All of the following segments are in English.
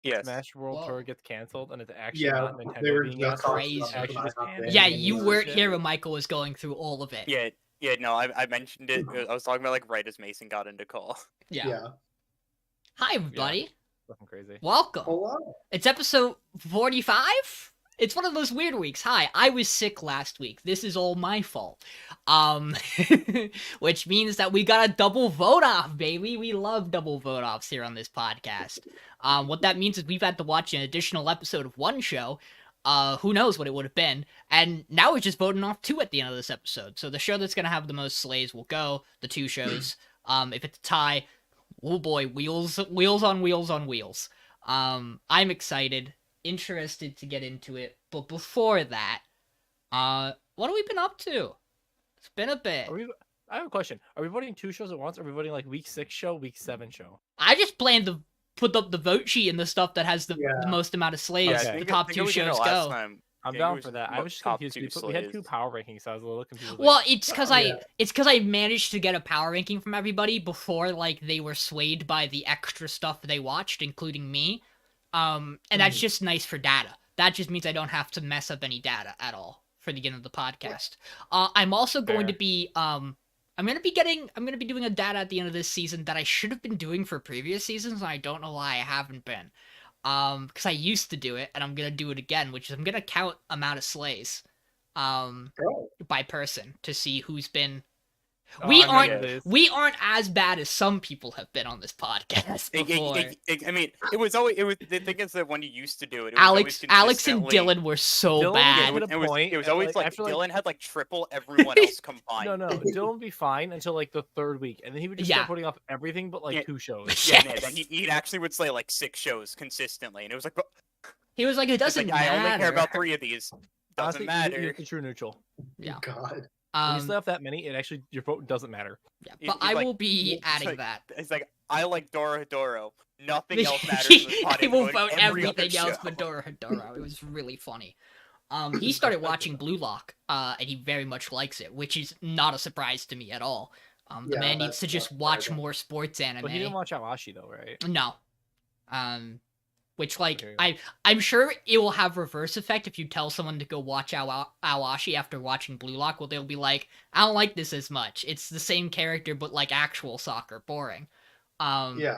Yes. Smash World Whoa. Tour gets canceled, and it's actually Yeah, not they Nintendo were being just assholes. crazy. It's actually just Yeah, being you pieces of weren't shit. here when Michael was going through all of it. Yeah, no, I mentioned it. I was talking about like right as Mason got into call. Yeah. Hi, everybody. Fucking crazy. Welcome. Hello. It's episode 45? It's one of those weird weeks. Hi, I was sick last week. This is all my fault. Which means that we got a double vote off, baby. We love double vote offs here on this podcast. What that means is we've had to watch an additional episode of one show. Who knows what it would have been. And now we're just voting off two at the end of this episode. So the show that's going to have the most slays will go. The two shows. If it's a tie, oh boy, wheels on wheels on wheels. I'm excited, interested to get into it, but before that, what have we been up to? It's been a bit. I have a question. Are we voting two shows at once, or are we voting like week 6 show, week 7 show? I just planned to put up the vote sheet and the stuff that has the most amount of slays. Okay. The top two shows go. I'm down for that. I was just confused. We had 2 power rankings, so I was a little confused. Well, it's because I managed to get a power ranking from everybody before like they were swayed by the extra stuff they watched, including me. And that's just nice for data. That just means I don't have to mess up any data at all for the end of the podcast. I'm also going to be I'm gonna be doing a data at the end of this season that I should have been doing for previous seasons, and I don't know why I haven't been. Because I used to do it, and I'm gonna do it again, which is I'm gonna count amount of slays, by person to see who's been. We aren't as bad as some people have been on this podcast before. I mean, it was the thing is that when you used to do it, Alex and Dylan were so bad. It was always like Dylan had like triple everyone else combined. No, Dylan would be fine until like the 3rd week, and then he would just start putting off everything but like 2 shows. Yeah, then he actually would slay like 6 shows consistently, and it was like he was like, it doesn't matter. I only care about 3 of these. Doesn't matter. You're the true neutral. Yeah. God. When you slay off that many, your vote doesn't matter. Yeah, but I will be adding that. It's like I like Dorohedoro. Nothing else matters. He will vote everything else but Dorohedoro. It was really funny. He started watching Blue Lock, and he very much likes it, which is not a surprise to me at all. The man needs to just watch more sports anime. But he didn't watch Awashi though, right? No. Which, like, I'm sure it will have reverse effect if you tell someone to go watch Awashi after watching Blue Lock. Well, they'll be like, I don't like this as much. It's the same character, but like actual soccer, boring. Yeah.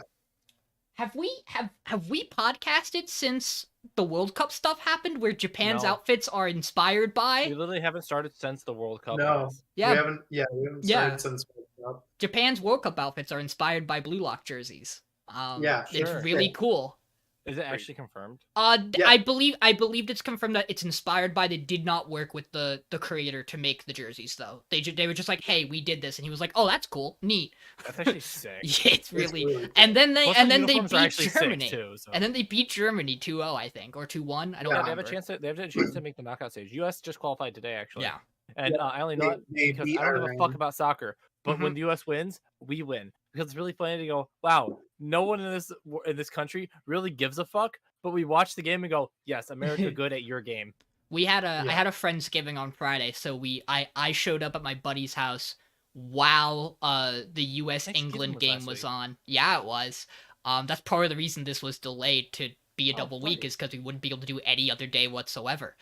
Have we podcasted since the World Cup stuff happened, where Japan's outfits are inspired by? We literally haven't started since the World Cup. No. Yeah. We haven't started since World Cup. Japan's World Cup outfits are inspired by Blue Lock jerseys. It's really cool. Is it actually confirmed? I believe it's confirmed that it's inspired by. They did not work with the creator to make the jerseys though. They were just like, hey, we did this, and he was like, oh, that's cool, neat. That's actually sick. Yeah, it's really. And then they beat Germany. Too, so. And then they beat Germany 2-0, I think, or 2-1. I don't remember. They have a chance to make the knockout stage. U.S. just qualified today, actually. Yeah. And I only know it because I don't give a fuck about soccer. But when the U.S. wins, we win. Because it's really funny to go, wow, no one in this country really gives a fuck. But we watch the game and go, yes, America good at your game. I had a Friendsgiving on Friday, so I showed up at my buddy's house while the U.S. England game was on. Yeah, it was. That's part of the reason this was delayed to be a double week, is because we wouldn't be able to do any other day whatsoever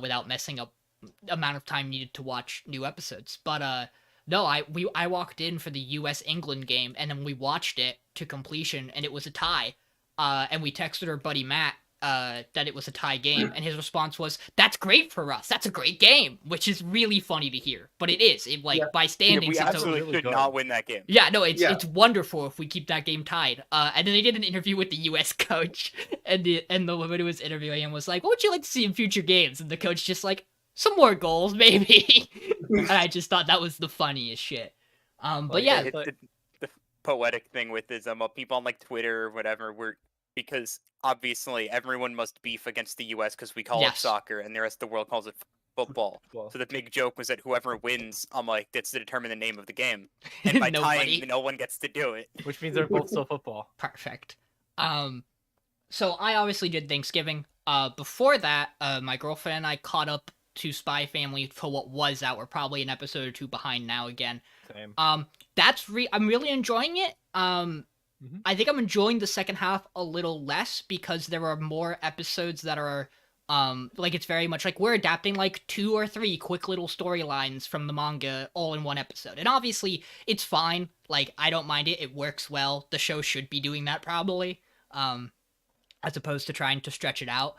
without messing up the amount of time needed to watch new episodes. But no, I walked in for the U.S. England game, and then we watched it to completion, and it was a tie. And we texted our buddy Matt that it was a tie game, and his response was, "That's great for us. That's a great game," which is really funny to hear. But it is. By standings, we absolutely should not win that game. Yeah, no, it's wonderful if we keep that game tied. And then they did an interview with the U.S. coach, and the woman who was interviewing him was like, "What would you like to see in future games?" And the coach just like, "Some more goals, maybe." And I just thought that was the funniest shit. But yeah, the poetic thing with is people on like Twitter or whatever because obviously everyone must beef against the U.S. because we call it soccer and the rest of the world calls it football. So the big joke was that whoever wins, gets to determine the name of the game, and by tying, no one gets to do it. Which means they're both still football. Perfect. So I obviously did Thanksgiving. Before that, my girlfriend and I caught up to Spy Family for what was out. We're probably an episode or 2 behind now again. Same. I'm really enjoying it. I think I'm enjoying the second half a little less because there are more episodes that are like it's very much like we're adapting like 2 or 3 quick little storylines from the manga all in one episode. And obviously it's fine. Like I don't mind it. It works well. The show should be doing that probably. As opposed to trying to stretch it out.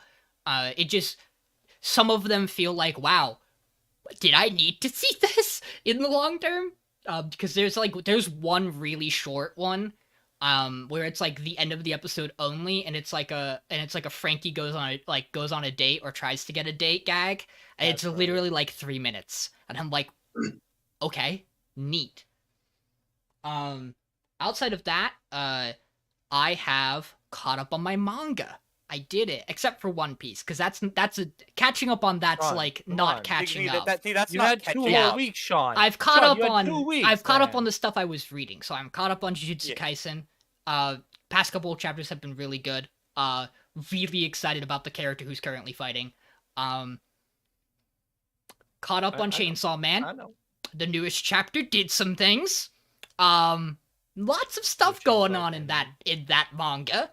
It just some of them feel like, wow, did I need to see this in the long term? Because there's one really short one where it's like the end of the episode only, and it's like a Frankie goes on a date or tries to get a date gag, and it's literally like 3 minutes, and I'm like, okay, neat. Outside of that, I have caught up on my manga. I did it, except for One Piece, because that's a catching up on. That's Sean, like not catching up. That's You not had catching 2 up. weeks, Sean. I've caught up you had on. 2 weeks, I've caught up man. on the stuff I was reading, so I'm caught up on Jujutsu Kaisen. Past couple of chapters have been really good. Really excited about the character who's currently fighting. Caught up on Chainsaw Man. I know. The newest chapter did some things. Lots of stuff going on in that manga.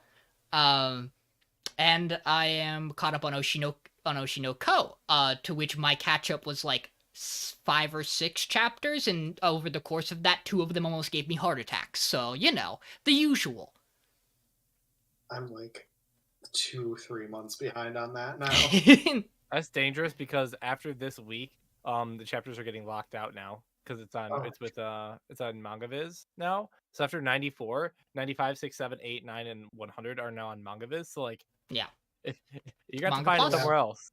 And I am caught up on Oshinoko, to which my catch-up was like 5 or 6 chapters, and over the course of that, 2 of them almost gave me heart attacks, so, you know, the usual. I'm like 2-3 months behind on that now. That's dangerous because after this week, the chapters are getting locked out now because it's on MangaViz now. So after 94, 95, 6, 7, 8, 9, and 100 are now on MangaViz. So like, yeah, you got Manga to find Plus. it somewhere else.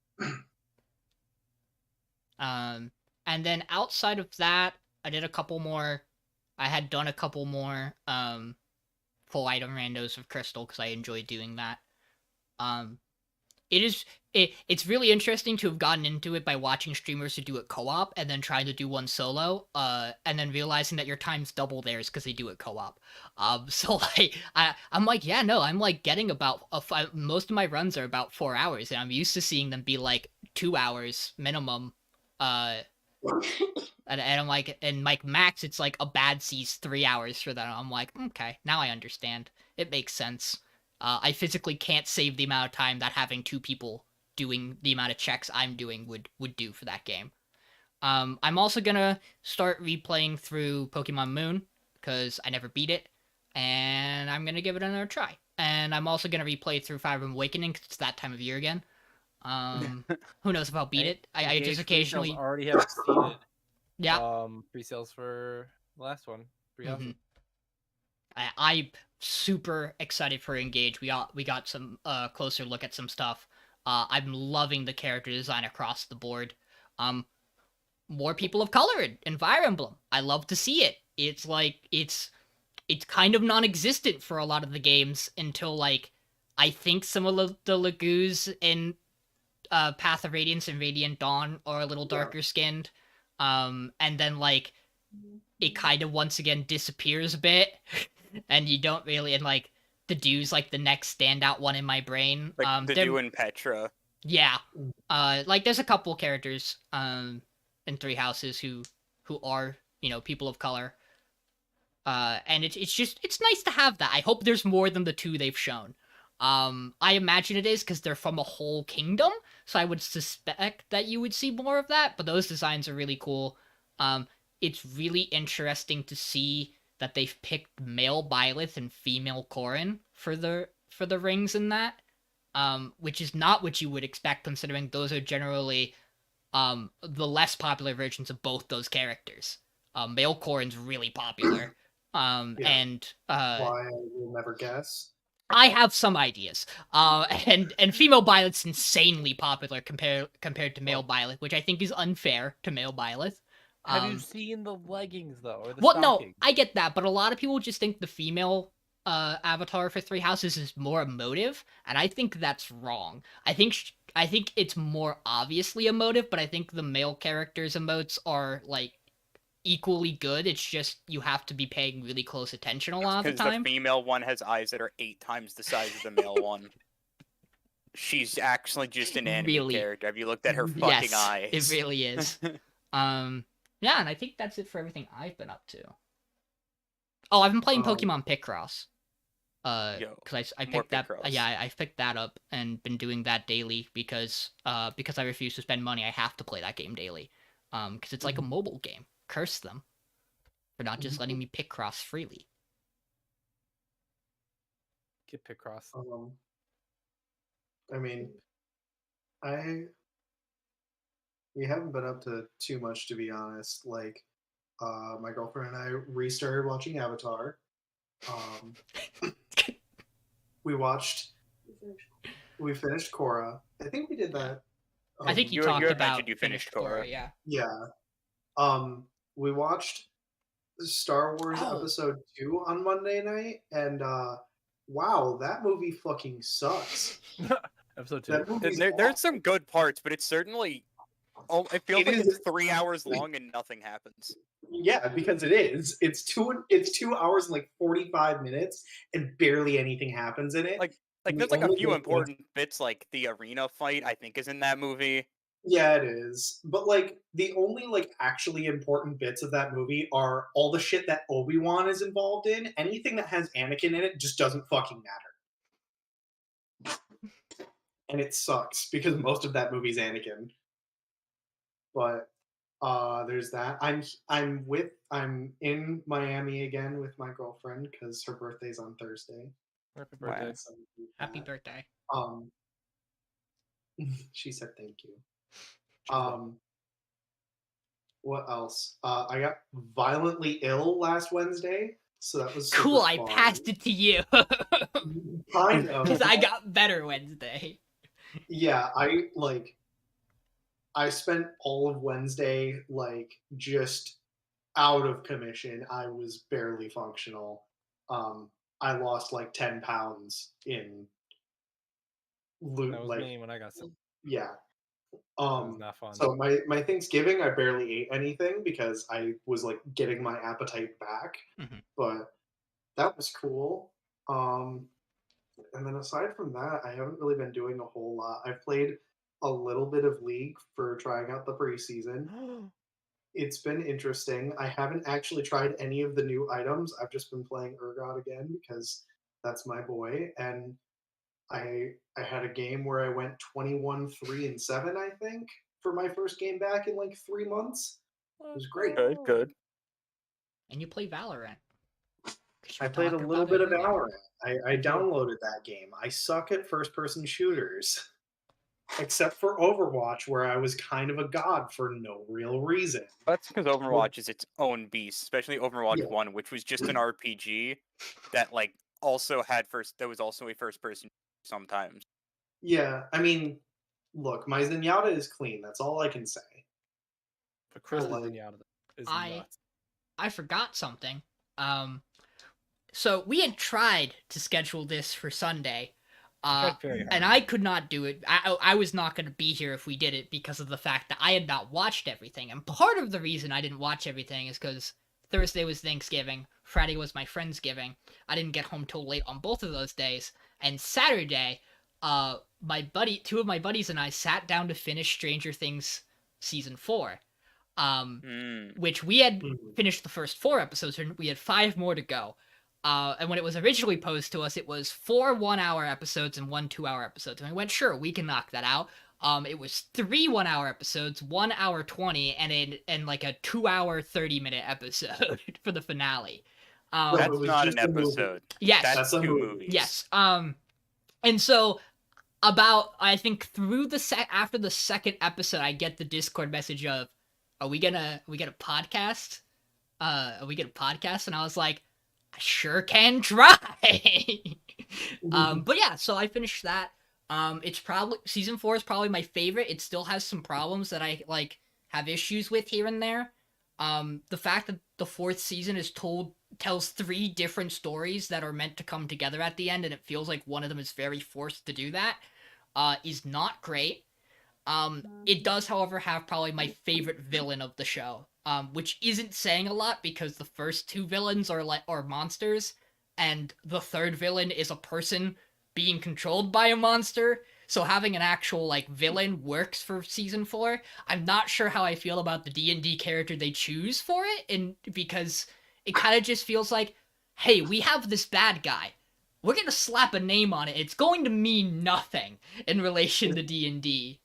And then outside of that, I had done a couple more full item randos of Crystal because I enjoy doing that. It's really interesting to have gotten into it by watching streamers who do it co-op and then trying to do one solo, and then realizing that your time's double theirs because they do it co-op. So like I'm like, yeah, no, I'm like getting about most of my runs are about 4 hours, and I'm used to seeing them be like 2 hours minimum. And I'm like, and like max, it's like a bad sees 3 hours for that. I'm like, okay, now I understand. It makes sense. I physically can't save the amount of time that having 2 people doing the amount of checks I'm doing would do for that game. I'm also gonna start replaying through Pokemon Moon because I never beat it, and I'm gonna give it another try. And I'm also gonna replay through Fire Emblem Awakening because it's that time of year again. Who knows if I'll beat it? I just occasionally already have exceeded. Yeah. Pre-sales for the last one. 3,000. I'm super excited for Engage. We got some closer look at some stuff. I'm loving the character design across the board. More people of color in Fire Emblem. I love to see it. It's like it's kind of non-existent for a lot of the games until like I think some of the Lagoos in Path of Radiance and Radiant Dawn are a little darker skinned. And then like it kind of once again disappears a bit. And you don't really, and like the Dew's like the next standout one in my brain. Like the Dew and Petra. Yeah. Like there's a couple characters in Three Houses who are, you know, people of color. And it's nice to have that. I hope there's more than the 2 they've shown. I imagine it is because they're from a whole kingdom, so I would suspect that you would see more of that, but those designs are really cool. It's really interesting to see that they've picked male Byleth and female Corrin for the rings in that, which is not what you would expect considering those are generally the less popular versions of both those characters. Male Corrin's really popular, and why I will never guess. I have some ideas. And female Byleth's insanely popular compared to male Byleth, which I think is unfair to male Byleth. Have you seen the leggings though? Or the well, stockings? No, I get that, but a lot of people just think the female avatar for Three Houses is more emotive, and I think that's wrong. I think it's more obviously emotive, but I think the male characters' emotes are like equally good. It's just you have to be paying really close attention a lot of the time. Because the female one has eyes that are 8 times the size of the male one. She's actually just an anime character. Have you looked at her fucking eyes? It really is. Yeah, and I think that's it for everything I've been up to. Oh, I've been playing Pokemon Picross. Because I picked that. I picked that up and been doing that daily because I refuse to spend money. I have to play that game daily. Because it's like a mobile game. Curse them for not just letting me pick cross freely. Get pick cross. I mean, we haven't been up to too much, to be honest. Like, my girlfriend and I restarted watching Avatar. We finished Korra. I think we did that. I think you talked about you finished Korra. Yeah. Yeah. We watched Star Wars Episode 2 on Monday night, and wow, that movie fucking sucks. Episode 2. There's some good parts, but it's certainly... it feels like it's 3 hours long and nothing happens. Yeah, because it is. It's 2 hours and like 45 minutes, and barely anything happens in it. Like there's like a few important bits, like the arena fight, I think, is in that movie. Yeah, it is. But like the only like actually important bits of that movie are all the shit that Obi-Wan is involved in. Anything that has Anakin in it just doesn't fucking matter. And it sucks because most of that movie's Anakin. But there's that. I'm in Miami again with my girlfriend because her birthday's on Thursday. Happy birthday. Wow. Happy birthday. She said thank you. What else? I got violently ill last Wednesday, so that was cool. Fun. I passed it to you. Kind of. Because I got better Wednesday. Yeah, I spent all of Wednesday like just out of commission. I was barely functional. I lost like 10 pounds in loot. That was me when I got sick. Yeah. That was not fun. So my Thanksgiving, I barely ate anything because I was like getting my appetite back. But that was cool. And then aside from that, I haven't really been doing a whole lot. I've played a little bit of League for trying out the preseason. It's been interesting. I haven't actually tried any of the new items. I've just been playing Urgot again because that's my boy. And I had a game where I went 21-3-7, I think, for my first game back in like 3 months. It was great. Good. And you play Valorant. I played a little bit of Valorant. I downloaded that game. I suck at first-person shooters. Except for Overwatch, where I was kind of a god for no real reason. That's because Overwatch is its own beast, especially Overwatch 1, which was just an RPG that like also had was also a first person sometimes. Yeah, I mean, look, my Zenyatta is clean. That's all I can say. But Chris' Zenyatta is nuts. I forgot something. So we had tried to schedule this for Sunday. And I could not do it. I was not going to be here if we did it because of the fact that I had not watched everything. And part of the reason I didn't watch everything is because Thursday was Thanksgiving, Friday was my Friendsgiving. I didn't get home till late on both of those days. And Saturday, two of my buddies and I sat down to finish Stranger Things Season 4. Which we had finished the first 4 episodes, and we had 5 more to go. And when it was originally posed to us, it was 4 1-hour episodes and 1 2-hour episodes. And I went, sure, we can knock that out. It was 3 1-hour episodes, 1 hour 20, and like a 2-hour 30-minute episode for the finale. That's not an episode. Yes, that's 2 movies. Yes. And so I think through after the second episode, I get the Discord message of, "Are we gonna podcast? Are we gonna podcast?" And I was like, I sure can try. But yeah, so I finished that. It's probably season 4 is probably my favorite. It still has some problems that I like have issues with here and there. The fact that the 4th season tells 3 different stories that are meant to come together at the end, and it feels like one of them is very forced to do that, is not great. It does, however, have probably my favorite villain of the show. Which isn't saying a lot because the first 2 villains are monsters, and the third villain is a person being controlled by a monster. So having an actual like villain works for season 4. I'm not sure how I feel about the D&D character they choose for it, and because it kind of just feels like, hey, we have this bad guy. we're gonna slap a name on it. It's going to mean nothing in relation to D&D.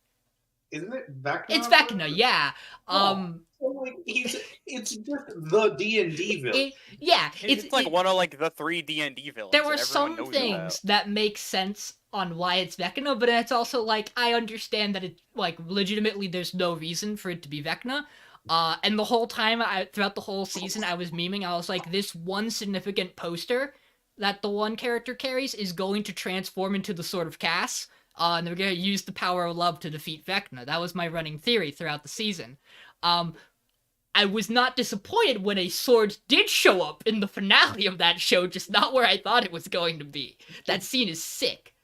Isn't it Vecna? It's Vecna, yeah. So, like, it's just the D&D villain. It's like one of like the 3 D&D villains. There were some things that make sense on why it's Vecna, but it's also like I understand that it like legitimately there's no reason for it to be Vecna. And the whole time throughout the whole season I was memeing, I was like, this one significant poster that the one character carries is going to transform into the Sword of Cass. And they're going to use the power of love to defeat Vecna. That was my running theory throughout the season. I was not disappointed when a sword did show up in the finale of that show, just not where I thought it was going to be. That scene is sick.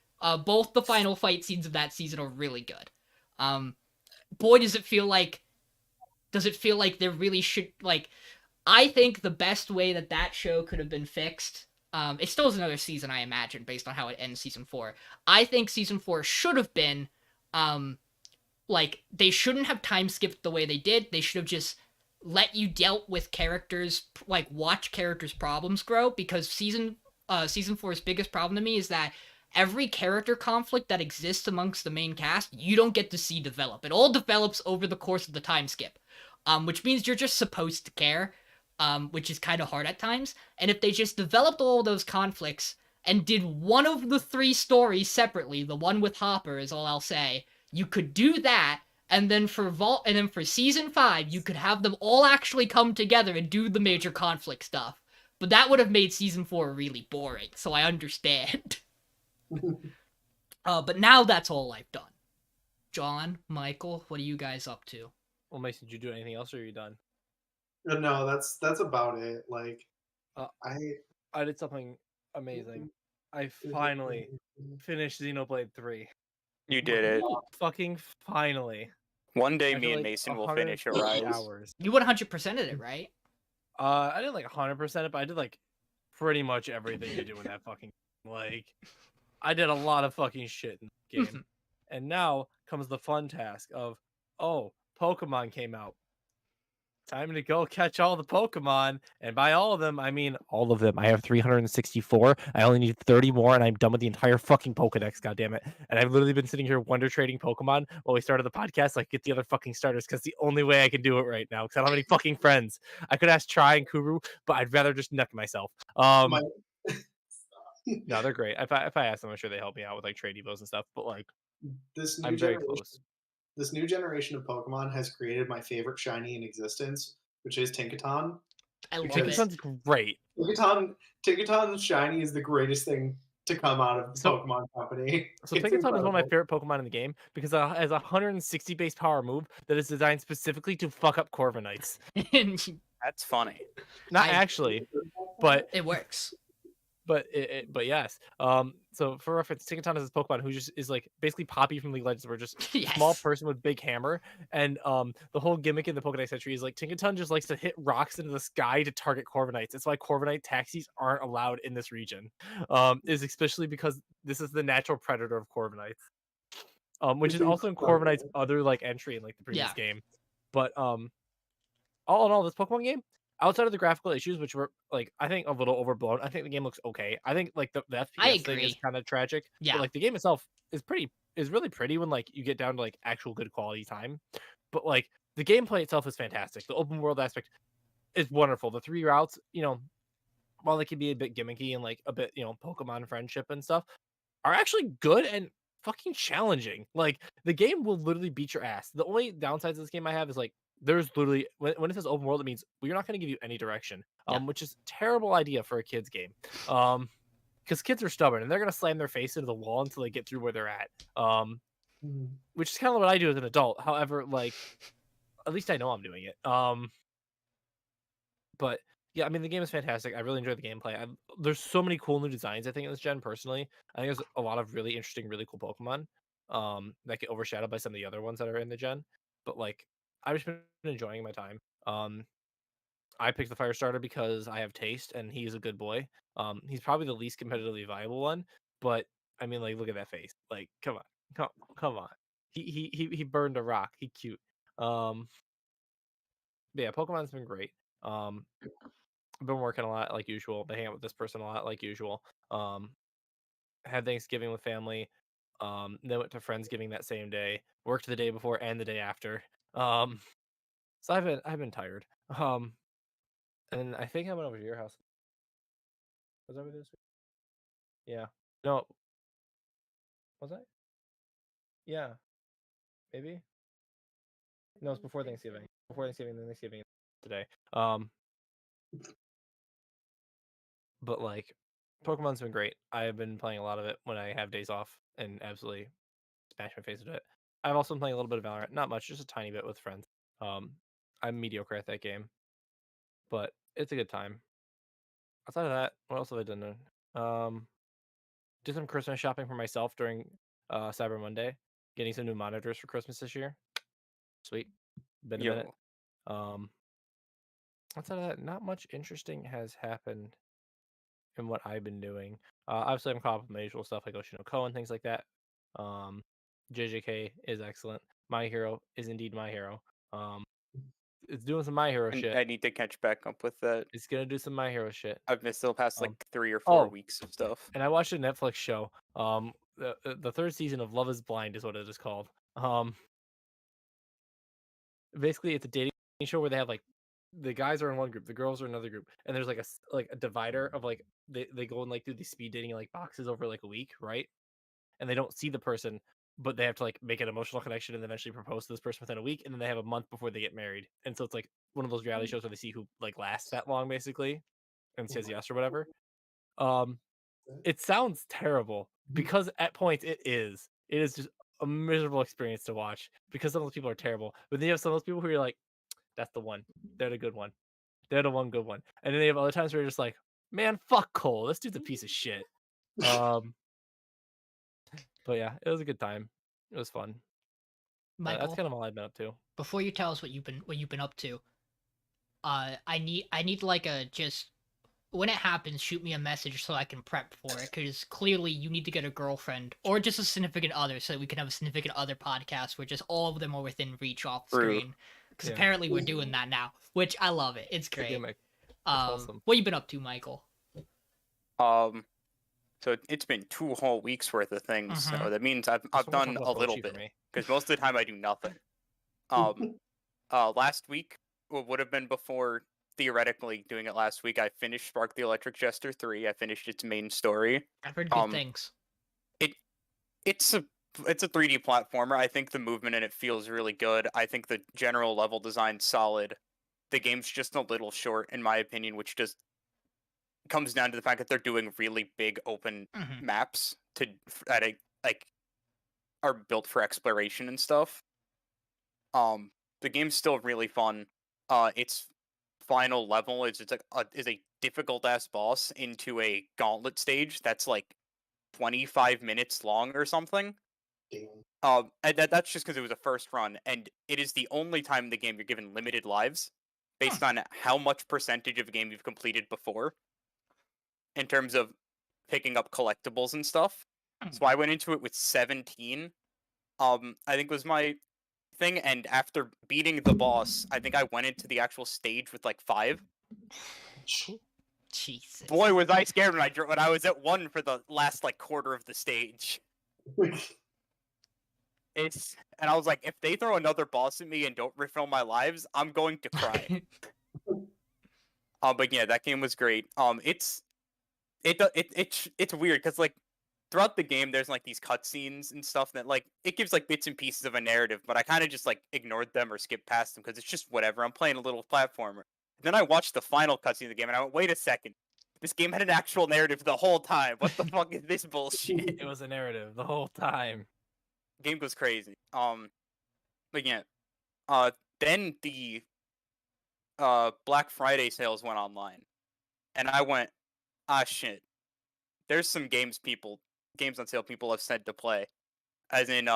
Both the final fight scenes of that season are really good. Boy, does it feel like there really should, like, I think the best way that show could have been fixed, it still is another season, I imagine, based on how it ends season 4. I think season 4 should have been, like, they shouldn't have time skipped the way they did. They should have just let you dealt with characters, like, watch characters' problems grow, because season 4's biggest problem to me is that every character conflict that exists amongst the main cast, you don't get to see develop. It all develops over the course of the time skip, which means you're just supposed to care, which is kind of hard at times. And if they just developed all those conflicts and did one of the 3 stories separately, the one with Hopper is all I'll say, you could do that. And then for season 5, you could have them all actually come together and do the major conflict stuff. But that would have made season 4 really boring, so I understand. But now that's all I've done. John, Michael, what are you guys up to? Well, Mason, did you do anything else, or are you done? No, that's about it. Like, I did something amazing. I finally finished Xenoblade 3. You did it. Fucking finally. One day me and Mason will finish Arise. Hours. You 100%ed it, right? I didn't like 100% it, but I did like pretty much everything you do in that fucking like I did a lot of fucking shit in the game. And now comes the fun task of, oh, Pokemon came out. Time to go catch all the Pokemon. And by all of them, I mean all of them. I have 364. I only need 30 more, and I'm done with the entire fucking Pokedex, goddammit. And I've literally been sitting here wonder trading Pokemon while we started the podcast, like get the other fucking starters, because the only way I can do it right now, because I don't have any fucking friends. I could ask Try and Kuru, but I'd rather just nuck myself. No, they're great. If I ask them, I'm sure they help me out with like trade evos and stuff. But like, I'm very close. This new generation of Pokemon has created my favorite shiny in existence, which is Tinkaton. I love Tinkaton's great. Tinkaton's shiny is the greatest thing to come out of the Pokemon company. So Tinkaton is one of my favorite Pokemon in the game because it has a 160 base power move that is designed specifically to fuck up Corviknights. That's funny. Not actually, but it works. But yes. So for reference, Tinkaton is this Pokemon who just is like basically Poppy from League of Legends, where just a small person with big hammer. And the whole gimmick in the Pokédex entry is like Tinkaton just likes to hit rocks into the sky to target Corviknights. It's why Corviknight taxis aren't allowed in this region. Is especially because this is the natural predator of Corviknights. Which is also in Corviknight's other like entry in like the previous game. But all in all, this Pokemon game, outside of the graphical issues, which were like I think a little overblown, I think the game looks okay. I think like the FPS thing is kind of tragic. Yeah. But like the game itself is really pretty when like you get down to like actual good quality time. But like the gameplay itself is fantastic. The open world aspect is wonderful. The 3 routes, while they can be a bit gimmicky and like a bit, Pokemon friendship and stuff, are actually good and fucking challenging. Like the game will literally beat your ass. The only downsides of this game I have is like there's literally when it says open world, it means we're not going to give you any direction, which is a terrible idea for a kids game, because kids are stubborn and they're going to slam their face into the wall until they get through where they're at, which is kind of what I do as an adult. However, like at least I know I'm doing it. But yeah, I mean the game is fantastic. I really enjoy the gameplay. There's so many cool new designs. I think in this gen personally, I think there's a lot of really interesting, really cool Pokemon that get overshadowed by some of the other ones that are in the gen. But like I've just been enjoying my time. I picked the fire starter because I have taste and he's a good boy. He's probably the least competitively viable one, but I mean, like, look at that face. Like, come on. He burned a rock. He cute. But yeah, Pokemon's been great. I've been working a lot like usual. Been hanging out with this person a lot like usual. had Thanksgiving with family. Then went to Friendsgiving that same day. Worked the day before and the day after. So I've been tired. And I think I went over to your house. Was I over this week? Yeah. No. Was I? Yeah. Maybe. No, it's before Thanksgiving. Before Thanksgiving, then Thanksgiving today. But like, Pokemon's been great. I've been playing a lot of it when I have days off, and absolutely smash my face into it. I've also been playing a little bit of Valorant, not much, just a tiny bit with friends. I'm mediocre at that game, but it's a good time. Outside of that, what else have I done? Did some Christmas shopping for myself during Cyber Monday, getting some new monitors for Christmas this year. Sweet, been a minute. Outside of that, not much interesting has happened in what I've been doing. Obviously, I'm caught up with my usual stuff like Oshinoko and things like that. JJK is excellent. My Hero is indeed my hero. It's doing some My Hero shit. I need to catch back up with that. It's gonna do some My Hero shit. I've missed the past like 3 or 4 weeks of stuff. And I watched a Netflix show. The third season of Love Is Blind is what it is called. Basically, it's a dating show where they have like the guys are in one group, the girls are in another group, and there's like a divider of like they go and like do these speed dating like boxes over like a week, right? And they don't see the person, but they have to like make an emotional connection and eventually propose to this person within a week, and then they have a month before they get married. And so it's like one of those reality shows where they see who like lasts that long, basically, and says yes or whatever. It sounds terrible because at points it is just a miserable experience to watch because some of those people are terrible. But then you have some of those people who are like, that's the one. They're the good one. They're the one good one. And then they have other times where you're just like, man, fuck Cole. This dude's a piece of shit. But yeah, it was a good time. It was fun. Michael, that's kind of all I've been up to. Before you tell us what you've been up to, I need like a just when it happens, shoot me a message so I can prep for it. Because clearly you need to get a girlfriend or just a significant other, so that we can have a significant other podcast where just all of them are within reach off screen. Because apparently we're doing that now, which I love it. It's great. Awesome. What you been up to, Michael? So it's been 2 whole weeks worth of things. So that means I've done a little bit because most of the time I do nothing. Last week would have been before theoretically doing it last week. I finished Spark the Electric Jester 3. I finished its main story. I've heard good things. It's a 3D platformer. I think the movement in it feels really good. I think the general level design's solid. The game's just a little short, in my opinion, which just comes down to the fact that they're doing really big open maps are built for exploration and stuff. The game's still really fun. Its final level is a difficult ass boss into a gauntlet stage that's like 25 minutes long or something. And that's just because it was a first run, and it is the only time in the game you're given limited lives based on how much percentage of a game you've completed before in terms of picking up collectibles and stuff. So I went into it with 17. I think was my thing, and after beating the boss, I think I went into the actual stage with like 5. Jesus. Boy, was I scared when I was at 1 for the last like quarter of the stage. And I was like, if they throw another boss at me and don't refill my lives, I'm going to cry. But yeah, that game was great. It's weird because like throughout the game, there's like these cutscenes and stuff that like it gives like bits and pieces of a narrative, but I kind of just like ignored them or skipped past them because it's just whatever. I'm playing a little platformer. Then I watched the final cutscene of the game and I went, wait a second. This game had an actual narrative the whole time. What the fuck is this bullshit? It was a narrative the whole time. Game was crazy. But yeah. Then the Black Friday sales went online. And I went, shit. There's some games on sale people have said to play. As in,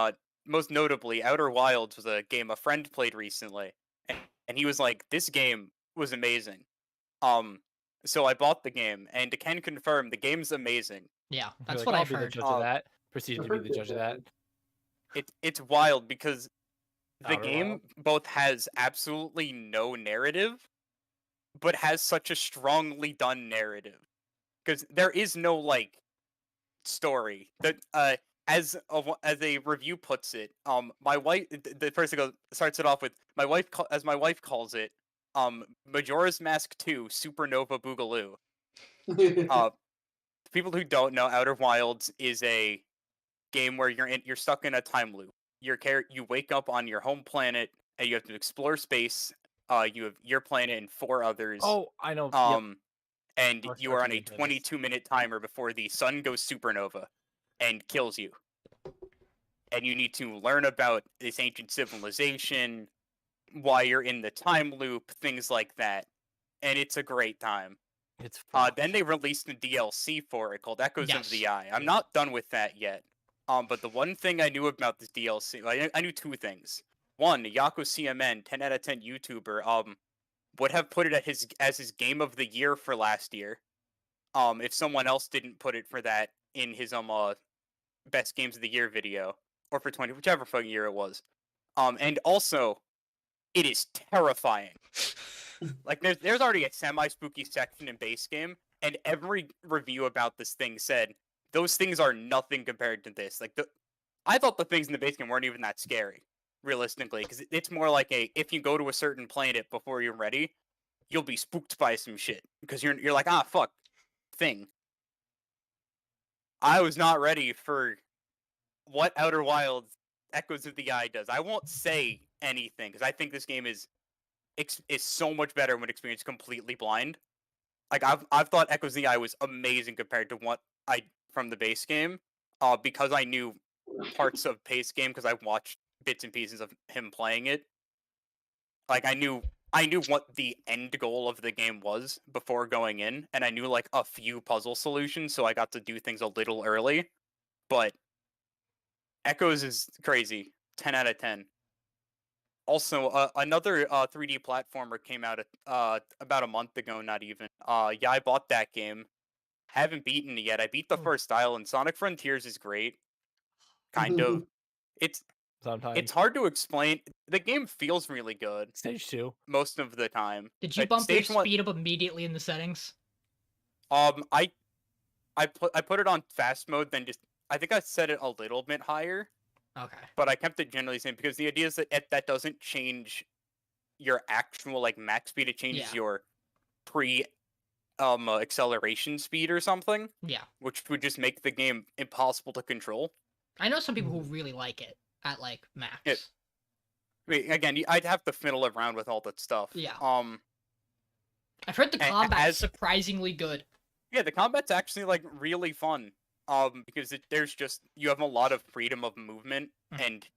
most notably, Outer Wilds was a game a friend played recently. And he was like, this game was amazing. So I bought the game, and can confirm the game's amazing. Yeah, that's what I've heard. Be the judge of that. Proceed to be the judge of that. It's wild because the game both has absolutely no narrative, but has such a strongly done narrative. Because there is no like story. That as a review puts it, my wife, the first thing starts it off with my wife, as my wife calls it, Majora's Mask 2 Supernova Boogaloo. People who don't know, Outer Wilds is a game where you're stuck in a time loop. You wake up on your home planet and you have to explore space. You have your planet and 4 others. Oh, I know. And you are on a 22-minute timer before the sun goes supernova and kills you. And you need to learn about this ancient civilization, why you're in the time loop, things like that. And it's a great time. It's fun. Then they released the DLC for it called Echoes of the Eye. I'm not done with that yet. But the one thing I knew about this DLC, I knew 2 things. One, Yako CMN, 10 out of 10 YouTuber, would have put it as his game of the year for last year. If someone else didn't put it for that in his best games of the year video, or for whichever fucking year it was. And also, it is terrifying. Like there's already a semi-spooky section in base game, and every review about this thing said those things are nothing compared to this. Like I thought the things in the base game weren't even that scary, realistically, because it's more like if you go to a certain planet before you're ready, you'll be spooked by some shit because you're like, ah, fuck, thing. I was not ready for what Outer Wilds Echoes of the Eye does. I won't say anything because I think this game is so much better when experienced completely blind. Like I've thought Echoes of the Eye was amazing compared to what I from the base game, because I knew parts of base game because I watched bits and pieces of him playing it. Like I knew what the end goal of the game was before going in, and I knew like a few puzzle solutions, so I got to do things a little early. But Echoes is crazy. 10 out of 10. Also, another 3D platformer came out about a month ago, not even. Yeah, I bought that game. Haven't beaten it yet. I beat the first island. Sonic Frontiers is great. Kind of. It's hard to explain. The game feels really good. Stage 2. Most of the time. Did you bump your speed up immediately in the settings? I put it on fast mode, then I think I set it a little bit higher. Okay. But I kept it generally the same because the idea is that that doesn't change your actual like max speed. It changes your acceleration speed or something. Yeah. Which would just make the game impossible to control. I know some people who really like it at like max. I mean, again, I'd have to fiddle around with all that stuff. Yeah. I've heard the combat's surprisingly good. Yeah, the combat's actually like really fun. Because you have a lot of freedom of movement, and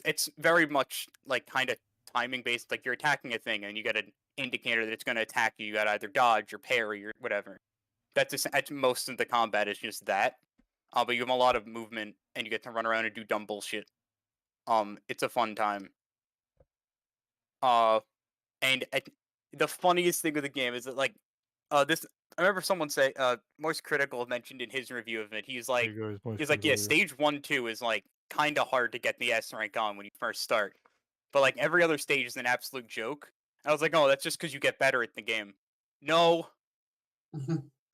it's very much like kind of timing based. Like you're attacking a thing, and you get an indicator that it's going to attack you. You got to either dodge or parry or whatever. That's most of the combat is just that. But you have a lot of movement, and you get to run around and do dumb bullshit. It's a fun time. And the funniest thing with the game is that like, this. I remember someone say, Moist Critical mentioned in his review of it, he's like, yeah, stage 1, 2 is like kind of hard to get the S rank on when you first start, but like every other stage is an absolute joke. I was like, oh, that's just because you get better at the game. No.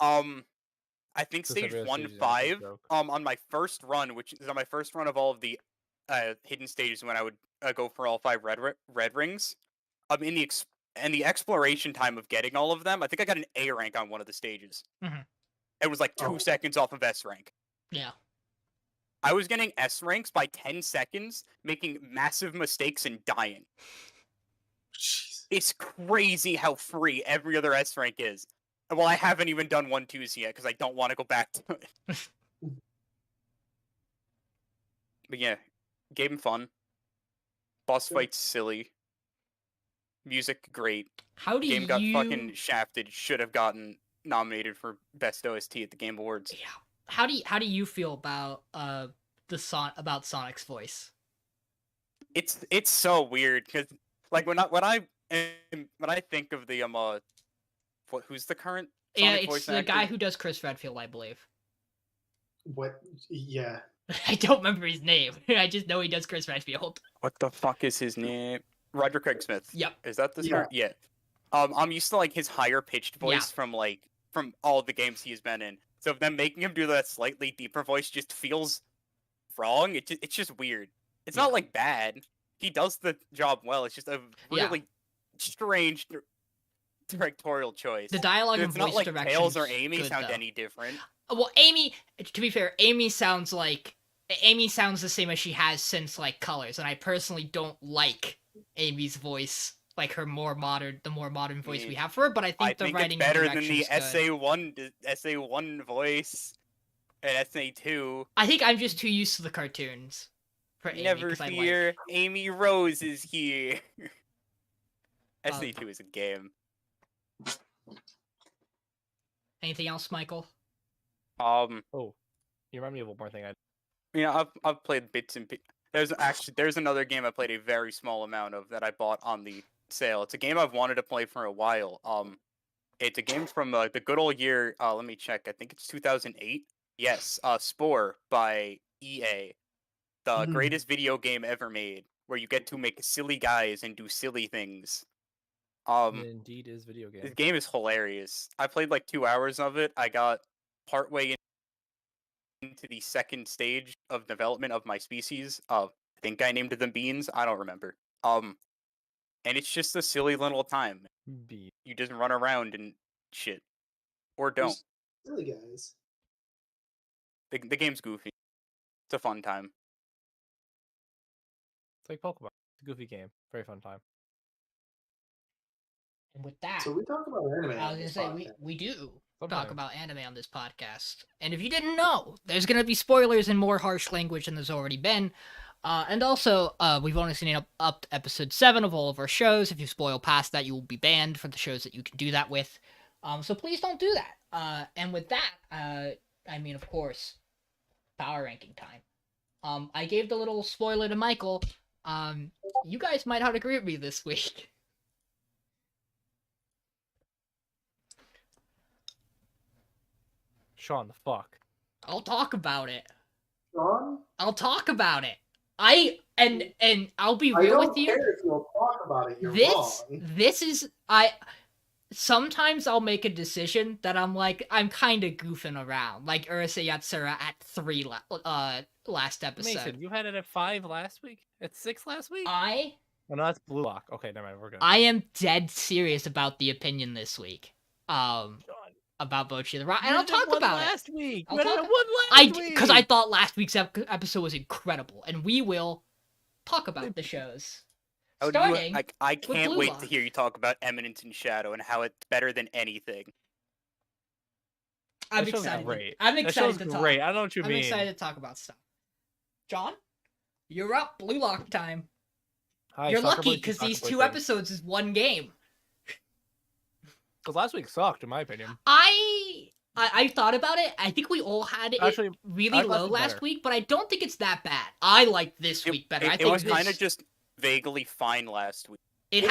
I think stage 1, 5, on my first run, which is on my first run of all of the hidden stages when I would go for all 5 red rings, in the exploration time of getting all of them, I think I got an A rank on one of the stages. Mm-hmm. It was like 2 seconds off of S rank. Yeah. I was getting S ranks by 10 seconds, making massive mistakes and dying. Jeez. It's crazy how free every other S rank is. Well, I haven't even done 1-2s yet, because I don't want to go back to it. But yeah, game fun. Boss fights silly. Music great. Game got fucking shafted. Should have gotten nominated for best OST at the Game Awards. Yeah. How do you feel about about Sonic's voice? It's so weird because like when I think of the who's the current Sonic voice it's the guy who does Chris Redfield, I believe. What? Yeah. I don't remember his name. I just know he does Chris Redfield. What the fuck is his name? Roger Craig Smith. Yep. Is that the start? Yeah. I'm used to like his higher pitched voice from all the games he's been in. So them making him do that slightly deeper voice just feels wrong. It's just weird. It's not like bad. He does the job well. It's just a really strange directorial choice. The dialogue and it's voice not like direction. Tails or Amy sound though. any different. Well, Amy, to be fair, Amy sounds the same as she has since like Colors, and I personally don't like Amy's voice, like the more modern voice we have for her. But I think the writing it's better and than the good. SA1 voice and SA2. I think I'm just too used to the cartoons. For Amy, Never fear, Amy Rose is here. SA2 is a game. Anything else, Michael? Oh, you remind me of one more thing. I've played bits and pieces. There's another game I played a very small amount of that I bought on the sale. It's a game I've wanted to play for a while. It's a game from the good old year. Let me check. I think it's 2008. Yes, Spore by EA, the greatest video game ever made, where you get to make silly guys and do silly things. It indeed is video game. This game is hilarious. I played like 2 hours of it. I got partway into the second stage of development of my species. I think I named them Beans. I don't remember. And it's just a silly little time. You just run around and shit, or don't. Silly guys. The game's goofy. It's a fun time. It's like Pokemon. It's a goofy game. Very fun time. And with that, so we talk about anime. I was gonna say we do talk about anime on this podcast. And if you didn't know, there's gonna be spoilers and more harsh language than there's already been. And also, we've only seen up to episode 7 of all of our shows. If you spoil past that, you will be banned for the shows that you can do that with. So please don't do that. And with that, I mean, of course, power ranking time. I gave the little spoiler to Michael. You guys might not agree with me this week. Sean, the fuck. I'll talk about it. Sean? I'll talk about it. And I'll be real with you. I don't care if you'll talk about it. You're wrong. This is sometimes I'll make a decision that I'm kind of goofing around, like Urusei Yatsura at 3 last episode. Mason, you had it at 5 last week? At 6 last week? Oh, no, that's Blue Lock. Okay, never mind. We're good. I am dead serious about the opinion this week. About Bocchi the Rock, and I'll talk about it. Last week. Because I thought last week's episode was incredible, and we will talk about the shows. Starting I can't wait to hear you talk about Eminence and Shadow and how it's better than anything. I'm excited. Great. I'm excited to talk. Great. I don't know what you mean. I'm excited to talk about stuff. John, you're up. Blue Lock time. Hi, you're lucky because these 2 episodes is one game. Because last week sucked, in my opinion. I thought about it. I think we all had it really low last week, but I don't think it's that bad. I like this week better. It was kind of just vaguely fine last week. It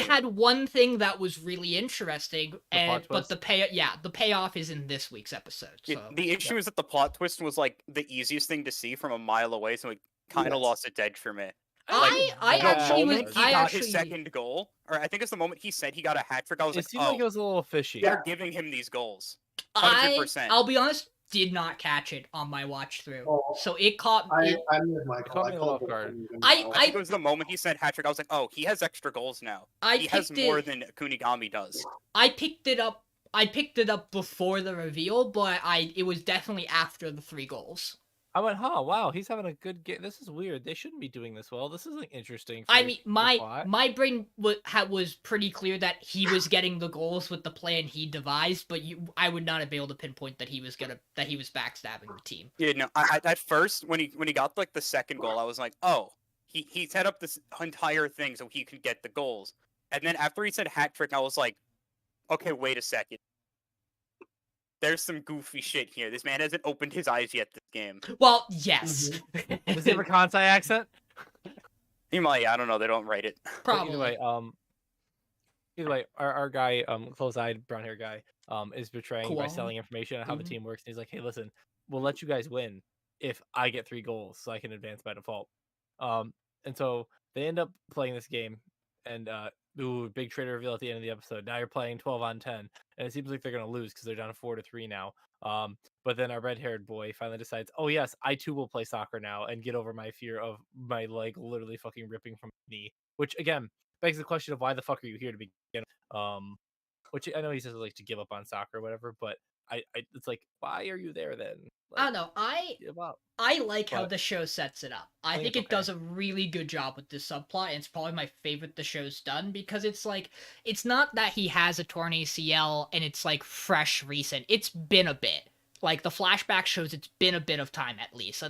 had one thing that was really interesting, but the payoff is in this week's episode. So. The issue is that the plot twist was like the easiest thing to see from a mile away, so it kind of lost its edge for me. He got his second goal, or I think it's the moment he said he got a hat trick. I was it seemed like it was a little fishy. They're giving him these goals. 100%. I'll be honest, did not catch it on my watch through, so it caught me. I'm with Michael. I caught me guard. I think it was the moment he said hat trick. I was like, oh, he has extra goals now. He has more than Kunigami does. I picked it up before the reveal, but it was definitely after the 3 goals. I went, wow, he's having a good game. This is weird. They shouldn't be doing this well. This isn't interesting. I mean, my brain was pretty clear that he was getting the goals with the plan he devised, but I would not have been able to pinpoint that he was backstabbing the team. Yeah, no. At first, when he got like the second goal, I was like, oh, he set up this entire thing so he could get the goals. And then after he said hat trick, I was like, okay, wait a second. There's some goofy shit here. This man hasn't opened his eyes yet this game. Well, yes. Does he have a Kansai accent? He might. I don't know. They don't write it. Probably. Either way, our guy, close-eyed, brown-hair guy, is betraying by selling information on how the team works. And he's like, hey, listen, we'll let you guys win if I get 3 goals so I can advance by default. And so they end up playing this game, and big trader reveal at the end of the episode. Now you're playing 12 on 10, and it seems like they're going to lose because they're down 4-3 now. But then our red-haired boy finally decides, oh yes, I too will play soccer now and get over my fear of my leg literally fucking ripping from my knee. Which again begs the question of why the fuck are you here to begin? Which I know he says like to give up on soccer or whatever, but I it's like, why are you there then? Like, I don't know. I like how the show sets it up. I think it does a really good job with this subplot, and it's probably my favorite the show's done, because it's like, it's not that he has a torn ACL and it's like fresh, recent. It's been a bit. Like, the flashback shows it's been a bit of time at least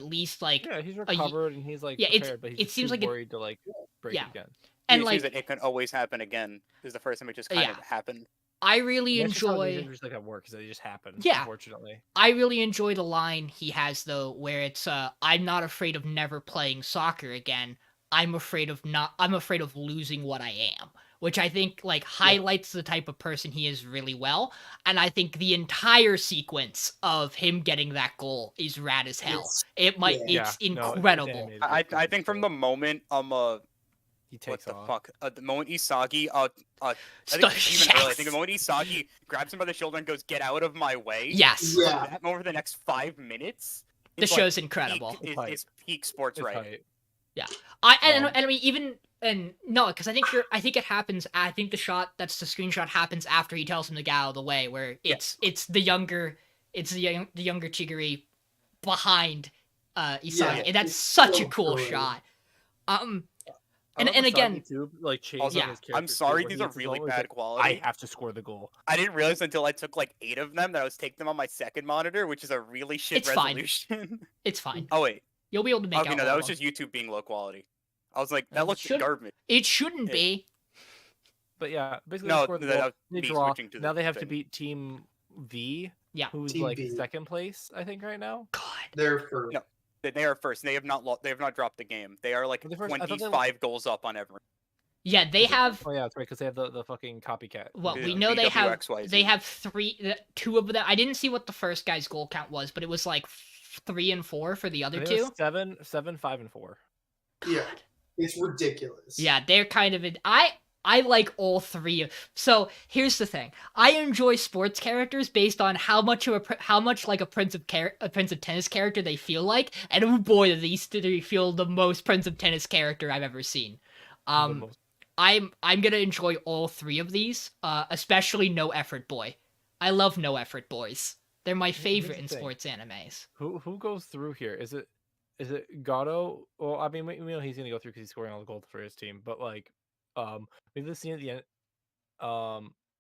like he's recovered and he's like prepared, but he's it seems like worried to like break it again. And like it can always happen again. Is the first time it just kind of happened. I really enjoy injuries like at work because they just happen. Yeah, unfortunately. I really enjoy the line he has though, where it's I'm not afraid of never playing soccer again. I'm afraid of losing what I am, which I think like highlights the type of person he is really well. And I think the entire sequence of him getting that goal is rad as hell. It's incredible. I think from the moment he takes what off. The fuck? The moment Isagi, I think the moment Isagi grabs him by the shoulder and goes, "Get out of my way." Yes. Yeah. That over the next 5 minutes. The show's incredible. It's peak sports writing. Yeah. I mean because I think it happens. I think the screenshot happens after he tells him to get out of the way, where it's the younger Chigiri behind Isagi, and that's such a cool shot. And again, too, like I'm sorry, these are really bad quality. I have to score the goal. I didn't realize until I took like 8 of them that I was taking them on my second monitor, which is a really shit resolution. It's fine. Oh wait, you'll be able to make out. Okay, no, that was just YouTube being low quality. I was like, that looks garbage. It shouldn't be. But yeah, basically, they draw. Now they have to beat Team V. Yeah, who's Team like V. second place, I think, right now. God, they're first. No, they are first. They have not dropped the game. They are like 25 goals up on everyone. Yeah, they have. Oh yeah, that's right, because they have the fucking copycat. Well, we know they have 2 of them. I didn't see what the first guy's goal count was, but it was like 3 and 4 for the other 2. 7, 5, and 4. God. Yeah, it's ridiculous. Yeah, they're kind of I like all 3. So here's the thing: I enjoy sports characters based on how much like a Prince of Tennis character they feel like, and oh boy, do these 3 feel the most Prince of Tennis character I've ever seen. I'm gonna enjoy all 3 of these, especially No Effort Boy. I love No Effort Boys. They're my favorite in sports animes. Who goes through here? Is it Gato? Well, I mean, we know he's gonna go through because he's scoring all the goals for his team, but like. We've been seeing at the end,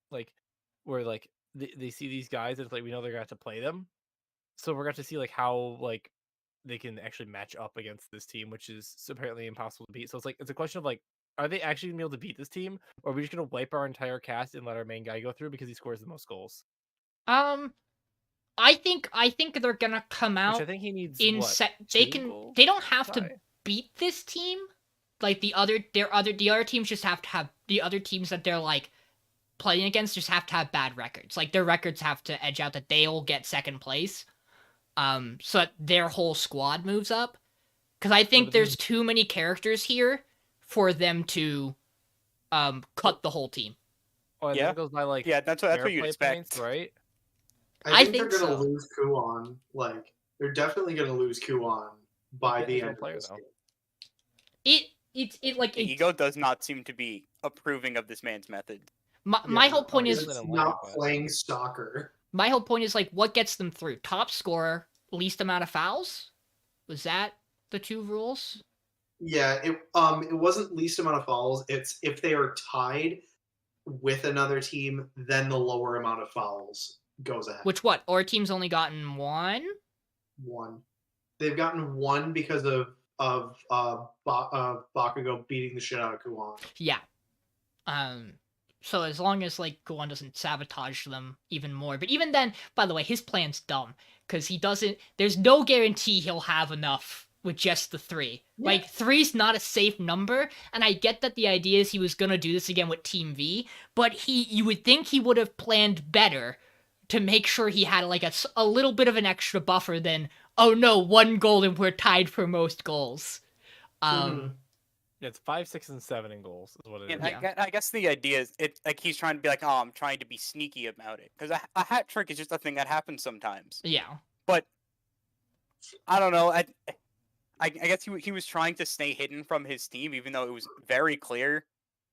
like where like they see these guys and it's like we know they're gonna have to play them, so we're going to see like how like they can actually match up against this team, which is apparently impossible to beat. So it's a question of like, are they actually gonna be able to beat this team, or are we just gonna wipe our entire cast and let our main guy go through because he scores the most goals? I think they're gonna come out. Which I think he needs. They don't have to beat this team. Like the other teams just have to have the other teams that they're like playing against just have to have bad records. Like their records have to edge out that they'll get second place, so that their whole squad moves up. Because I think there's too many characters here for them to cut the whole team. Oh, yeah, that goes by like that's what you expect, points, right? I think they're gonna lose Kuon. Like they're definitely gonna lose Kuon by the end of this game. Ego does not seem to be approving of this man's method. My whole point is not playing soccer. My whole point is like what gets them through: top scorer, least amount of fouls. Was that the 2 rules? Yeah, it wasn't least amount of fouls. It's if they are tied with another team, then the lower amount of fouls goes ahead. Which what? Our team's only gotten 1. 1. They've gotten 1 because of Bakugo beating the shit out of Kuon. Yeah. So as long as like Kuon doesn't sabotage them even more, but even then, by the way, his plan's dumb because there's no guarantee he'll have enough with just the 3. Yeah. Like 3's not a safe number, and I get that the idea is he was gonna do this again with Team V, but you would think he would have planned better to make sure he had like a little bit of an extra buffer than, oh no, 1 goal and we're tied for most goals. Yeah, it's 5, 6, and 7 in goals is what it is. And I guess the idea is like he's trying to be like, oh, I'm trying to be sneaky about it, because a hat trick is just a thing that happens sometimes. Yeah. But I don't know. I guess he was trying to stay hidden from his team, even though it was very clear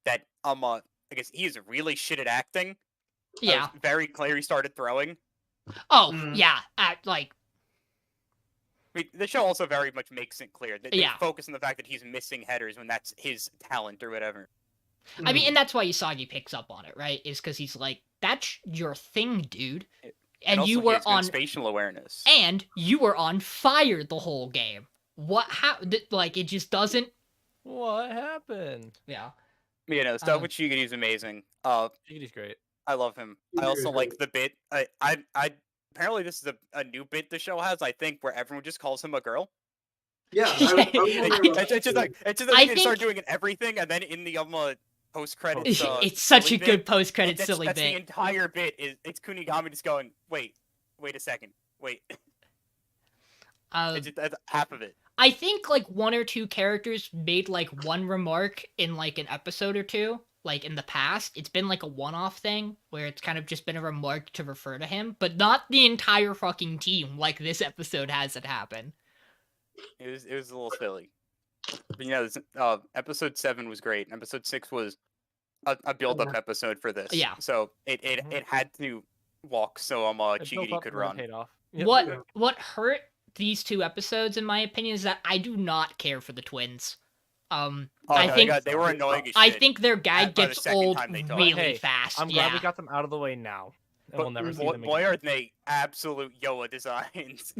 that I guess he is really shit at acting. Yeah. Very clear he started throwing. Oh yeah, like. I mean, the show also very much makes it clear that they focus on the fact that he's missing headers when that's his talent or whatever. I mean, and that's why Usagi picks up on it, right? Is because he's like, "That's your thing, dude." And you were on spatial awareness. And you were on fire the whole game. What? How? Like, it just doesn't. What happened? Yeah. You know, stuff with Shigiri is amazing. Shigiri's great. I love him. I also like the bit. I apparently this is a new bit the show has. I think where everyone just calls him a girl. Yeah, it's just like they start doing it everything, and then in the post credits, it's such a good post credits silly that's bit. The entire bit it's Kunigami just going, wait a second, wait. That's half of it. I think like 1 or 2 characters made like one remark in like an episode or two. Like in the past, it's been like a one-off thing where it's kind of just been a remark to refer to him, but not the entire fucking team like this episode has it happen. It was a little silly. But, you know, episode 7 was great. Episode 6 was a build-up episode for this. Yeah. So it had to walk so Chigiri could run. Yep. What hurt these 2 episodes, in my opinion, is that I do not care for the twins. I think they were annoying as shit. I think their gag gets old really fast. I'm glad we got them out of the way now. And we'll never see them again. Boy, are they absolute Yoa designs.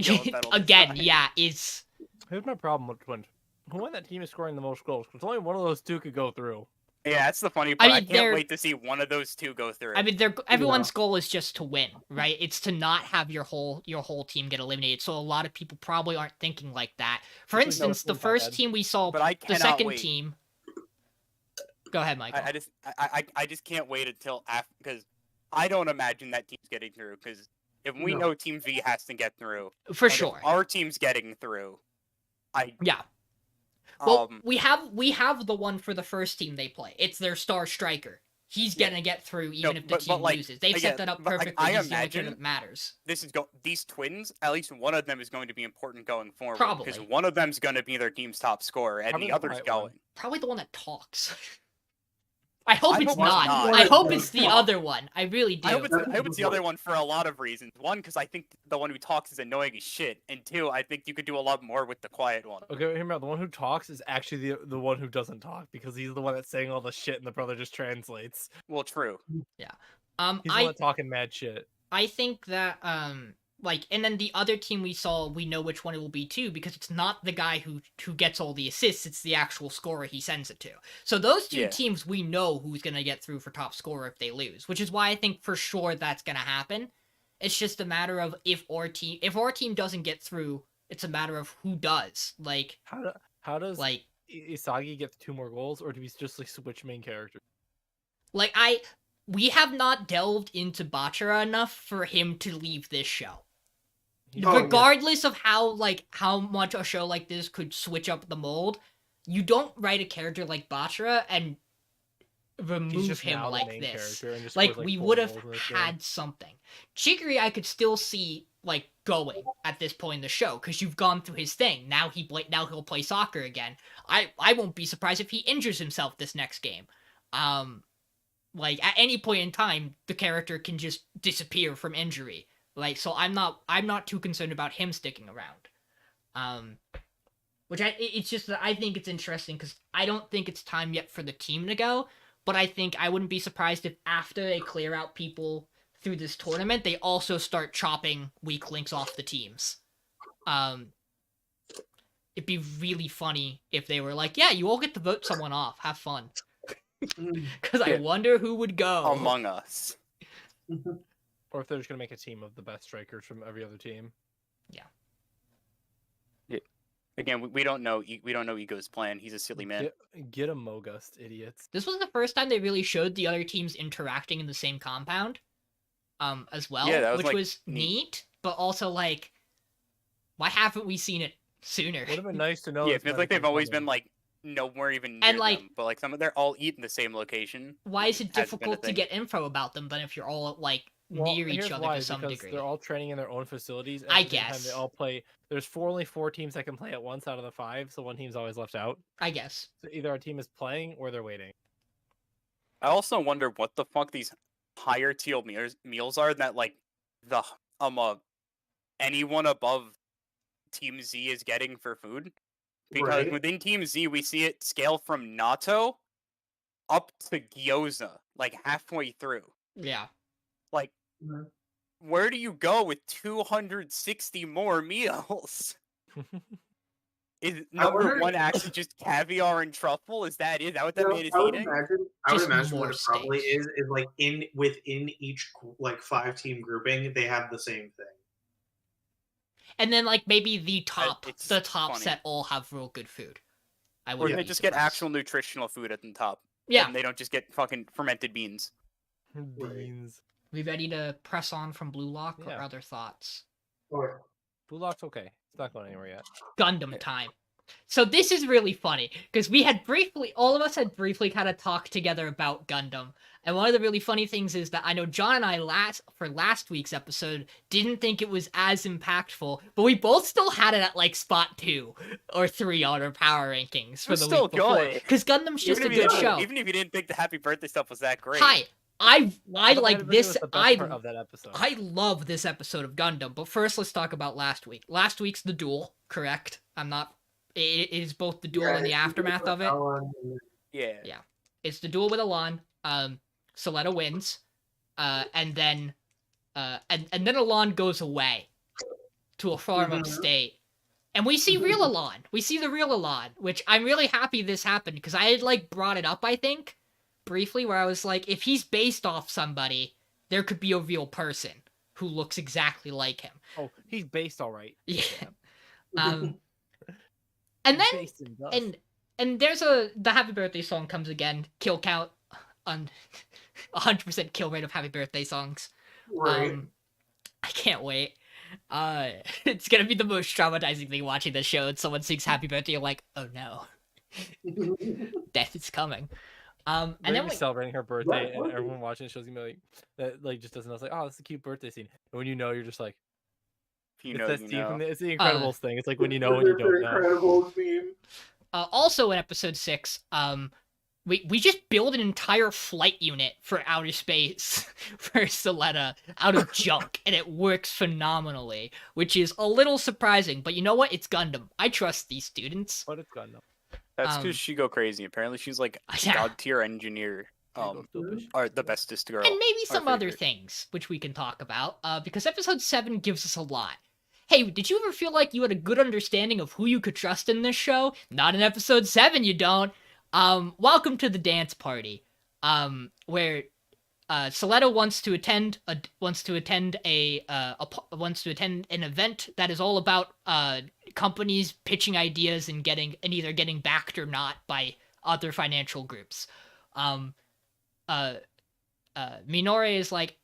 Again, yeah, it's... Here's my problem with twins. Who won that team is scoring the most goals? Because only one of those 2 could go through. Yeah, that's the funny part. I can't wait to see one of those 2 go through. I mean, everyone's goal is just to win, right? It's to not have your whole team get eliminated. So a lot of people probably aren't thinking like that. For instance, the first team we saw, the second team. Go ahead, Michael. I just can't wait until after, because I don't imagine that team's getting through. Because if we know Team V has to get through, for sure, our team's getting through. Yeah. Well, we have the one for the first team they play. It's their star striker. He's gonna get through even if the team loses. They've set that up perfectly. I imagine it matters. These twins. At least one of them is going to be important going forward. Probably because one of them's going to be their team's top scorer, and the other's going. Probably the one that talks. I hope it's not. I hope it's the other one. I really do. I hope it's the other one for a lot of reasons. 1, because I think the one who talks is annoying as shit, and 2, I think you could do a lot more with the quiet one. Okay, hear me out. The one who talks is actually the one who doesn't talk, because he's the one that's saying all the shit, and the brother just translates. Well, true. Yeah. He's the one talking mad shit. I think that and then the other team we saw, we know which one it will be too, because it's not the guy who gets all the assists, it's the actual scorer he sends it to. So those 2 teams, we know who's going to get through for top scorer if they lose, which is why I think for sure that's going to happen. It's just a matter of if our team doesn't get through, it's a matter of who does. Like, how does like Isagi get 2 more goals, or do we just like switch main characters? Like we have not delved into Bachara enough for him to leave this show. Regardless of how much a show like this could switch up the mold, you don't write a character like Bachara and remove him like this. Like, we would have had something. Chigiri, I could still see like going at this point in the show because you've gone through his thing. Now he'll play soccer again. I won't be surprised if he injures himself this next game. Like at any point in time, the character can just disappear from injury. Like, so I'm not too concerned about him sticking around. It's just that I think it's interesting because I don't think it's time yet for the team to go, but I think I wouldn't be surprised if after they clear out people through this tournament, they also start chopping weak links off the teams. It'd be really funny if they were like, yeah, you all get to vote someone off. Have fun. Because I wonder who would go. Among Us. Or if they're just going to make a team of the best strikers from every other team. Yeah. Again, we don't know. We don't know Ego's plan. He's a silly man. Get a Mogust, idiots. This was the first time they really showed the other teams interacting in the same compound, as well. Yeah, that was, which was neat, but also like, why haven't we seen it sooner? Would have been nice to know. Yeah, it feels like they've always been like nowhere even near them. But like some of they're all eat in the same location. Why is it difficult to get info about them then if you're all like near each other to some degree? They're all training in their own facilities. And I at the same time, guess they all play. There's only 4 teams that can play at once out of the 5, so one team's always left out. I guess. So either our team is playing or they're waiting. I also wonder what the fuck these higher tier meals are that like the anyone above Team Z is getting for food. Because within Team Z, we see it scale from natto up to gyoza, like halfway through. Yeah. Like, where do you go with 260 more meals? Is number 1 actually just caviar and truffle? Is that what that man is eating? I would imagine what it probably is like within each like 5-team grouping, they have the same thing. And then, like, maybe the top set all have real good food. Or they just get actual nutritional food at the top. Yeah. And they don't just get fucking fermented beans. Beans. We ready to press on from Blue Lock or other thoughts? Blue Lock's okay. It's not going anywhere yet. Gundam time. So this is really funny, because all of us had briefly kind of talked together about Gundam. And one of the really funny things is that I know John and I for last week's episode didn't think it was as impactful, but we both still had it at like spot 2 or 3 on our power rankings for the week before. Because Gundam's just a good show. Even if you didn't think the happy birthday stuff was that great. Hi. I like this. Of that episode. I love this episode of Gundam. But first, let's talk about last week. Last week's the duel, correct? It is both the duel and the aftermath of it. Yeah. It's the duel with Elan. Suletta wins, and then Elan goes away to a farm upstate, and we see real Elan. We see the real Elan, which I'm really happy this happened because I had like brought it up, I think, briefly, where I was like, if he's based off somebody, there could be a real person who looks exactly like him. Oh, he's based all right. Yeah. And then and there's the happy birthday song comes again. Kill count on 100% kill rate of happy birthday songs. Right. I can't wait. It's gonna be the most traumatizing thing watching this show. And someone sings happy birthday, you're like, oh no, death is coming. And then we celebrating her birthday, and everyone watching the show's gonna be like, that like just doesn't know. It's like, oh, that's a cute birthday scene. And when you know, you're just like, it's the Incredibles thing. It's like when you know when you don't know. Incredibles theme. Also in episode 6, we just build an entire flight unit for outer space for Suletta out of junk, and it works phenomenally, which is a little surprising. But you know what? It's Gundam. I trust these students. But it's Gundam. That's because she go crazy. Apparently, she's like a god tier engineer. Or the bestest girl. And maybe some other things, which we can talk about, because episode 7 gives us a lot. Hey, did you ever feel like you had a good understanding of who you could trust in this show? Not in episode 7, you don't. Welcome to the dance party, where Suletta wants to attend an event that is all about companies pitching ideas and either getting backed or not by other financial groups. Minore is like,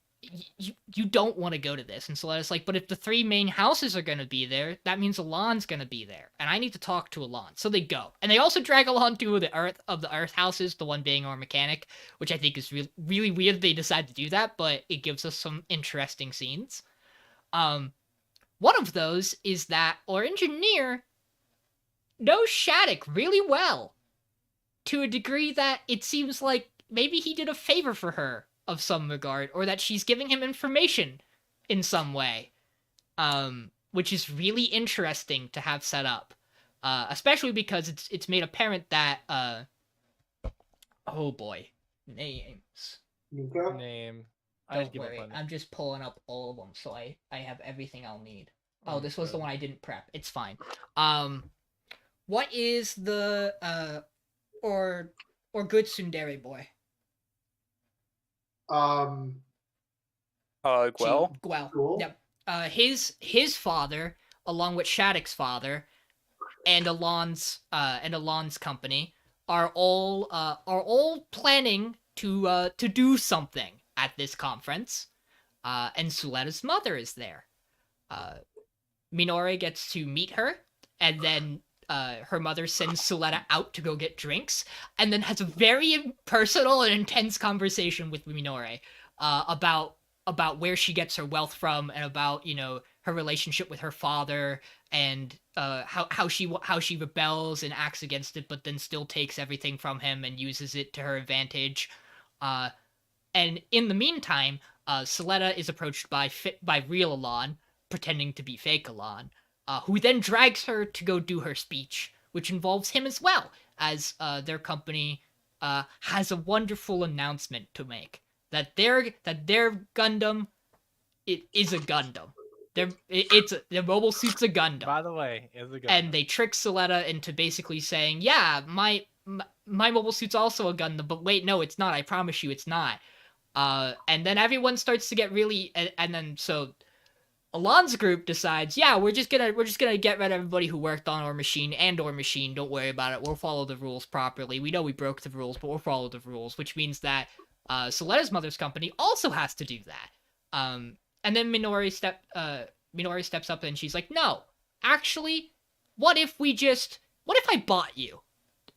you don't want to go to this, and Suletta's like, but if the 3 main houses are gonna be there, that means Elan's gonna be there, and I need to talk to Elan. So they go, and they also drag Elan to the Earth houses, the one being our mechanic, which I think is really weird they decide to do that, but it gives us some interesting scenes. One of those is that our engineer knows Shattuck really well, to a degree that it seems like maybe he did a favor for her of some regard, or that she's giving him information in some way, which is really interesting to have set up, especially because it's made apparent that oh boy, names. Name. Don't worry, I'm just pulling up all of them, so I have everything I'll need. Oh, this was the one I didn't prep. It's fine. What is the or good tsundere boy? Guel. Cool. Yep. His father, along with Shattuck's father, and Elan's company are all planning to do something at this conference. And Suletta's mother is there. Minore gets to meet her, and then her mother sends Suletta out to go get drinks, and then has a very personal and intense conversation with Minore about where she gets her wealth from, and about, you know, her relationship with her father, and how she rebels and acts against it, but then still takes everything from him and uses it to her advantage. And in the meantime, Suletta is approached by real Alon, pretending to be fake Alon, who then drags her to go do her speech, which involves him as well, as their company has a wonderful announcement to make. That their Gundam, it is a Gundam. Their mobile suit's a Gundam. By the way, it's a Gundam. And they trick Suletta into basically saying, yeah, my mobile suit's also a Gundam, but wait, no, it's not. I promise you, it's not. And then everyone starts to get really, and then so Alon's group decides, yeah, we're just gonna get rid of everybody who worked on our machine. Don't worry about it. We'll follow the rules properly. We know we broke the rules, but we'll follow the rules, which means that Soletta's mother's company also has to do that. And then Minori steps up and she's like, no, actually, what if I bought you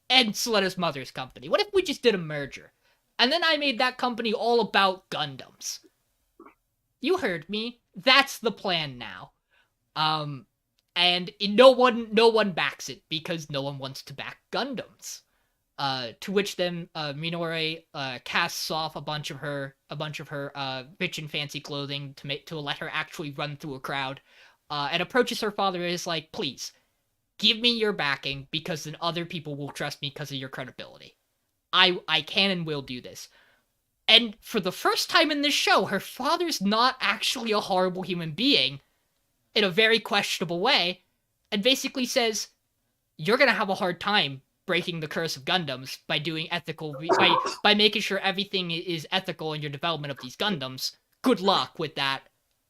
and Soletta's mother's company? What if we just did a merger? And then I made that company all about Gundams. You heard me. That's the plan now. And no one backs it, because no one wants to back Gundams. To which then Minori casts off a bunch of her rich and fancy clothing to let her actually run through a crowd, and approaches her father and is like, please, give me your backing, because then other people will trust me because of your credibility. I can and will do this. And for the first time in this show, her father's not actually a horrible human being, in a very questionable way, and basically says, you're gonna have a hard time breaking the curse of Gundams by doing by making sure everything is ethical in your development of these Gundams. Good luck with that.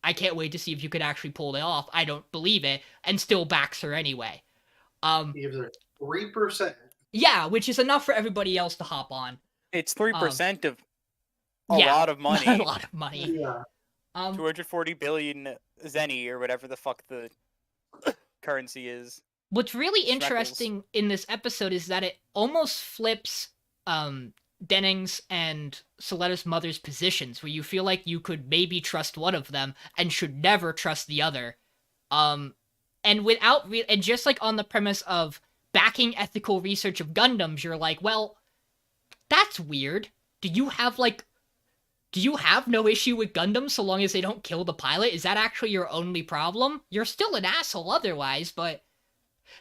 I can't wait to see if you could actually pull it off. I don't believe it, and still backs her anyway. He gives her 3%. Yeah, which is enough for everybody else to hop on. It's 3% of a lot of money. A lot of money. Yeah. 240 billion zenny, or whatever the fuck the currency is. What's really interesting in this episode is that it almost flips Denning's and Soletta's mother's positions, where you feel like you could maybe trust one of them and should never trust the other. And just like on the premise of backing ethical research of Gundams, you're like, well, that's weird. Do you have no issue with Gundams so long as they don't kill the pilot? Is that actually your only problem? You're still an asshole otherwise, but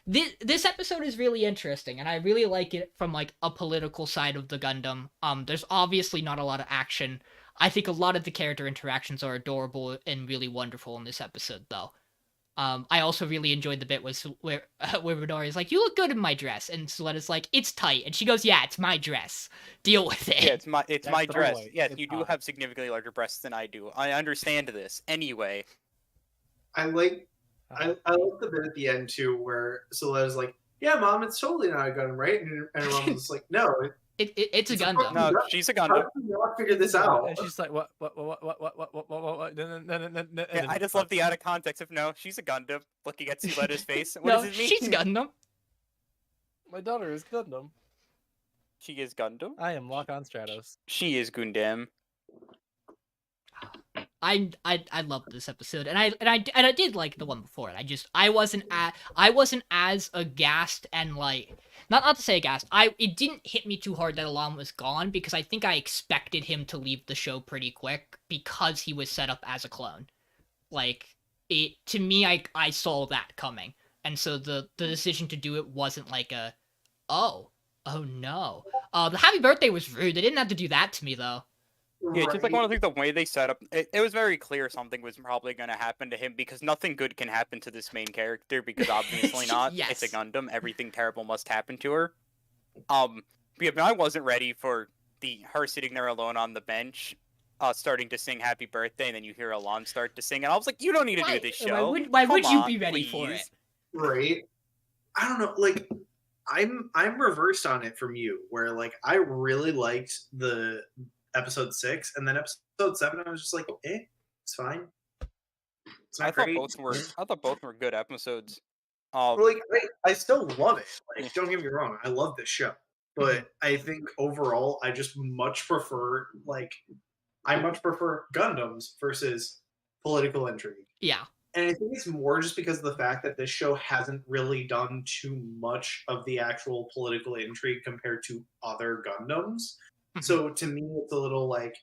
this episode is really interesting, and I really like it from like a political side of the Gundam. There's obviously not a lot of action. I think a lot of the character interactions are adorable and really wonderful in this episode, though. I also really enjoyed the bit where Midori's like, you look good in my dress, and Soletta's like, it's tight, and she goes, yeah, it's my dress. Deal with it. Yeah, it's my dress. Yeah, you do have significantly larger breasts than I do. I understand this. Anyway. I like the bit at the end, too, where Soletta's like, yeah, Mom, it's totally not a Gundam, right? And her mom's like, no. It's a Gundam. No, she's a Gundam. How do you not figure this out? And she's like, what? Yeah, I just love the out of context of, no, she's a Gundam, looking at Soletta's face. What does it mean? She's Gundam. My daughter is Gundam. She is Gundam? I am Lock-on Stratos. She is Gundam. I loved this episode, and I did like the one before it. I wasn't as aghast, and like, not to say aghast. It didn't hit me too hard that Alon was gone, because I think I expected him to leave the show pretty quick because he was set up as a clone. Like, to me, I saw that coming, and so the decision to do it wasn't like a, oh no. The happy birthday was rude. They didn't have to do that to me though. Yeah, just like one of the things, the way they set up, it was very clear something was probably going to happen to him, because nothing good can happen to this main character, because obviously not. Yes. It's a Gundam. Everything terrible must happen to her. But I wasn't ready for her sitting there alone on the bench, starting to sing Happy Birthday, and then you hear Alon start to sing, and I was like, you don't need to do this show. Why would you be ready for it? Right. I don't know, like, I'm reversed on it from you, where like I really liked the episode 6, and then episode 7 I was just like, it's fine. It's not great. I thought both were good episodes. Like, I still love it. Like, don't get me wrong, I love this show, but I think overall, I just much prefer Gundams versus political intrigue. Yeah. And I think it's more just because of the fact that this show hasn't really done too much of the actual political intrigue compared to other Gundams. So to me, it's a little like,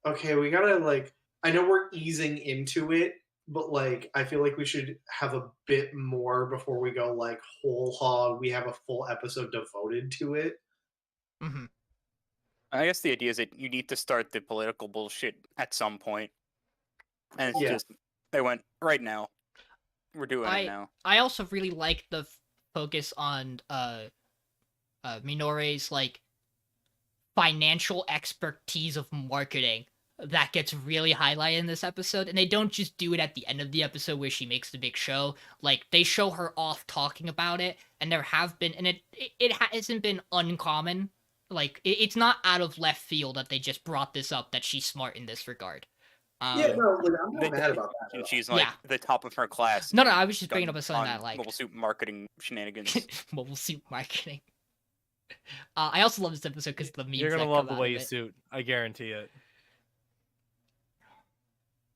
okay, we gotta like, I know we're easing into it, but like, I feel like we should have a bit more before we go like whole hog. We have a full episode devoted to it. I guess the idea is that you need to start the political bullshit at some point. And it's just, they went, right now. We're doing it now. I also really like the focus on Minore's, like, financial expertise of marketing that gets really highlighted in this episode. And they don't just do it at the end of the episode where she makes the big show. Like, they show her off talking about it, and there have been, and it hasn't been uncommon. Like, it's not out of left field that they just brought this up, that she's smart in this regard. Yeah, no, like, I'm not mad about that. And she's like the top of her class. No, I was just bringing up a something that, like, mobile suit marketing shenanigans. Mobile suit marketing. I also love this episode because the memes. You're gonna love the way you suit. I guarantee it.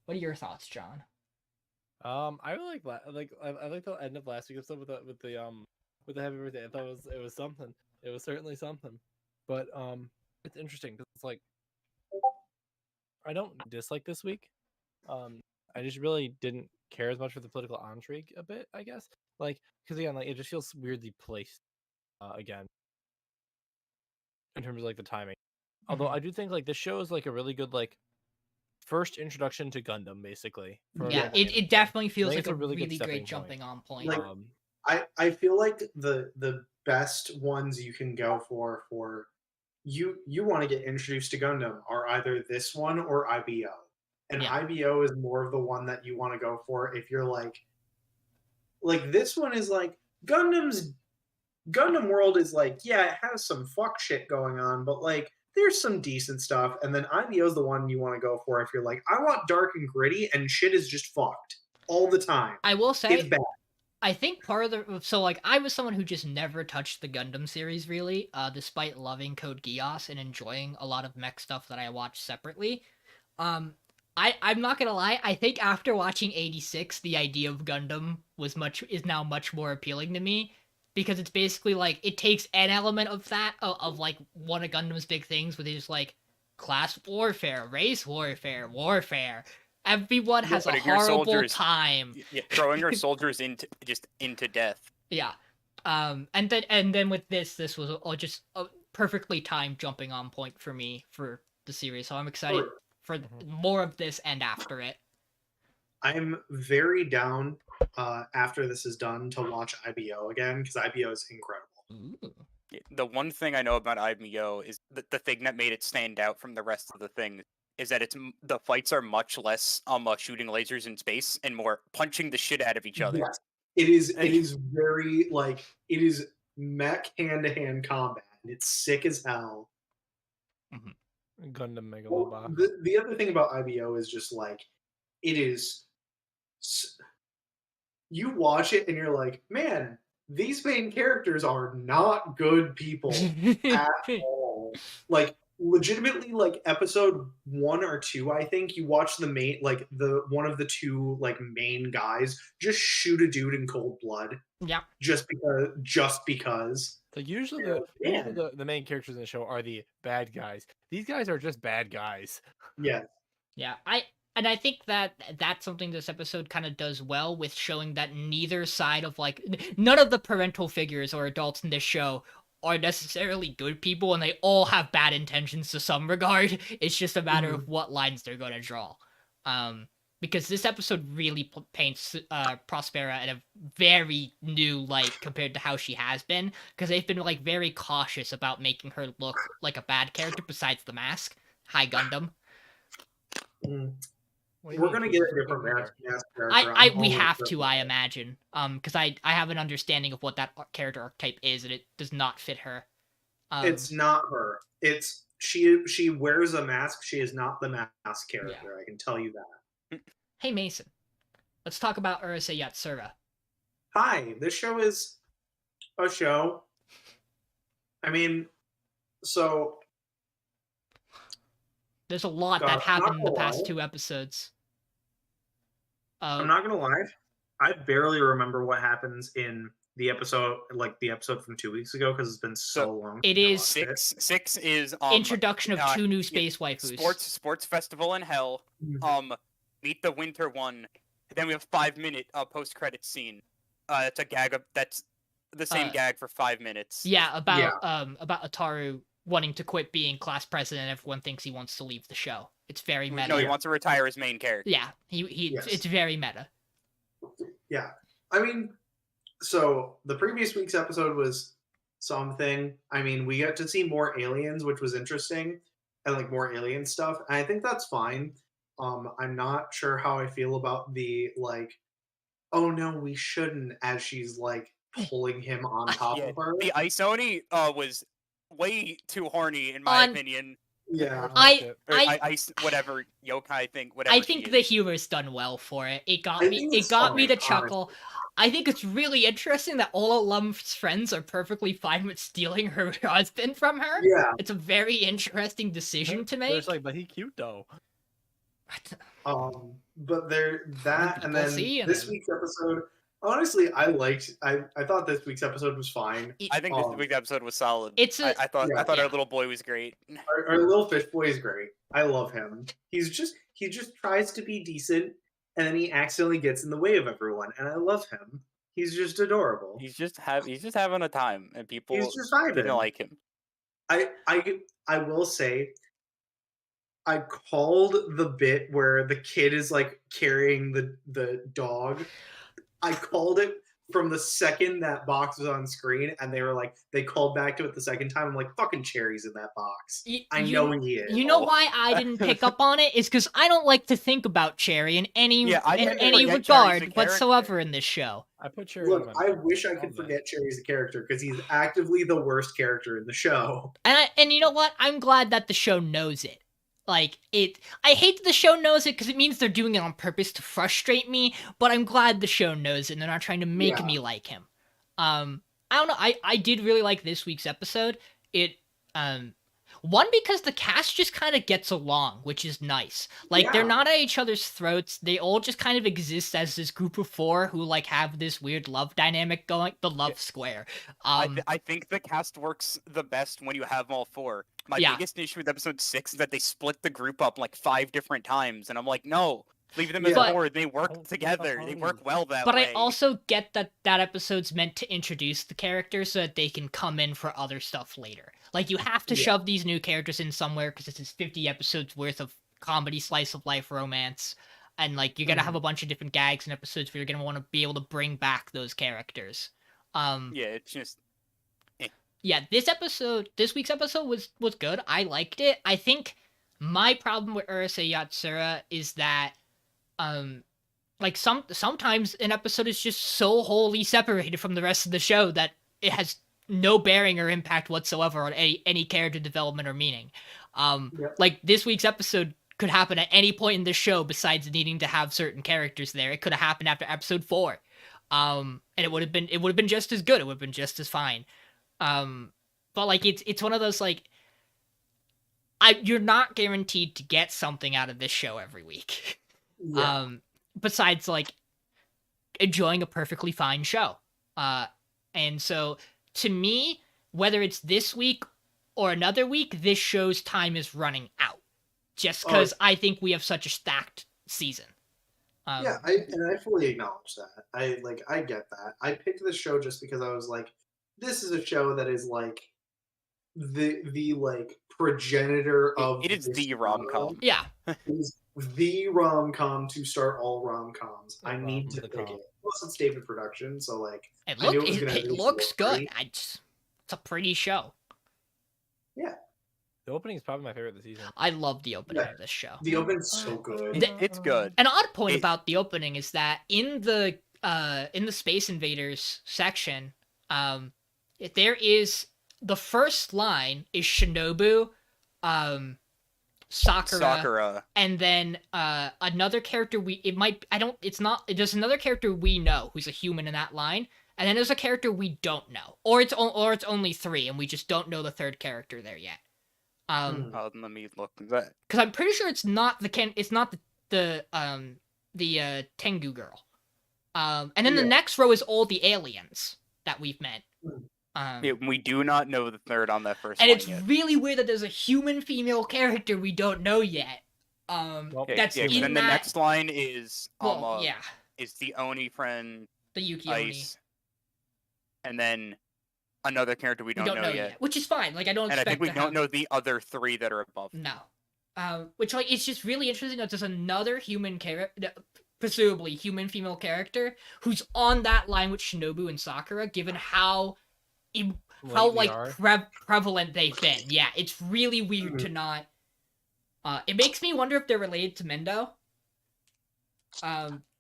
What are your thoughts, John? I really I like the end of last week's episode with the happy birthday. I thought it was something. It was certainly something. But it's interesting because it's like, I don't dislike this week. I just really didn't care as much for the political intrigue a bit, I guess. Like, because again, like, it just feels weirdly placed again in terms of like the timing. Although I do think like this show is like a really good like first introduction to Gundam, basically. It definitely feels like a really great jumping on point. Like, I feel like the best ones you can go for you want to get introduced to Gundam are either this one or IBO. And IBO is more of the one that you want to go for if you're like this one is like Gundam World is like, yeah, it has some fuck shit going on, but like there's some decent stuff. And then IBO is the one you want to go for if you're like, I want dark and gritty and shit is just fucked all the time. I will say, it's bad. I think part of the I was someone who just never touched the Gundam series really, despite loving Code Geass and enjoying a lot of mech stuff that I watched separately. I'm not gonna lie, I think after watching 86, the idea of Gundam is now much more appealing to me, because it's basically like it takes an element of that of like one of Gundam's big things, which is like class warfare, race warfare. Everyone has a horrible time. Yeah, throwing your soldiers into death. Yeah. And then with this was just a perfectly timed jumping on point for me for the series. So I'm excited for more of this and after it. I'm very down after this is done to watch IBO again, because IBO is incredible. Ooh. The one thing I know about IBO is the thing that made it stand out from the rest of the thing is that the fights are much less shooting lasers in space and more punching the shit out of each other. Yes. It is very like, it is mech hand-to-hand combat, and it's sick as hell. Gundam Megalobox. The other thing about IBO is just like, it is, you watch it and you're like, man, these main characters are not good people at all. Like, legitimately, like episode 1 or 2, I think, you watch the main, like the one of the two like main guys just shoot a dude in cold blood. Yeah. Just because. Like usually the main characters in the show are the bad guys. These guys are just bad guys. Yeah. Yeah. I think that's something this episode kind of does well, with showing that neither side of like none of the parental figures or adults in this show are necessarily good people, and they all have bad intentions to some regard. It's just a matter of what lines they're going to draw. Because this episode really paints Prospera in a very new light compared to how she has been, because they've been like very cautious about making her look like a bad character besides the mask. Hi, Gundam. We're gonna get a different mask character. We have to, I imagine. Because I have an understanding of what that character archetype is, and it does not fit her. It's not her. It's she wears a mask. She is not the mask character. Yeah. I can tell you that. Hey Mason, let's talk about Urusei Yatsura. hi, this show is a show. I mean, so there's a lot that happened in the past 2 episodes. I'm not gonna lie, I barely remember what happens in the episode from 2 weeks ago because it's been so long. It is 6 is introduction of 2 new space waifus. Sports festival in hell. Meet the winter one. Then we have 5-minute post-credit scene. It's a gag. That's the same gag for 5 minutes. Yeah, about Ataru wanting to quit being class president. Everyone thinks he wants to leave the show. It's very meta. No, he wants to retire as main character. Yeah, it's very meta. Yeah, I mean, so the previous week's episode was something. I mean, we got to see more aliens, which was interesting, and like more alien stuff. And I think that's fine. I'm not sure how I feel about the like, oh no, we shouldn't, as she's like pulling him on top of her. The Isoni was way too horny in my opinion. Yeah, whatever yokai thing. Whatever. I think the humor's done well for it. It got me to chuckle. Honestly. I think it's really interesting that all Alum's friends are perfectly fine with stealing her husband from her. Yeah, it's a very interesting decision to make. It's like, but he's cute though. But and then this week's episode. Honestly, I thought this week's episode was fine. I think this week's episode was solid. I thought our little boy was great. Our little fish boy is great. I love him. He just tries to be decent, and then he accidentally gets in the way of everyone, and I love him. He's just adorable. He's just having a time, and people didn't like him. I will say, I called the bit where the kid is like carrying the dog. I called it from the second that box was on screen, and they called back to it the second time. I'm like, fucking Cherry's in that box. I know he is. You know why I didn't pick up on it? Is because I don't like to think about Cherry in any regard whatsoever in this show. I put Cherry. Look, I wish I could forget Cherry as a character because he's actively the worst character in the show. And you know what? I'm glad that the show knows it. I hate that the show knows it because it means they're doing it on purpose to frustrate me, but I'm glad the show knows it and they're not trying to make me like him. I don't know, I did really like this week's episode. One, because the cast just kind of gets along, which is nice. They're not at each other's throats. They all just kind of exist as this group of 4 who, have this weird love dynamic going. The love square. I think the cast works the best when you have all 4. My biggest issue with episode 6 is that they split the group up, 5 different times. And I'm like, no. Leave them as 4. They work together. They work well that way. But I also get that episode's meant to introduce the characters so that they can come in for other stuff later. You have to shove these new characters in somewhere because this is 50 episodes worth of comedy, slice of life romance. And, you're going to have a bunch of different gags and episodes where you're going to want to be able to bring back those characters. It's just... Yeah, this week's episode was good. I liked it. I think my problem with Urusei Yatsura is that sometimes an episode is just so wholly separated from the rest of the show that it has no bearing or impact whatsoever on any character development or meaning. This week's episode could happen at any point in the show besides needing to have certain characters there. It could have happened after episode 4. And it would have been just as good. It would have been just as fine. But it's one of those you're not guaranteed to get something out of this show every week. Yeah. Besides enjoying a perfectly fine show. And so to me, whether it's this week or another week, this show's time is running out. Just because I think we have such a stacked season. I fully acknowledge that. I get that. I picked this show just because I was like, this is a show that is the progenitor of it is the rom-com. Yeah. It is the rom-com to start all rom-coms. I need to pick it. Plus it's David production, so it looks good. It's a pretty show. Yeah. The opening is probably my favorite of the season. I love the opening of this show. The opening's so good. It's good. An odd point about the opening is that in the Space Invaders section, there is the first line is Shinobu Sakura, and then another character there's another character we know who's a human in that line, and then there's a character we don't know, or it's only 3 and we just don't know the third character there yet. Let me look at that, because I'm pretty sure it's not the Tengu girl. And then the next row is all the aliens that we've met. We do not know the third on that first and line it's yet. really weird that there's a human female character we don't know yet. That's in then that... the next line is is the Oni friend, the Yuki Ice, and then another character we don't know yet, which is fine. Like I don't expect. And I think we don't know the other 3 that are above. No, which like it's just really interesting that there's another human character, presumably human female character, who's on that line with Shinobu and Sakura, given how prevalent they've been. Yeah, it's really weird to not. It makes me wonder if they're related to Mendo.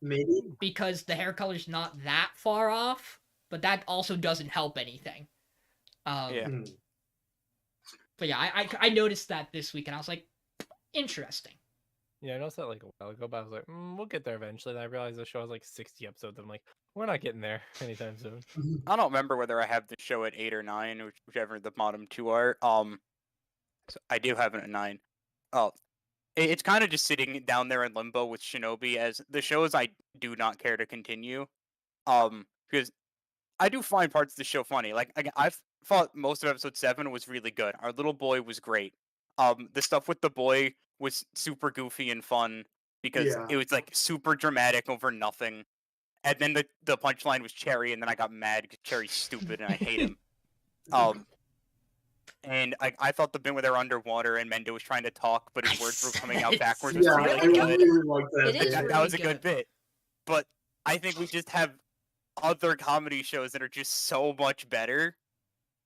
Maybe because the hair color's not that far off, but that also doesn't help anything. But yeah, I noticed that this week, and I was like, interesting. Yeah, I noticed that like a while ago, but I was like, we'll get there eventually. And I realized the show has like 60 episodes. I'm like, we're not getting there anytime soon. I don't remember whether I have the show at 8 or 9, whichever the bottom 2 are. So I do have it at 9. It's kind of just sitting down there in limbo with Shinobi as the shows I do not care to continue. Because I do find parts of the show funny. Like I thought most of episode 7 was really good. Our little boy was great. The stuff with the boy was super goofy and fun because it was like super dramatic over nothing. And then the punchline was Cherry, and then I got mad because Cherry's stupid and I hate him. And I thought the bit where they were underwater and Mendo was trying to talk, but his words were coming out backwards was really good. Really like that. That was a good bit. But I think we just have other comedy shows that are just so much better.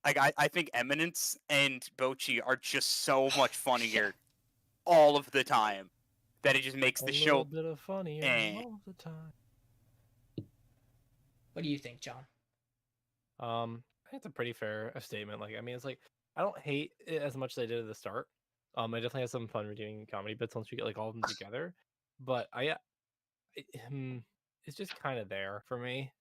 Like I think Eminence and Bocchi are just so much funnier all of the time that it just makes the show a bit of funny all the time. What do you think, John? I think it's a pretty fair statement. Like, I mean, it's like I don't hate it as much as I did at the start. I definitely have some fun redoing comedy bits once we get like all of them together. But it's just kind of there for me.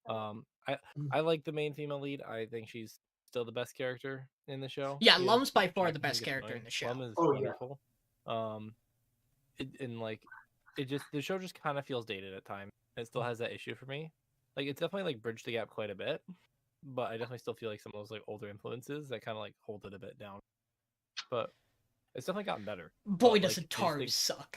I like the main female lead. I think she's still the best character in the show. Yeah, Lum's by far the best character in the show. Lum is wonderful. The show just kind of feels dated at times. It still has that issue for me. Like it's definitely like bridged the gap quite a bit, but I definitely still feel like some of those like older influences that kind of like hold it a bit down. But it's definitely gotten better. Boy, does Ataru suck.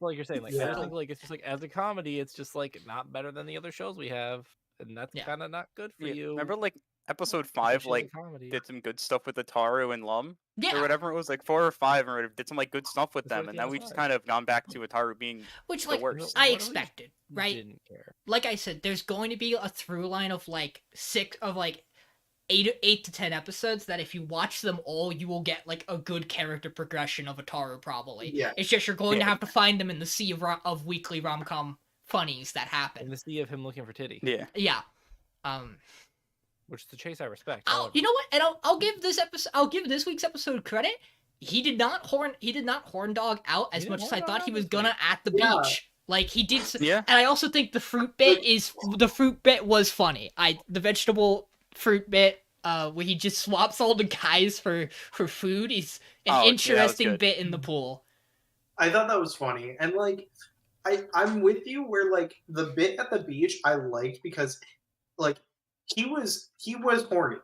Like you're saying, like I just think like it's just like as a comedy, it's just like not better than the other shows we have, and that's kind of not good for you. Remember, like episode 5, like did some good stuff with Ataru and Lum, or whatever it was, like 4 or 5, or did some like good stuff with them, and then we just kind of gone back to Ataru being the worst. I expected, right? Didn't care. Like I said, there's going to be a through line of like 8 to 10 episodes that if you watch them all, you will get like a good character progression of Ataru. Probably, it's just you're going to have to find them in the sea of weekly rom-com funnies that happen. In the sea of him looking for titty. Yeah. Which is the chase I respect. You know what? And I'll give this week's episode credit. He did not horn dog out as much as I thought he was gonna at the beach. Like he did. And I also think the fruit bit was funny. The vegetable fruit bit where he just swaps all the guys for food is an interesting bit in the pool. I thought that was funny, and like I'm with you where like the bit at the beach I liked because like he was horny,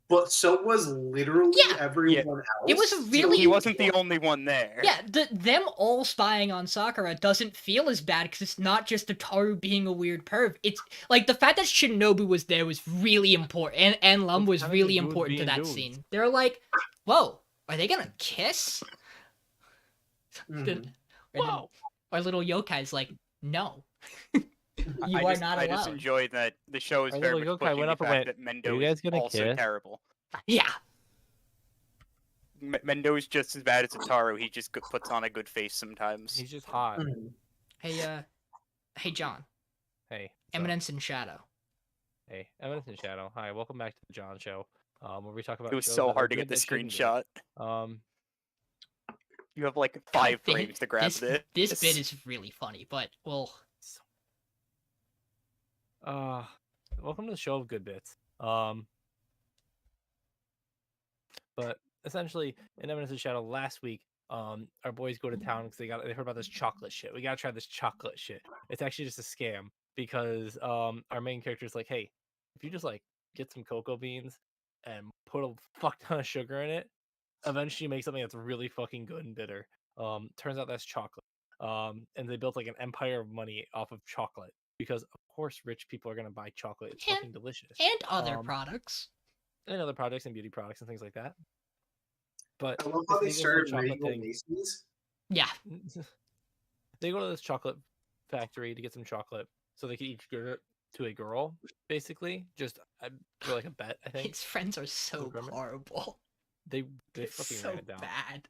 but so was literally everyone else. It was really he wasn't the only one there. Yeah, them all spying on Sakura doesn't feel as bad because it's not just Ataru being a weird perv. It's like the fact that Shinobi was there was really important, and Lum was really important to that scene. They're like, "Whoa, are they gonna kiss?" Whoa! Our little yokai's like, "No." You are not allowed. I just enjoyed that the show is very much pushing the fact that Mendo is also terrible. Yeah. Mendo is just as bad as Ataru. He just puts on a good face sometimes. He's just hot. Hey, John. Hey. Eminence and Shadow. Hey, Eminence and Shadow. Hi, welcome back to the John Show. Where we talk about. It was so hard to get the screenshot. You have like 5 frames to grab this. This bit is really funny, but well. Welcome to the show of good bits. But essentially, in Eminence of Shadow last week, our boys go to town because they heard about this chocolate shit. We gotta try this chocolate shit. It's actually just a scam because our main character is like, hey, if you just like get some cocoa beans and put a fuck ton of sugar in it, eventually you make something that's really fucking good and bitter. Turns out that's chocolate. And they built like an empire of money off of chocolate because of course rich people are gonna buy chocolate. It's fucking delicious. And other products. And other products and beauty products and things like that. But I love how they started chocolate Macy's. Yeah. They go to this chocolate factory to get some chocolate so they can each give it to a girl, basically. Just for like a bet, I think. His friends are so horrible. They fucking ran it down. Bad.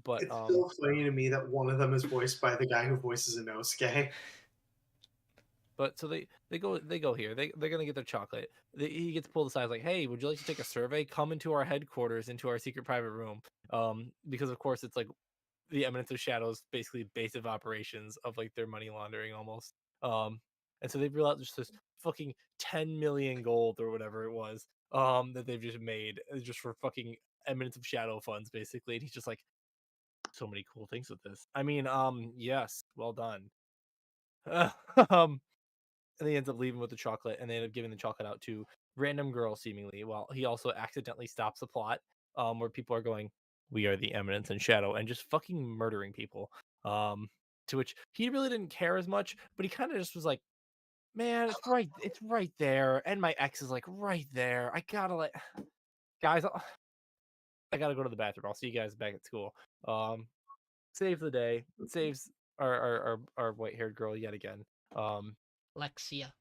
But it's so funny to me that one of them is voiced by the guy who voices Inosuke. But so they go here. They're gonna get their chocolate. He gets pulled aside like, hey, would you like to take a survey? Come into our headquarters, into our secret private room. Because of course it's like the Eminence of Shadows, basically base of operations of like their money laundering almost. And so they realize there's this fucking 10 million gold or whatever it was that they've just made just for fucking Eminence of Shadow funds basically. And he's just like, so many cool things with this. I mean, yes, well done. And he ends up leaving with the chocolate, and they end up giving the chocolate out to random girls, seemingly. While he also accidentally stops the plot, where people are going, "We are the Eminence and Shadow," and just fucking murdering people. To which he really didn't care as much, but he kind of just was like, "Man, it's right there," and my ex is like right there. I gotta like, guys, I gotta go to the bathroom. I'll see you guys back at school. Save the day. Saves our white-haired girl yet again. Lexia,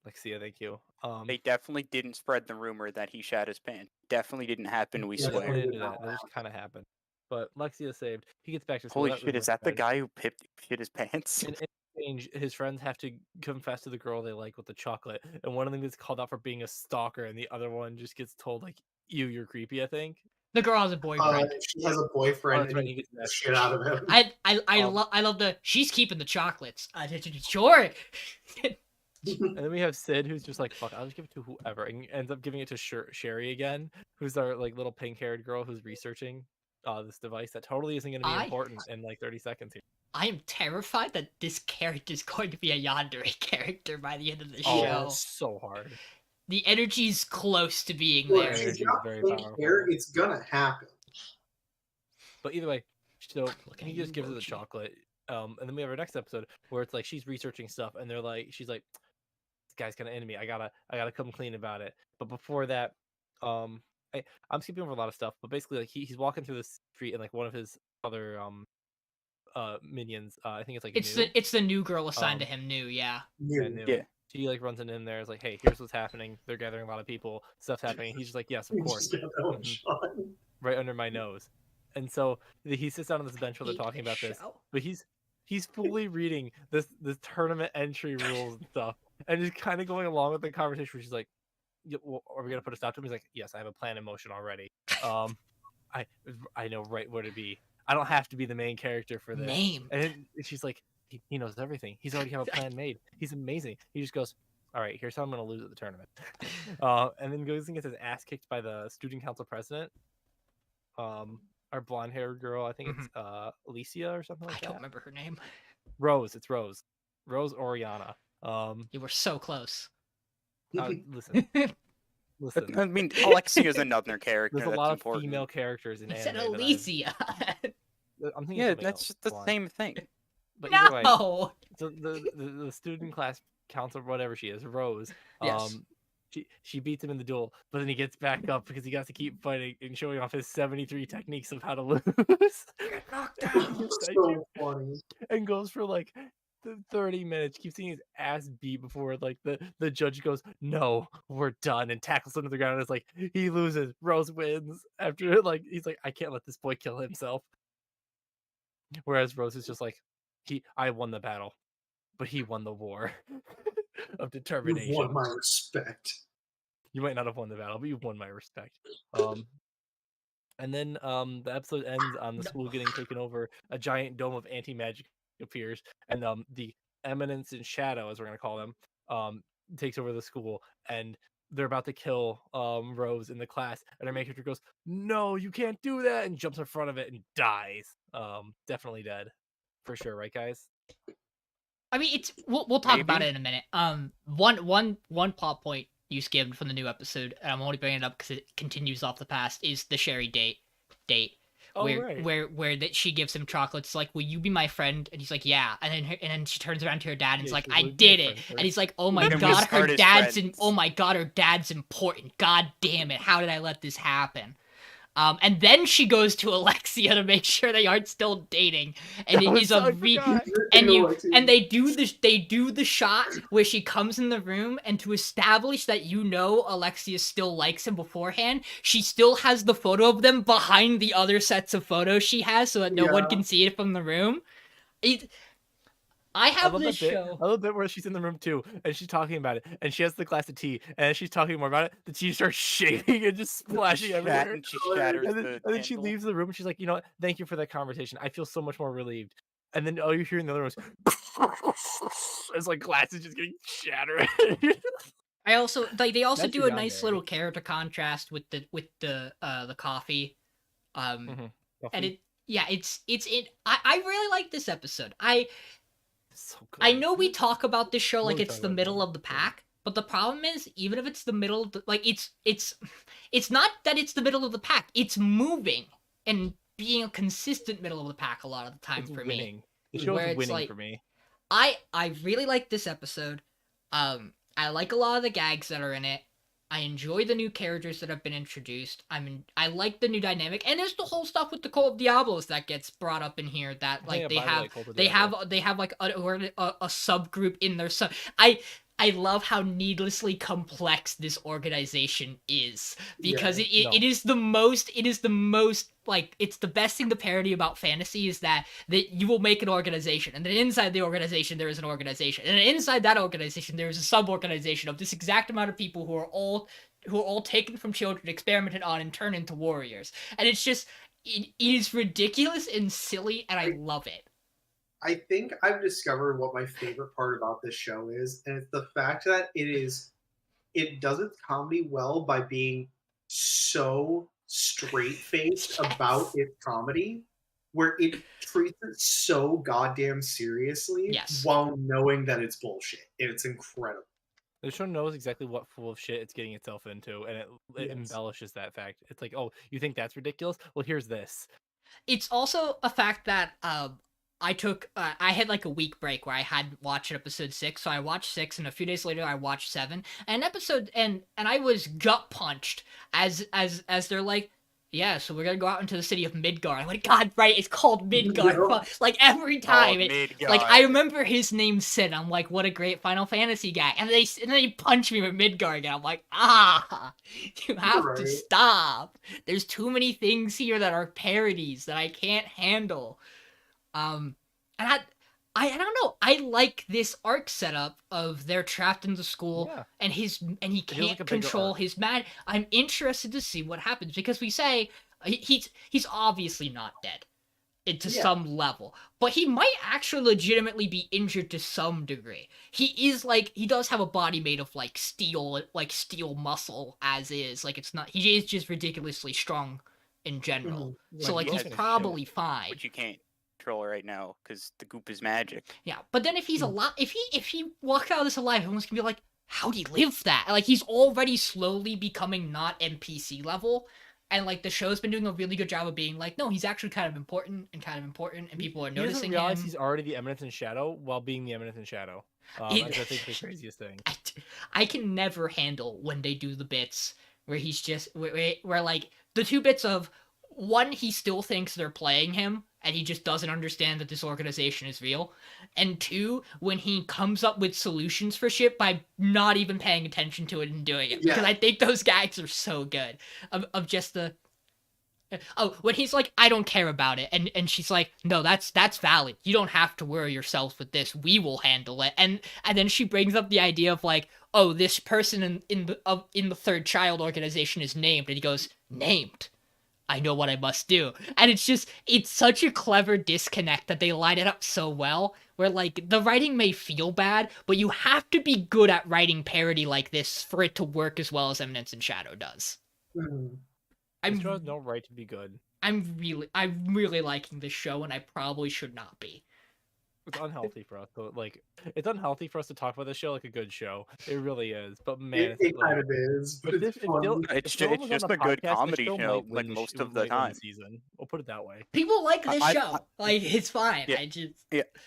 thank you. They definitely didn't spread the rumor that he shat his pants. Definitely didn't happen, we swear. Didn't do that. That just kind of happened. But Lexia saved. He gets back to school. Holy shit, is that the guy who shit his pants? And in exchange, his friends have to confess to the girl they like with the chocolate. And one of them gets called out for being a stalker, and the other one just gets told, like, you're creepy, I think. The girl has a boyfriend. She has a boyfriend, and he gets the shit out of him. I love she's keeping the chocolates. Sure. And then we have Sid, who's just like, fuck, I'll just give it to whoever, and ends up giving it to Sherry again, who's our like little pink-haired girl who's researching this device that totally isn't going to be important in like 30 seconds here. I am terrified that this character is going to be a yandere character by the end of the show. Oh, so hard. The energy's close to being there. Energy is very powerful. It's gonna happen. But either way, so he just gives her the chocolate. And then we have our next episode where it's like she's researching stuff, and she's like, "This guy's gonna end me. I gotta come clean about it." But before that, I'm skipping over a lot of stuff. But basically, like he's walking through the street, and like one of his other minions, I think it's like it's the new girl assigned to him. Yeah. She like runs in there, is like, "Hey, here's what's happening. They're gathering a lot of people. Stuff's happening." And he's just like, "Yes, of course." Right under my nose. And so he sits down on this bench while they're talking about this. But he's fully reading this tournament entry rules and stuff, and just kind of going along with the conversation. Where she's like, well, "Are we gonna put a stop to him?" He's like, "Yes, I have a plan in motion already. I know right where to be. I don't have to be the main character for this." Name. And she's like, he knows everything. He's already have a plan made. He's amazing. He just goes, "All right, here's how I'm gonna lose at the tournament," and then goes and gets his ass kicked by the student council president. Our blonde-haired girl, I think it's Alicia or something like that. I don't remember her name. Rose. It's Rose. Rose Oriana. You were so close. Listen. I mean, Alexia is another character. There's a lot of female characters in anime. I said Alicia. I'm thinking that's just the same thing. But either way, so the student class council, whatever she is, Rose. Yes. She beats him in the duel, but then he gets back up because he got to keep fighting and showing off his 73 techniques of how to lose. Knocked down. So funny. And goes for like 30 minutes, keeps seeing his ass beat before like the judge goes, "No, we're done," and tackles him to the ground. And it's like he loses, Rose wins. After like he's like, "I can't let this boy kill himself." Whereas Rose is just like, I won the battle, but he won the war of determination. You won my respect. You might not have won the battle, but you won my respect. And then the episode ends on the school getting taken over. A giant dome of anti-magic appears, and the Eminence in Shadow, as we're gonna call them, takes over the school, and they're about to kill Rose in the class, and our main character goes, "No, you can't do that," and jumps in front of it and dies. Definitely dead, for sure, right, guys? I mean, we'll talk about it in a minute. One plot point you skimmed from the new episode, and I'm only bringing it up because it continues off the past, is the Sherry date. Where that she gives him chocolates, like, will you be my friend? And he's like, yeah. And then she turns around to her dad and is like, I did it. And he's like, oh my god, her dad's important. God damn it, how did I let this happen? And then she goes to Alexia to make sure they aren't still dating, and it is and they do the shot where she comes in the room, and to establish that Alexia still likes him beforehand, she still has the photo of them behind the other sets of photos she has, so that no one can see it from the room. I love the bit where she's in the room too, and she's talking about it, and she has the glass of tea, and as she's talking more about it, the tea starts shaking and just splashing everywhere. And she shatters and then she leaves the room, and she's like, you know what? Thank you for that conversation. I feel so much more relieved. And then all you hear in the other room is it's like glasses just getting shattered. I also they also do a nice little character contrast with the coffee, and I really like this episode. So I know we talk about this show like it's the middle of the pack, but the problem is, even if it's the middle of the, it's not that it's the middle of the pack. It's moving and being a consistent middle of the pack a lot of the time for me. The show is winning for me. I really like this episode. I like a lot of the gags that are in it. I enjoy the new characters that have been introduced. I like the new dynamic, and there's the whole stuff with the Cult Diablos that gets brought up in here. That like they have like a subgroup in their sub. I love how needlessly complex this organization is, because it is the most like, it's the best thing to parody about fantasy is that you will make an organization, and then inside the organization there is an organization, and then inside that organization there is a sub-organization of this exact amount of people who are all taken from children, experimented on, and turned into warriors. And it's just it is ridiculous and silly, and I love it. I think I've discovered what my favorite part about this show is, and it's the fact that it does its comedy well by being so straight-faced about its comedy, where it treats it so goddamn seriously while knowing that it's bullshit. It's incredible. The show knows exactly what full of shit it's getting itself into, and it embellishes that fact. It's like, oh, you think that's ridiculous? Well, here's this. It's also a fact that I had like a week break where I had watched episode 6, so I watched 6, and a few days later I watched 7. And I was gut punched as they're like, yeah, so we're gonna go out into the city of Midgard. I went, God, right, it's called Midgard. Like every time, like I remember his name Sid. I'm like, what a great Final Fantasy guy. And then they punch me with Midgard again. I'm like, you have to stop. There's too many things here that are parodies that I can't handle. And I don't know. I like this arc setup of they're trapped in the school, and he can't control his mad. I'm interested to see what happens, because we say he's obviously not dead to some level, but he might actually legitimately be injured to some degree. He does have a body made of like steel muscle as is. Like, it's not, he is just ridiculously strong in general. So like he's probably fine. But you can't control right now because the goop is magic. Yeah, but then if he's alive, if he walks out of this alive, everyone's gonna be like, how'd he live that? Like, he's already slowly becoming not NPC level, and like the show's been doing a really good job of being like, no, he's actually kind of important, and people are noticing him. He's already the Eminence in Shadow while being the Eminence in Shadow. I think the craziest thing. I can never handle when they do the bits where he's just where like the two bits of, one, he still thinks they're playing him, and he just doesn't understand that this organization is real. And 2, when he comes up with solutions for shit by not even paying attention to it and doing it. Because I think those gags are so good. Of just the... when he's like, I don't care about it. And she's like, no, that's valid. You don't have to worry yourself with this. We will handle it. And then she brings up the idea of like, oh, this person in the third child organization is named. And he goes, named? I know what I must do. And it's such a clever disconnect that they line it up so well, where, like, the writing may feel bad, but you have to be good at writing parody like this for it to work as well as Eminence and Shadow does. This show has no right to be good. I'm really liking this show, and I probably should not be. It's unhealthy for us. So, like, it's unhealthy for us to talk about this show like a good show. It really is. But man, it kind of is. But it's just a good comedy show, like most of the time. Season. We'll put it that way. People like this show. Like, it's fine.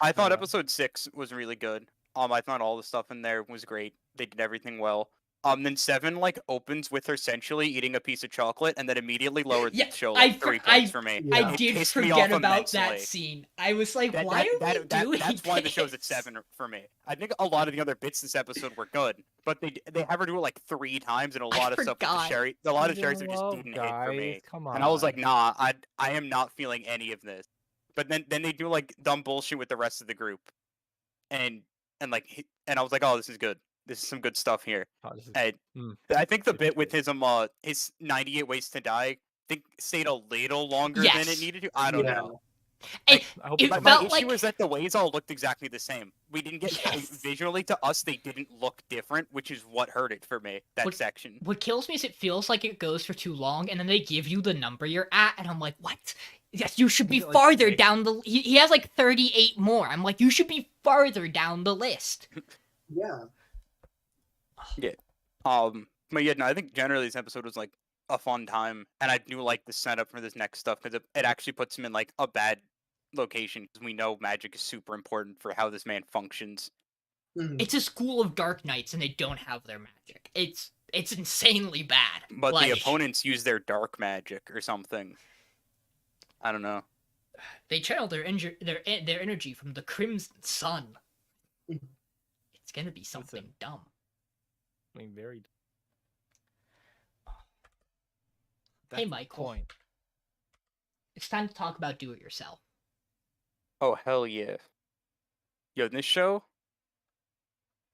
I thought episode 6 was really good. I thought all the stuff in there was great. They did everything well. Then 7 like opens with her essentially eating a piece of chocolate and then immediately lowered the show like 3 points for me. I did forget about that scene. I was like, why are we doing That's why the this? show's at 7 for me. I think a lot of the other bits this episode were good, but they have her do it like 3 times, and a lot of stuff with the Sherry. A lot of Sherry's just didn't hit for me. Come on. And I was like, nah, I am not feeling any of this. But then they do like dumb bullshit with the rest of the group, and I was like, oh, this is good. This is some good stuff here. I think the bit with his 98 Ways to Die, I think stayed a little longer than it needed to. I don't know. It My issue was that the ways all looked exactly the same. We didn't get visually to us. They didn't look different, which is what hurt it for me. Section. What kills me is it feels like it goes for too long, and then they give you the number you're at, and I'm like, what? Yes, you should be farther down the. He has like 38 more. I'm like, you should be farther down the list. Yeah. Yeah. But yeah, no, I think generally this episode was like a fun time, and I do like the setup for this next stuff because it actually puts him in like a bad location because we know magic is super important for how this man functions. It's a school of dark knights, and they don't have their magic. It's insanely bad. But the opponents use their dark magic or something. I don't know. They channel their energy from the Crimson Sun. It's gonna be something dumb. I mean, very. Hey, Michael. It's time to talk about Do It Yourself. Oh, hell yeah. Yo, this show?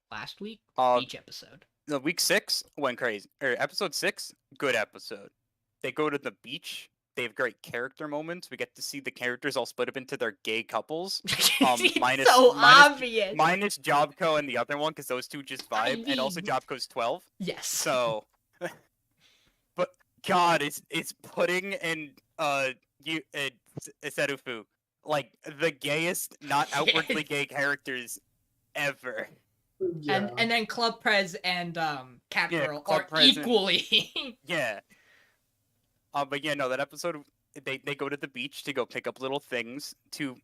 Last week? Each episode. No, week 6 went crazy. Episode 6, good episode. They go to the beach. They have great character moments. We get to see the characters all split up into their gay couples. Minus Jobco and the other one, because those two just vibe. And also Jobco's 12. Yes. So, but God, it's Pudding and Serufu, like the gayest, not outwardly gay characters ever. Yeah. And then Club Prez and Catgirl are equally. Yeah. But yeah, no, that episode, they go to the beach to go pick up little things to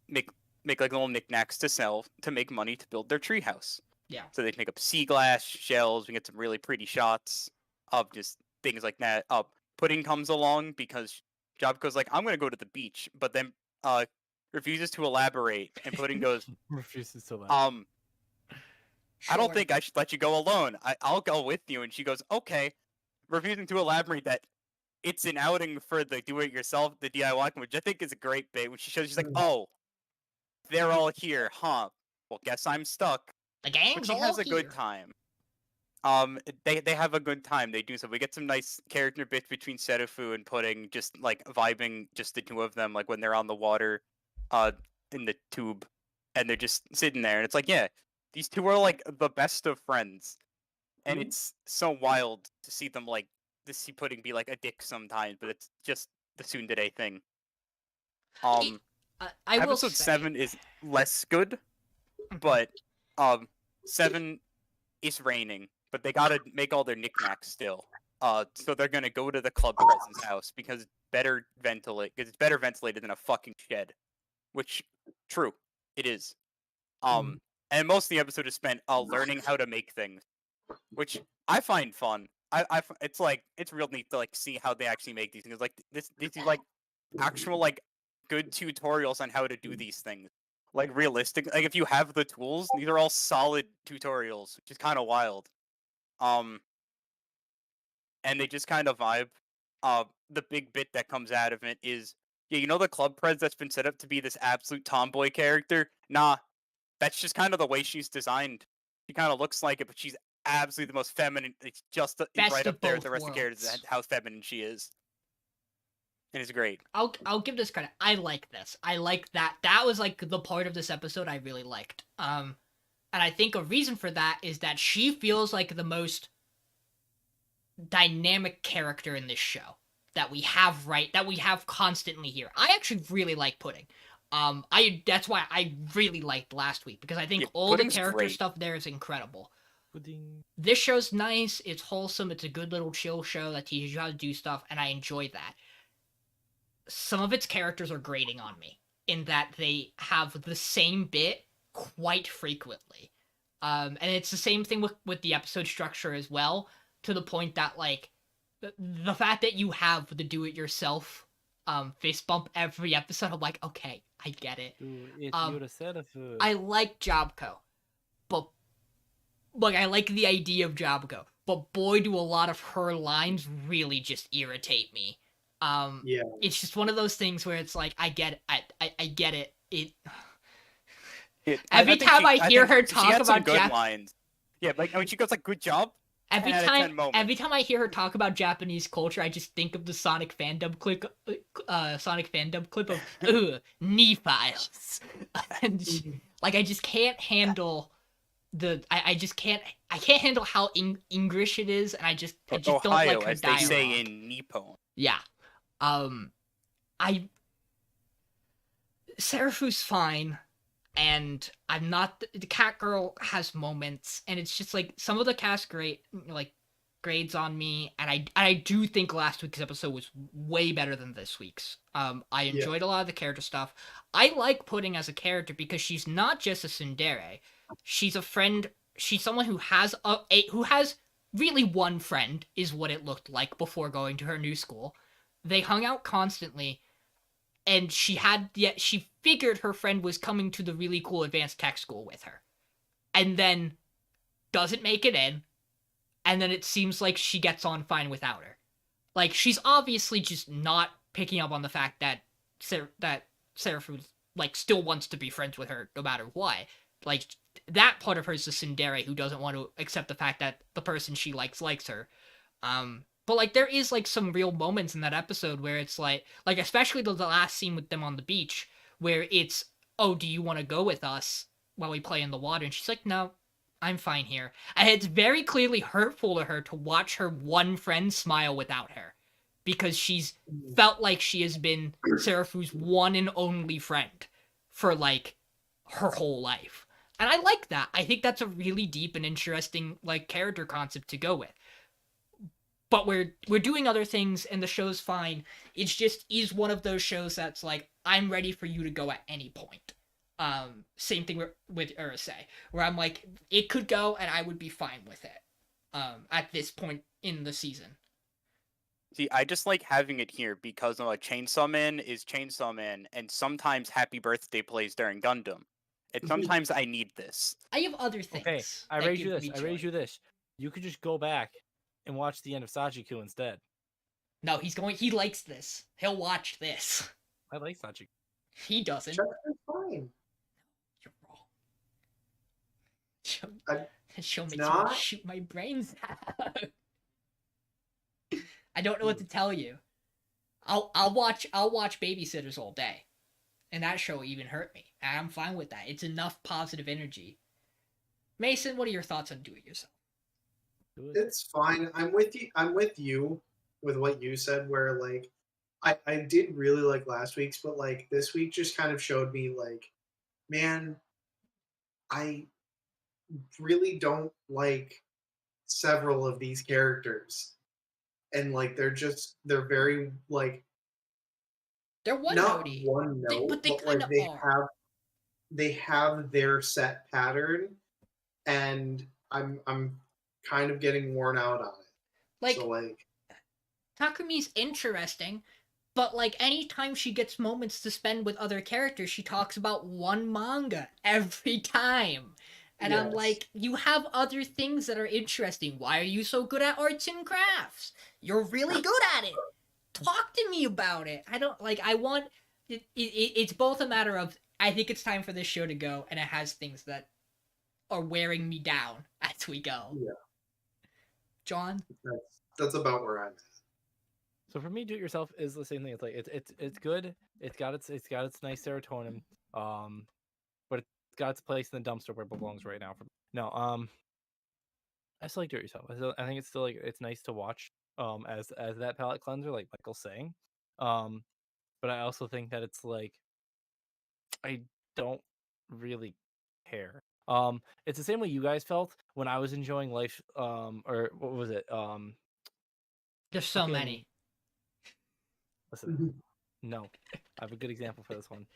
make like little knickknacks to sell to make money to build their treehouse. Yeah. So they pick up sea glass, shells. We get some really pretty shots of just things like that. Pudding comes along because Jobco's like, I'm gonna go to the beach, but then refuses to elaborate, and Pudding goes, refuses to elaborate. I don't think I should let you go alone. I'll go with you. And she goes, okay, refusing to elaborate that it's an outing for the do-it-yourself, the DIY, which I think is a great bit. When she shows, she's like, "Oh, they're all here, huh? Well, guess I'm stuck." The gang's but she all has a here. good time. They have a good time. They do so. We get some nice character bits between Serufu and Pudding, just like vibing, just the two of them, like when they're on the water, in the tube, and they're just sitting there, and it's like, yeah, these two are like the best of friends, and it's so wild to see them like. To see Pudding be like a dick sometimes, but it's just the tsundere thing. Episode 7 is less good, but 7 is raining, but they gotta make all their knickknacks still. So they're gonna go to the club presence house because it's better ventilated than a fucking shed. Which, true, it is. And most of the episode is spent learning how to make things, which I find fun. It's real neat to like see how they actually make these things. Like this is like actual like good tutorials on how to do these things. Like realistic, like if you have the tools, these are all solid tutorials, which is kind of wild. And they just kind of vibe. The big bit that comes out of it is, yeah, you know the club pres that's been set up to be this absolute tomboy character? Nah, that's just kind of the way she's designed. She kind of looks like it, but she's absolutely the most feminine. It's just right up there with the rest of the characters, how feminine she is. And it's great. I'll give this credit. I like this. I like that. That was like the part of this episode I really liked. And I think a reason for that is that she feels like the most dynamic character in this show that we have constantly here. I actually really like Pudding. That's why I really liked last week, because I think all the character stuff there is incredible. Pudding. This show's nice, it's wholesome, it's a good little chill show that teaches you how to do stuff, and I enjoy that. Some of its characters are grating on me, in that they have the same bit quite frequently. And it's the same thing with the episode structure as well, to the point that, like, the fact that you have the do-it-yourself fist bump every episode, I'm like, okay, I get it. I like Jobco, but like, I like the idea of Jobco, but boy, do a lot of her lines really just irritate me. It's just one of those things where it's like, I get it. I get it. Every time I hear her talk about good lines. Yeah, like when she goes like, "Good job." Every time I hear her talk about Japanese culture, I just think of the Sonic fandom clip of knee files, and like, I just can't handle I can't handle how English it is, and I just Ohio, don't like her as dialogue. they say in Nippon. Yeah, Serafu's fine. And I'm not. The cat girl has moments, and it's just like some of the cast grades on me, and I do think last week's episode was way better than this week's. I enjoyed a lot of the character stuff. I like Pudding as a character because she's not just a tsundere. She's a friend. She's someone who has who has really one friend, is what it looked like before going to her new school. They hung out constantly. And she figured her friend was coming to the really cool advanced tech school with her. And then doesn't make it in. And then it seems like she gets on fine without her. Like, she's obviously just not picking up on the fact that Serafu, like, still wants to be friends with her no matter what. Like, that part of her is the tsundere who doesn't want to accept the fact that the person she likes her. But, like, there is, like, some real moments in that episode where it's, like especially the last scene with them on the beach, where it's, oh, do you want to go with us while we play in the water? And she's like, no, I'm fine here. And it's very clearly hurtful to her to watch her one friend smile without her, because she's felt like she has been Serafu's one and only friend for, like, her whole life. And I like that. I think that's a really deep and interesting, like, character concept to go with. But we're doing other things, and the show's fine. It's just is one of those shows that's like, I'm ready for you to go at any point. Same thing with Urusei, where I'm like, it could go, and I would be fine with it. At this point in the season. See, I just like having it here because Chainsaw Man is Chainsaw Man, and sometimes Happy Birthday plays during Gundam. And sometimes I need this. I have other things. Okay, I raise you this. You could just go back and watch the end of Sajiku instead. No, he likes this. He'll watch this. I like Sajiku. He doesn't. Chapter's fine. You're wrong. She'll make me shoot my brains out. I don't know what to tell you. I'll watch Babysitters all day. And that show even hurt me. And I'm fine with that. It's enough positive energy. Mason, what are your thoughts on Do It Yourself? It's fine. I'm with you with what you said, where like I did really like last week's, but like this week just kind of showed me like, man, I really don't like several of these characters. And like they're very like, they're one not note-y. one note, but like they have their set pattern, and I'm kind of getting worn out on it. Like, so like, Takumi's interesting, but like anytime she gets moments to spend with other characters, she talks about one manga every time. And yes. I'm like, you have other things that are interesting. Why are you so good at arts and crafts? You're really good at it. Talk to me about it. It's both a matter of, I think it's time for this show to go, and it has things that are wearing me down as we go. Yeah. John? That's about where I'm at. So for me, do it yourself is the same thing. It's like it's good. It's got its nice serotonin. But it's got its place in the dumpster where it belongs right now. I still like do it yourself. I think it's still like it's nice to watch. As that palate cleanser, like Michael's saying. But I also think that it's like I don't really care. It's the same way you guys felt when I was enjoying Life. Or what was it? There's so many. Listen, no, I have a good example for this one.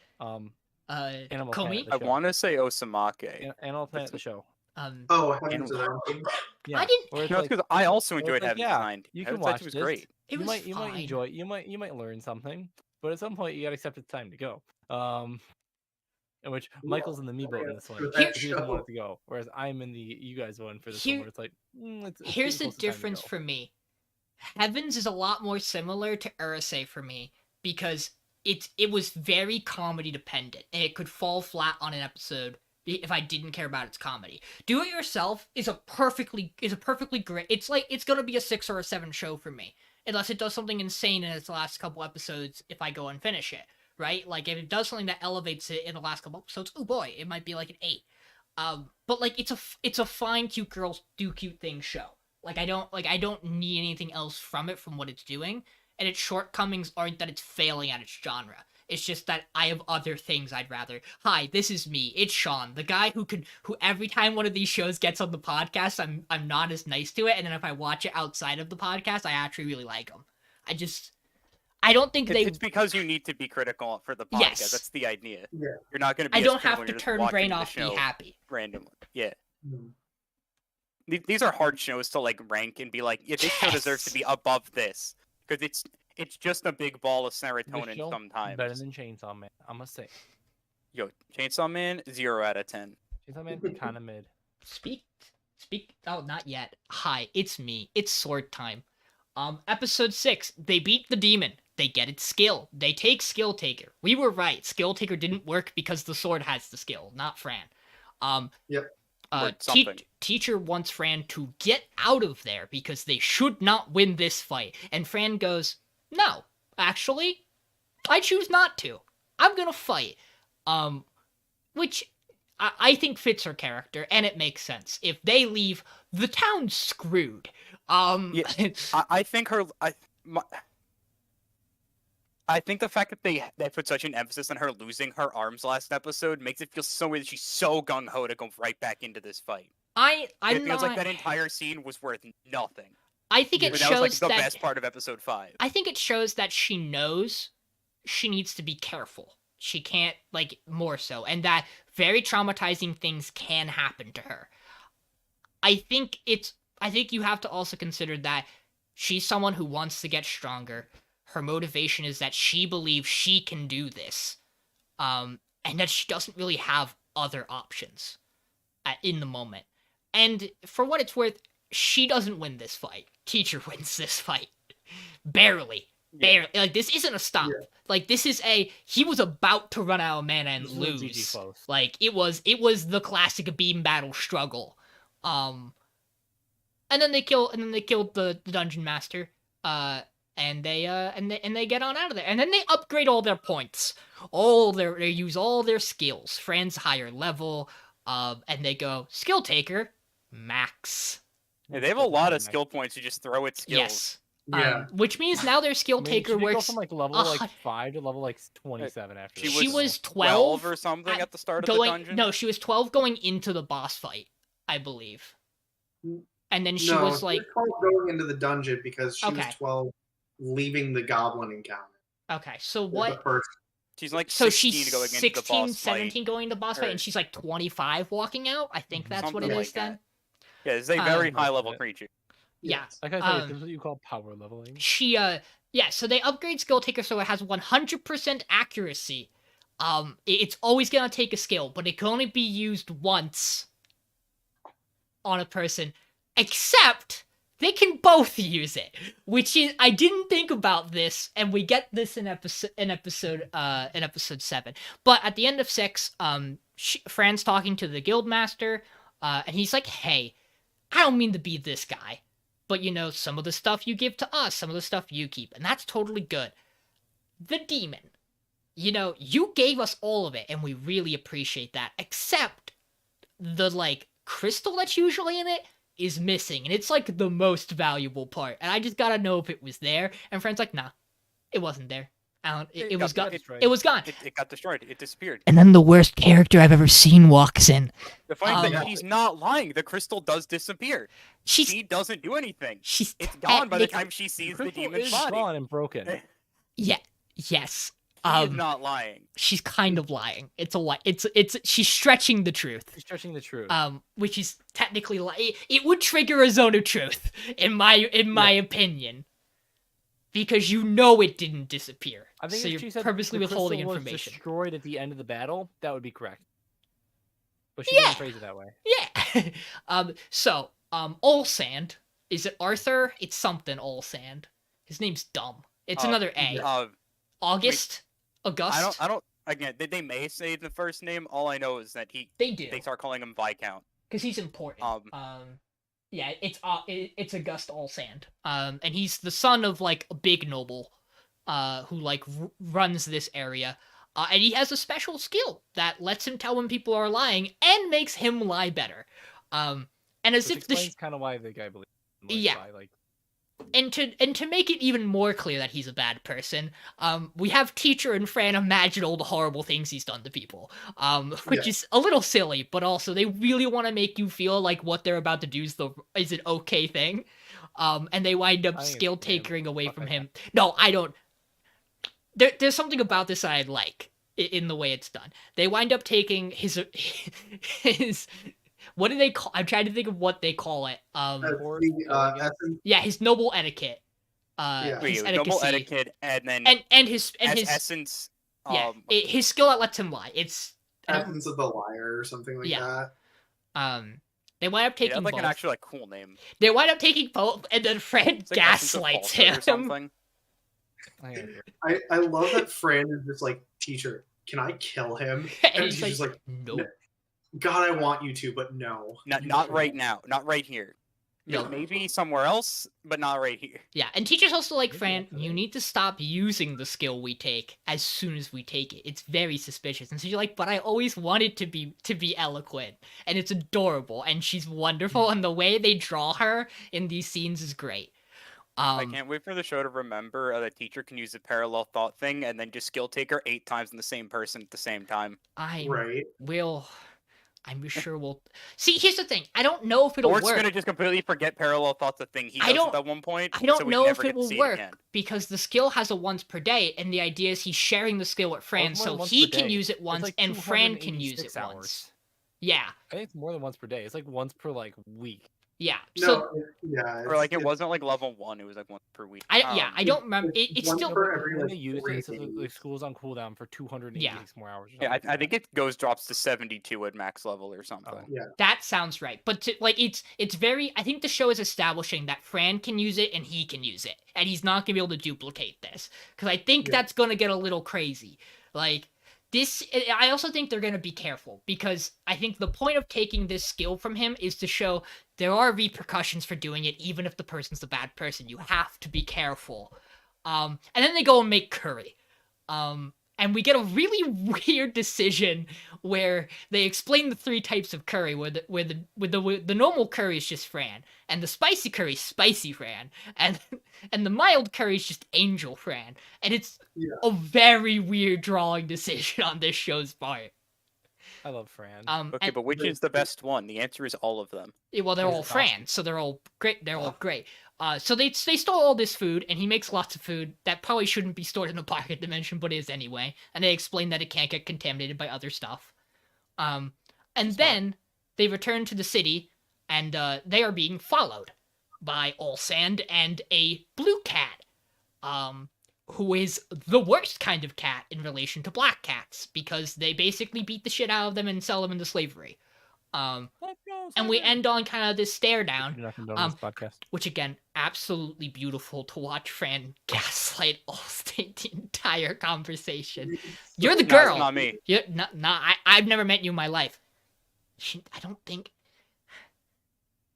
Animal Komi? Planet. I want to say Osamake. Animal Planet the show. Heavens of Everything. Yeah. I didn't. No, because I also enjoyed Heaven's Design. You can watch was this. great. You might enjoy it. You might learn something, but at some point you gotta accept it's time to go. In which Michael's in the me boat in this one. He doesn't want it to go, whereas I'm in the you guys one for this one. Where it's like, here's the difference for me. Heavens is a lot more similar to Urusei for me because it was very comedy dependent and it could fall flat on an episode if I didn't care about its comedy. Do It Yourself is a perfectly great. It's like it's gonna be a 6 or a 7 show for me unless it does something insane in its last couple episodes. If I go and finish it, right? Like if it does something that elevates it in the last couple episodes, oh boy, it might be like an 8. But like it's a fine cute girls do cute things show. Like I don't need anything else from it from what it's doing, and its shortcomings aren't that it's failing at its genre. It's just that I have other things I'd rather. Hi, this is me. It's Sean, the guy who every time one of these shows gets on the podcast, I'm not as nice to it, and then if I watch it outside of the podcast, I actually really like them. I don't think It's because you need to be critical for the podcast. Yes. That's the idea. Yeah. You're not going to be. I don't have to turn brain off to be happy. Randomly, yeah. Mm. These are hard shows to like rank and be like, yeah, this show deserves to be above this because it's just a big ball of serotonin sometimes. Better than Chainsaw Man, I must say. Yo, Chainsaw Man 0 out of 10. Chainsaw Man kind of mid. Speak. Oh, not yet. Hi, it's me. It's sword time. Episode 6. They beat the demon. They get its skill. They take Skill Taker. We were right. Skill Taker didn't work because the sword has the skill, not Fran. Yep. Teacher wants Fran to get out of there because they should not win this fight. And Fran goes, no, actually, I choose not to. I'm gonna fight. Which I think fits her character, and it makes sense. If they leave, the town's screwed. Yeah, I think I think the fact that they put such an emphasis on her losing her arms last episode makes it feel so weird that she's so gung-ho to go right back into this fight. It feels like that entire scene was worth nothing. I think it shows that was like the best part of episode 5. I think it shows that she knows she needs to be careful. She can't, like, more so. And that very traumatizing things can happen to her. I think you have to also consider that she's someone who wants to get stronger. Her motivation is that she believes she can do this. And that she doesn't really have other options in the moment. And for what it's worth, she doesn't win this fight. Teacher wins this fight. Barely. Barely. Like, this isn't a stop. Yeah. Like, this is he was about to run out of mana and lose. Like, it was the classic beam battle struggle. And then they killed the dungeon master. And they get on out of there. And then they upgrade all their points. They use all their skills. Fran's higher level. And they go, Skill Taker, max. Yeah, they have a lot of skill points. You just throw at skills. Yes. Yeah. Which means now their Skill Taker works. Go from like level 5 to level 27 after. She was 12 or something at the start of the dungeon. No, she was 12 going into the boss fight, I believe. And then she was like 12 going into the dungeon because she was 12 leaving the goblin encounter. Okay, so what? She's like 16 she's going 16, into the boss 17 going to boss fight, and she's like 25 walking out. I think that's what it is like then. Yeah, it's a very high level creature. Yeah. Like I said, this is what you call power leveling. So they upgrade Skill Taker so it has 100% accuracy. It's always gonna take a skill, but it can only be used once on a person. Except they can both use it, which is I didn't think about this, and we get this in episode 7. But at the end of 6, Fran's talking to the guild master, and he's like, "Hey, I don't mean to be this guy, but some of the stuff you give to us, some of the stuff you keep, and that's totally good. The demon, you gave us all of it, and we really appreciate that, except the, crystal that's usually in it is missing, and it's, the most valuable part, and I just gotta know if it was there, and Friend's like, nah, it wasn't there. It was gone. It was gone. It got destroyed. It disappeared. And then the worst character I've ever seen walks in. The funny thing, she's not lying. The crystal does disappear. She doesn't do anything. It's gone by the time she sees the demon's body. It's gone and broken. Yeah. Yes. She's not lying. She's kind of lying. It's a lie. She's stretching the truth. She's stretching the truth. Which is technically it would trigger a zone of truth in my opinion. Because it didn't disappear. I think so if you're she said purposely the withholding crystal information. Was destroyed at the end of the battle, that would be correct. But she didn't phrase it that way. Yeah. So Olsand, is it Arthur? It's something Olsand. His name's dumb. It's another A. August. I don't. Again, they may say the first name. All I know is that they start calling him Viscount because he's important. Yeah, it's August Olsand. And he's the son of a big noble, who runs this area. And he has a special skill that lets him tell when people are lying and makes him lie better. And as Which if explains kind of why the guy believes. And to make it even more clear that he's a bad person, we have Teacher and Fran imagine all the horrible things he's done to people, which is a little silly, but also they really want to make you feel like what they're about to do is an okay thing, and they wind up skill takering away from him. No, I don't. There's something about this I like in the way it's done. They wind up taking his what do they call? I'm trying to think of what they call it. His noble etiquette. His noble etiquette, and then his essence. His skill that lets him lie. It's essence of the liar or something like that. They wind up taking both. An actual cool name. They wind up taking both, and then Fran gaslights him. I love that Fran is just like, Teacher, can I kill him? And he's just like, nope. God, I want you to, but no. Not right now. Not right here. No. Maybe somewhere else, but not right here. Yeah, and Teacher's also like, Fran, you need to stop using the skill we take as soon as we take it. It's very suspicious. And so you're like, but I always wanted to be eloquent. And it's adorable, and she's wonderful, and the way they draw her in these scenes is great. I can't wait for the show to remember that Teacher can use a parallel thought thing and then just skill take her 8 times in the same person at the same time. I'm sure we'll see. Here's the thing: I don't know if it'll work. Or it's gonna just completely forget parallel thoughts, a thing he does at one point. I don't know if it will work because the skill has a once per day, and the idea is he's sharing the skill with Fran, so he can use it once, and Fran can use it once. Yeah, I think it's more than once per day. It's once per week. Yeah. Or it wasn't level 1. It was once per week. I don't remember. It's still. When they use it, the school's on cooldown for 286 more hours. Yeah, I think it drops to 72 at max level or something. That sounds right. But it's very. I think the show is establishing that Fran can use it and he can use it, and he's not gonna be able to duplicate this because I think that's gonna get a little crazy. This, I also think they're going to be careful because I think the point of taking this skill from him is to show there are repercussions for doing it, even if the person's a bad person. You have to be careful. And then they go and make curry. And we get a really weird decision where they explain the 3 types of curry, where the normal curry is just Fran, and the spicy curry is spicy Fran, and the mild curry is just Angel Fran, and it's a very weird drawing decision on this show's part. I love Fran. Okay, but which is the best one? The answer is all of them. Well, they're all Fran, so they're all great. They're all great. So they stole all this food, and he makes lots of food that probably shouldn't be stored in a pocket dimension, but is anyway. And they explain that it can't get contaminated by other stuff. Then they return to the city, and they are being followed by Olsand and a blue cat, who is the worst kind of cat in relation to black cats, because they basically beat the shit out of them and sell them into slavery. And we end on kind of this stare down, which again, absolutely beautiful to watch Fran gaslight Allstate the entire conversation. You're the girl. Not me. I've never met you in my life. I don't think.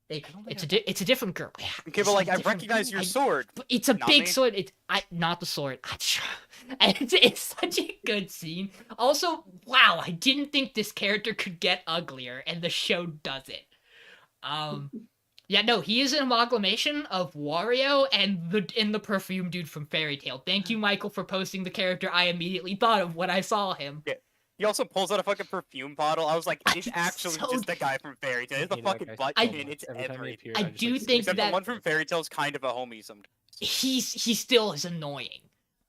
It's a different girl. Okay, but like I recognize your sword. But it's a big sword. Not the sword. It's such a good scene. Also, wow, I didn't think this character could get uglier, and the show does it. Yeah, no, he is an amalgamation of Wario and the perfume dude from Fairy Tail. Thank you, Michael, for posting the character I immediately thought of when I saw him. Yeah. He also pulls out a fucking perfume bottle. I was like, it's actually just the guy from Fairy Tail. It's a fucking butt chin. It's everything. I do think except that the one from Fairy Tail is kind of a homie sometimes. He still is annoying.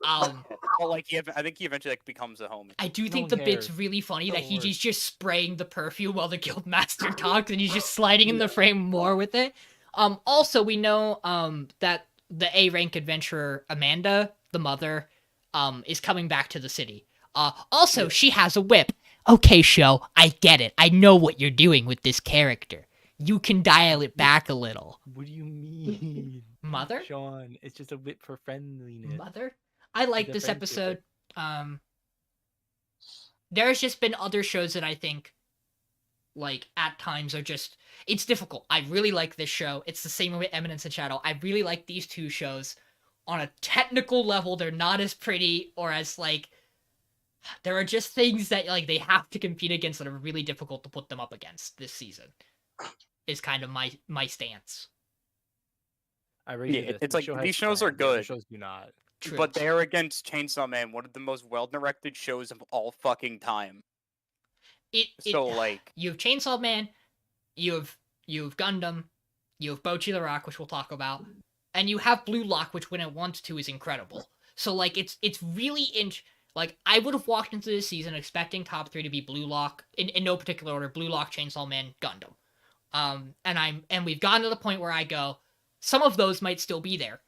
Well, like I think he eventually like becomes a homie. I do think the bit's really funny that he's just spraying the perfume while the Guildmaster talks, and he's just sliding in the frame more with it. Also, we know that the A rank adventurer Amanda, the mother, is coming back to the city. Also, she has a whip. Okay, show, I get it. I know what you're doing with this character. You can dial it back a little. What do you mean? Mother? Sean, it's just a whip for friendliness. Mother? I like this episode. There's just been other shows that I think, like, at times are just... It's difficult. I really like this show. It's the same with Eminence and Shadow. I really like these two shows. On a technical level, they're not as pretty or as, like... There are just things that, like, they have to compete against that are really difficult to put them up against this season. Is kind of my stance. It's like, these shows are good. Shows do not. True. But they're against Chainsaw Man, one of the most well-directed shows of all fucking time. Like... You have Chainsaw Man, you have Gundam, you have Bocchi the Rock, which we'll talk about, and you have Blue Lock, which when it wants to is incredible. So, like, it's really... Like, I would have walked into this season expecting top 3 to be Blue Lock, in no particular order, Blue Lock, Chainsaw Man, Gundam. And we've gotten to the point where I go, some of those might still be there.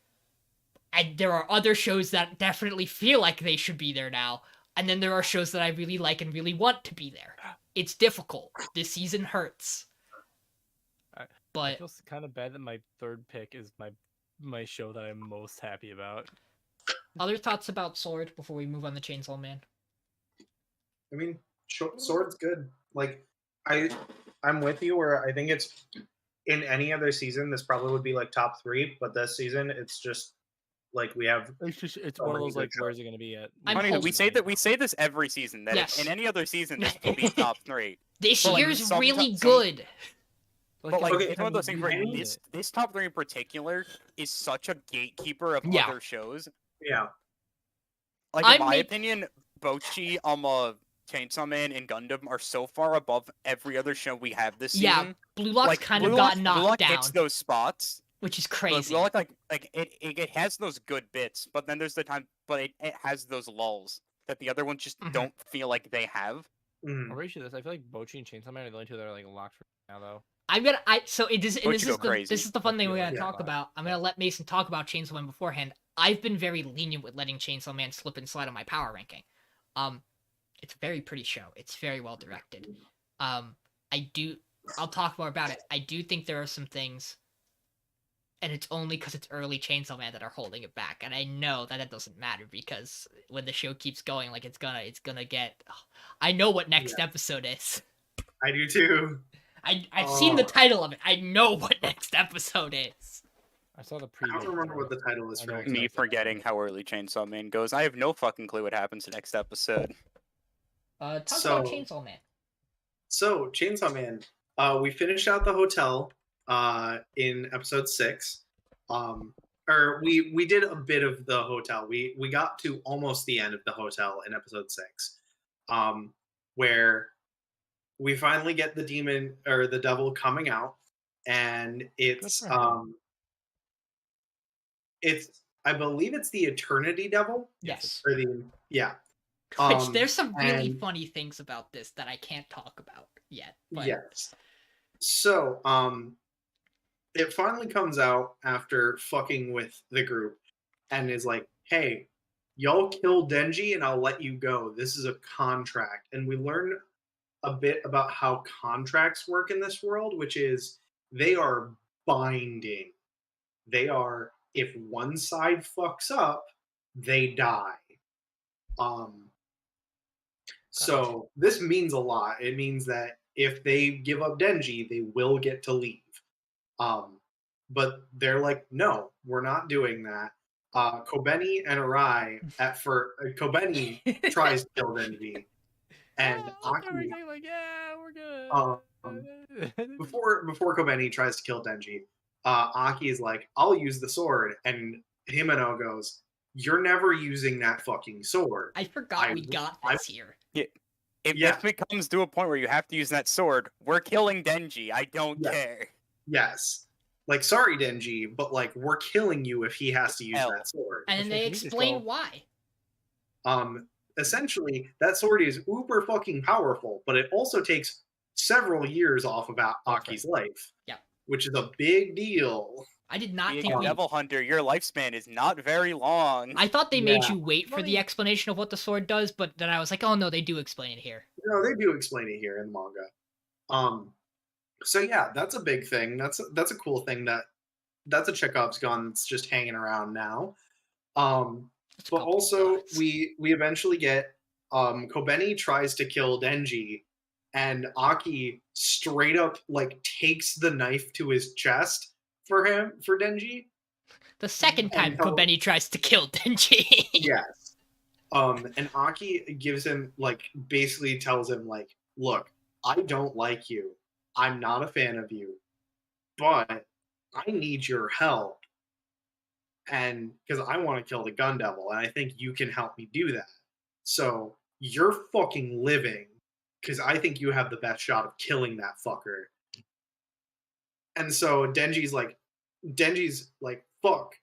And there are other shows that definitely feel like they should be there now. And then there are shows that I really like and really want to be there. It's difficult. This season hurts. But I feel kind of bad that my third pick is my show that I'm most happy about. Other thoughts about Sword before we move on to Chainsaw Man? I mean, Sword's good. Like, I'm with you where I think it's... In any other season, this probably would be, like, top 3. But this season, it's just... Like, we have... It's one of those, like, where's it going to be at? Funny, we say this every season, that in any other season, this would be top 3. This year's really good. But, like, it's one of those things where this top 3 in particular is such a gatekeeper of other shows. Yeah. Like, in my opinion, Bocchi, Chainsaw Man, and Gundam are so far above every other show we have this season. Yeah, Blue Lock's kind of got knocked Blue Lock down. hits those spots. Which is crazy. Blue Lock, it has those good bits, but then there's the time, but it has those lulls that the other ones just don't feel like they have. I'm pretty sure this. I feel like Bocchi and Chainsaw Man are the only two that are, like, locked for now, though. This is the fun thing we're gonna talk about. I'm gonna let Mason talk about Chainsaw Man beforehand. I've been very lenient with letting Chainsaw Man slip and slide on my power ranking. It's a very pretty show. It's very well directed. I'll talk more about it. I do think there are some things, and it's only because it's early Chainsaw Man that are holding it back. And I know that doesn't matter because when the show keeps going, like, it's gonna get. I know what next episode is. I do too. I've seen the title of it. I know what next episode is. I saw the preview. I don't remember what the title is. For Me forgetting how early Chainsaw Man goes. I have no fucking clue what happens in next episode. Talk about Chainsaw Man. So, Chainsaw Man. We finished out the hotel in episode 6. Or we did a bit of the hotel. We got to almost the end of the hotel in episode 6. Where we finally get the demon or the devil coming out, and it's I believe it's the Eternity Devil. Yes. Or Which there's some really funny things about this that I can't talk about yet. But... Yes. So, it finally comes out after fucking with the group and is like, hey, y'all kill Denji and I'll let you go. This is a contract. And we learn a bit about how contracts work in this world, which is they are binding. They are, if one side fucks up, they die. So this means a lot. It means that if they give up Denji, they will get to leave. But they're like, no, we're not doing that. Kobeni and Arai Kobeni tries to kill Denji, and Aki, like, yeah, we're good. before Kobeni tries to kill Denji, Aki is like, I'll use the sword, and Himeno goes, you're never using that fucking sword. I forgot we got this here. Yeah. If it comes to a point where you have to use that sword, we're killing Denji. I don't care. Yes. Like, sorry, Denji, but, like, we're killing you if he has to use that sword. And they explain why. Essentially, that sword is uber fucking powerful, but it also takes several years off of Aki's life. Yeah. Which is a big deal. I did not Being think a Devil Hunter, your lifespan is not very long. I thought they made you wait for the explanation of what the sword does, but then I was like, oh no, they do explain it here. No, they do explain it here in the manga. So yeah, that's a big thing. That's a cool thing that's a Chekhov's gun that's just hanging around now. But also we eventually get Kobeni tries to kill Denji, and Aki straight up like takes the knife to his chest for Denji. The second time Kobeni tries to kill Denji. Yes. And Aki gives him basically tells him look, I don't like you. I'm not a fan of you, but I need your help. And because I want to kill the Gun Devil, and I think you can help me do that. So you're fucking living, because I think you have the best shot of killing that fucker. And so Denji's like, fuck.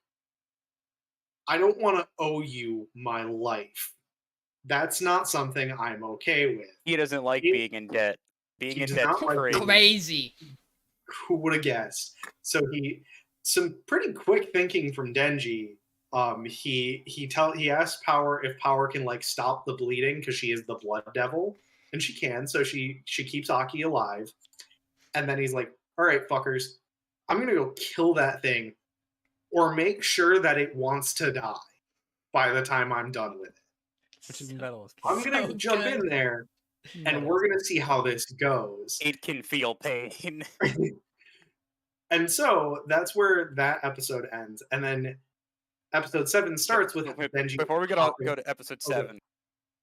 I don't want to owe you my life. That's not something I'm okay with. He doesn't like being in debt. Being in debt is crazy. Who would have guessed? So some pretty quick thinking from Denji. He asks Power if Power can stop the bleeding because she is the blood devil, and she can. So she keeps Aki alive, and then he's like, "All right, fuckers, I'm gonna go kill that thing, or make sure that it wants to die by the time I'm done with it." Which is metal. I'm gonna jump in there, and we're gonna see how this goes. It can feel pain. And so that's where that episode ends, and then episode 7 starts with Denji. Before we go to episode 7,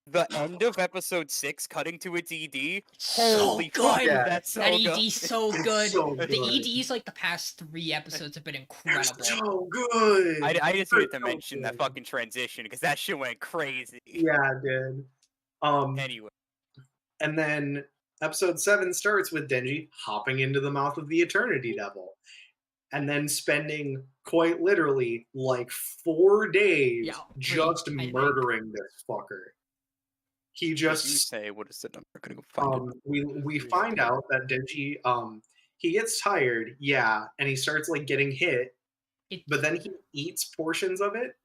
the end of episode 6, cutting to its ED. Holy fuck, that's so good. That ED's so good. So the EDs the past 3 episodes have been incredible. They're so good. I just needed to mention that fucking transition because that shit went crazy. Yeah, it did. Anyway, and then episode 7 starts with Denji hopping into the mouth of the Eternity Devil, and then spending quite literally 4 days just murdering this fucker. He just you say what is the number? I'm gonna go find it. We find out that Denji he gets tired, and he starts getting hit, but then he eats portions of it,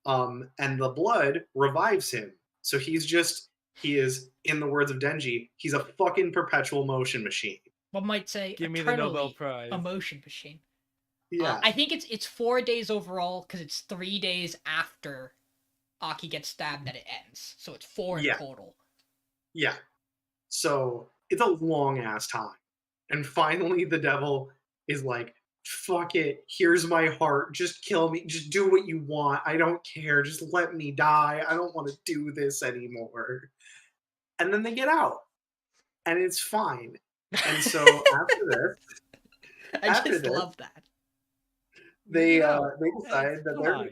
and the blood revives him. So he is, in the words of Denji, he's a fucking perpetual motion machine. One might say, give me the Nobel Prize. A motion machine. Yeah, I think it's 4 days overall because it's 3 days after Aki gets stabbed that it ends. So it's 4 in total. Yeah. So it's a long ass time. And finally the devil is like, fuck it. Here's my heart. Just kill me. Just do what you want. I don't care. Just let me die. I don't want to do this anymore. And then they get out. And it's fine. And so after this... I love that. They decide that they're...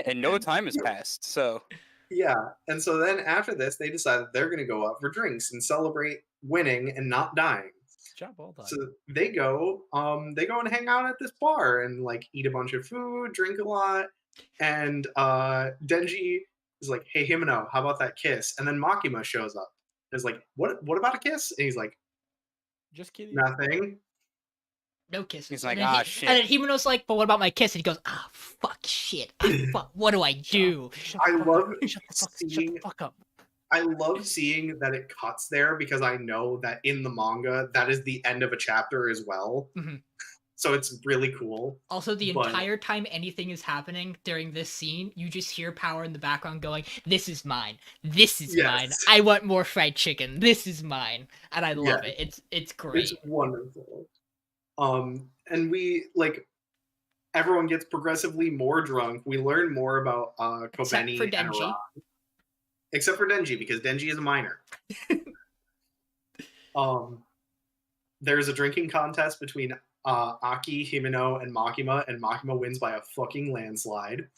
and no time has passed, so... Yeah, and so then after this, they decide that they're going to go out for drinks and celebrate winning and not dying. Job well done. So they go and hang out at this bar and eat a bunch of food, drink a lot, and Denji is like, "Hey Himeno, how about that kiss?" And then Makima shows up. Is like, "What about a kiss?" And he's like, "Just kidding. Nothing." No kisses. He's like, shit. And then Himeno's like, "But what about my kiss?" And he goes, fuck, shit. Fuck, what do I do? I love shut the fuck up. I love seeing that it cuts there because I know that in the manga, that is the end of a chapter as well. Mm-hmm. So it's really cool. Also, the entire time anything is happening during this scene, you just hear Power in the background going, "This is mine. This is mine. I want more fried chicken. This is mine." And I love it. It's great. It's wonderful. And we like everyone gets progressively more drunk. We learn more about Kobeni and Arai. Except for Denji, because Denji is a minor. There's a drinking contest between Aki, Himeno, and Makima wins by a fucking landslide.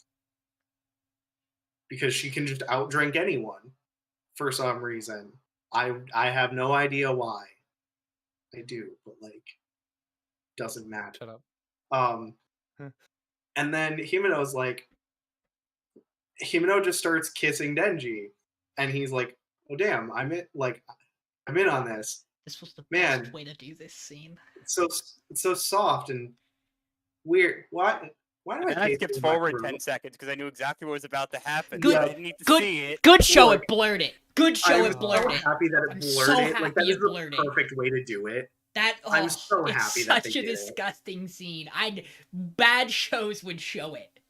Because she can just outdrink anyone for some reason. I have no idea why. I do, but like doesn't matter. Shut up. And then Himeno just starts kissing Denji, and he's like, "Oh damn, I'm in on this." This was the best way to do this scene. It's so soft and weird. Why do I skipped forward 10 seconds because I knew exactly what was about to happen. Good, I didn't need to see it. Good show it blurred it. Good show it blurred it. I'm so happy that it blurred it. Like that is the perfect way to do it. I'm so happy that it's such a disgusting scene. Bad shows would show it.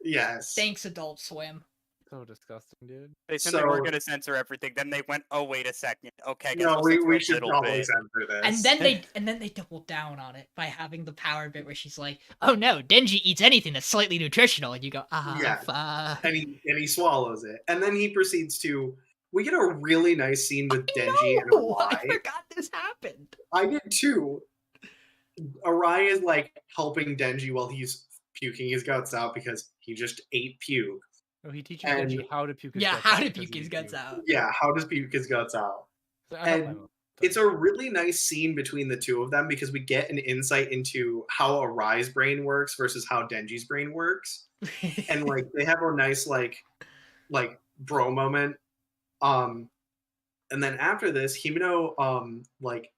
Yes. Thanks, Adult Swim. So disgusting, dude. They said they were gonna censor everything. Then they went, "Oh wait a second. Okay, no, we should probably censor this." And then they doubled down on it by having the power bit where she's like, "Oh no, Denji eats anything that's slightly nutritional," and you go, and he swallows it, and then he proceeds to. We get a really nice scene with Denji and Arai. I forgot this happened. I did too. Arai is like helping Denji while he's puking his guts out because he just ate puke. Oh, he teaches Denji how to puke his guts out. Yeah, how to puke his guts out. Yeah, how to puke his guts out. And it's a really nice scene between the two of them because we get an insight into how Arai's brain works versus how Denji's brain works. And like they have a nice like bro moment. And then after this, Himeno like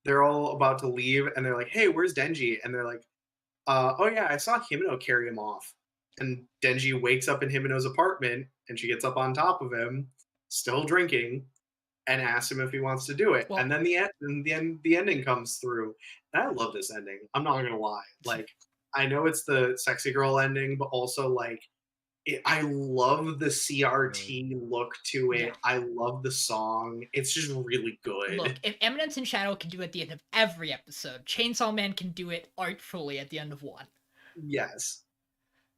they're all about to leave and they're like, "Hey, where's Denji?" And they're like, "Oh yeah, I saw Himeno carry him off." And Denji wakes up in Himeno's apartment, and she gets up on top of him, still drinking, and asks him if he wants to do it. Well, and then the ending comes through. And I love this ending. I'm not gonna lie. Like, I know it's the sexy girl ending, but also like, I love the CRT look to it. Yeah. I love the song. It's just really good. Look, if Eminence and Shadow can do it at the end of every episode, Chainsaw Man can do it artfully at the end of one. Yes.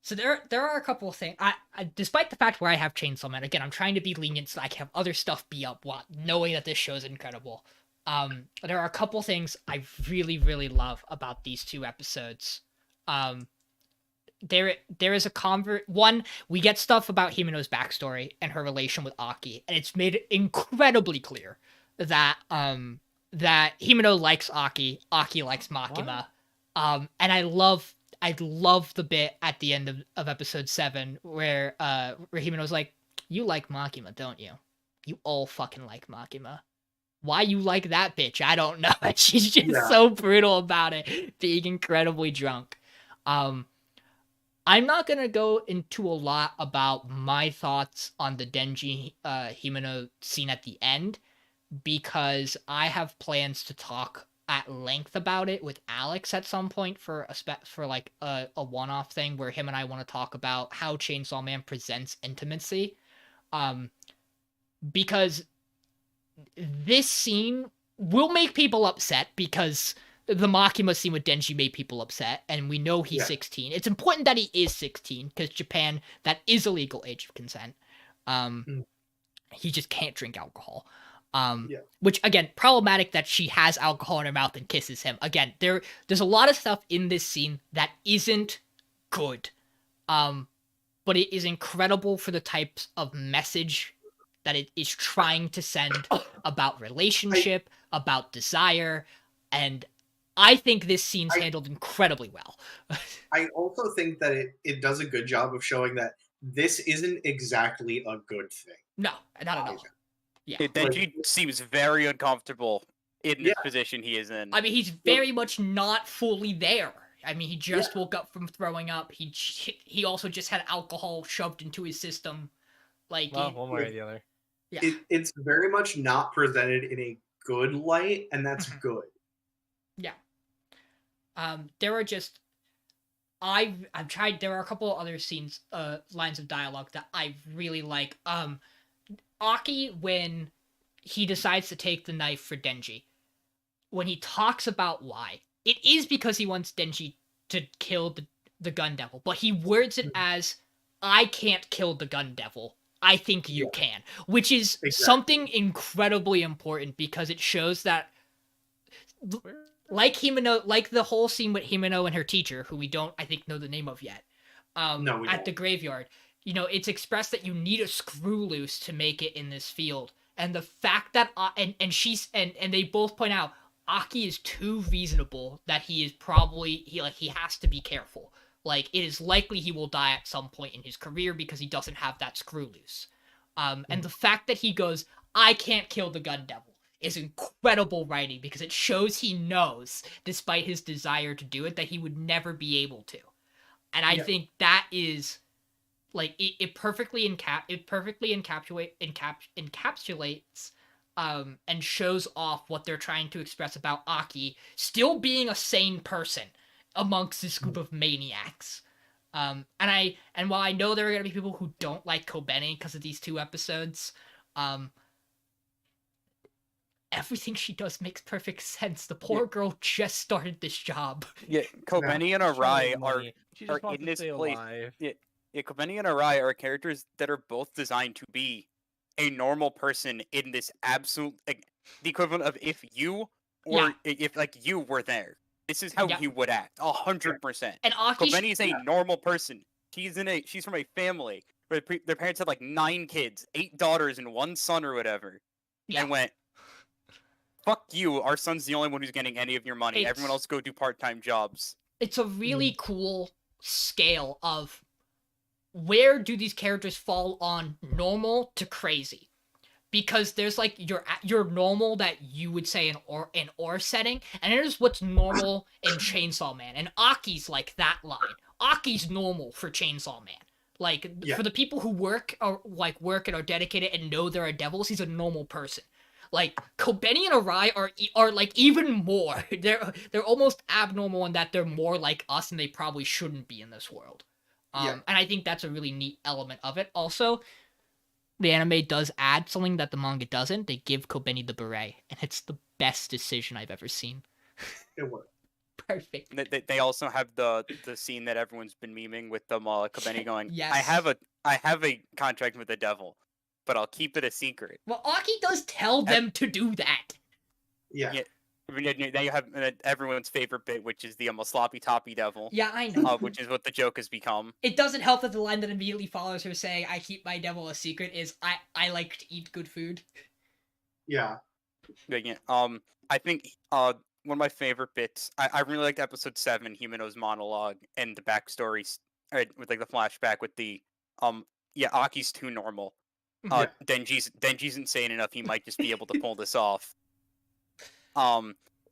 So there are a couple of things. I despite the fact where I have Chainsaw Man, again, I'm trying to be lenient so I can have other stuff be up while knowing that this show is incredible. There are a couple things I really, really love about these two episodes. There is a one, we get stuff about Himeno's backstory and her relation with Aki, and it's made incredibly clear that that Himeno likes Aki likes Makima. What? And I love the bit at the end of episode 7 where Himeno's like, "You like Makima, don't you? You all fucking like Makima. Why you like that bitch? I don't know." And she's just so brutal about it, being incredibly drunk. I'm not gonna go into a lot about my thoughts on the Denji Himeno scene at the end, because I have plans to talk at length about it with Alex at some point for a one-off thing where him and I want to talk about how Chainsaw Man presents intimacy, because this scene will make people upset because the Makima scene with Denji made people upset, and we know he's 16. It's important that he is 16 because Japan, that is a legal age of consent. He just can't drink alcohol. Which, again, problematic that she has alcohol in her mouth and kisses him. Again, there's a lot of stuff in this scene that isn't good. But it is incredible for the types of message that it is trying to send about relationship, about desire, and I think this scene's handled incredibly well. I also think that it does a good job of showing that this isn't exactly a good thing. No, not at all. Yeah. Denji seems very uncomfortable in this position he is in. I mean, he's very much not fully there. I mean, he just woke up from throwing up. He also just had alcohol shoved into his system. Like, one way or the other. Yeah. It's very much not presented in a good light, and that's good. Yeah. There are just, I've tried, there are a couple of other scenes, lines of dialogue that I really like. Aki, when he decides to take the knife for Denji, when he talks about why, it is because he wants Denji to kill the Gun Devil, but he words it as, I can't kill the Gun Devil. I think you can, which is something incredibly important because it shows that, like Himeno, like the whole scene with Himeno and her teacher, who we don't, I think, know the name of yet, at the graveyard, you know, it's expressed that you need a screw loose to make it in this field. And the fact that, and they both point out, Aki is too reasonable that he is probably, he has to be careful. Like, it is likely he will die at some point in his career because he doesn't have that screw loose. And the fact that he goes, I can't kill the Gun Devil, is incredible writing because it shows he knows, despite his desire to do it, that he would never be able to. And I think that is, like, it perfectly encapsulates and shows off what they're trying to express about Aki still being a sane person amongst this group of maniacs. And while I know there are going to be people who don't like Kobeni because of these 2 episodes, everything she does makes perfect sense. The poor girl just started this job. Yeah, Kobeni and Arai are in this place. Yeah, Kobeni and Arai are characters that are both designed to be a normal person in this absolute, like, the equivalent of if you were there. This is how you would act, 100%. And Kobeni is a normal person. She's from a family where their parents had like 9 kids, 8 daughters and 1 son or whatever, and went, "Fuck you! Our son's the only one who's getting any of your money. Everyone else go do part-time jobs." It's a really cool scale of where do these characters fall on normal to crazy. Because there's like your normal that you would say in or setting, and there's what's normal in Chainsaw Man, and Aki's like that line. Aki's normal for Chainsaw Man. Like for the people who work and are dedicated and know there are devils, he's a normal person. Like Kobeni and Arai are like even more. They're almost abnormal in that they're more like us, and they probably shouldn't be in this world. And I think that's a really neat element of it. Also, the anime does add something that the manga doesn't. They give Kobeni the beret, and it's the best decision I've ever seen. It worked. Perfect. They also have the scene that everyone's been memeing with them, Kobeni going, yes. I have a contract with the devil, but I'll keep it a secret. Well, Aki does tell them to do that. Yeah. Now you have everyone's favorite bit, which is the sloppy toppy devil. Yeah, I know. Which is what the joke has become. It doesn't help that the line that immediately follows her saying, "I keep my devil a secret," is I like to eat good food. Yeah. I think one of my favorite bits. I really liked episode 7, Himeno's monologue, and the backstory with like the flashback with the Aki's too normal. Denji's insane enough. He might just be able to pull this off.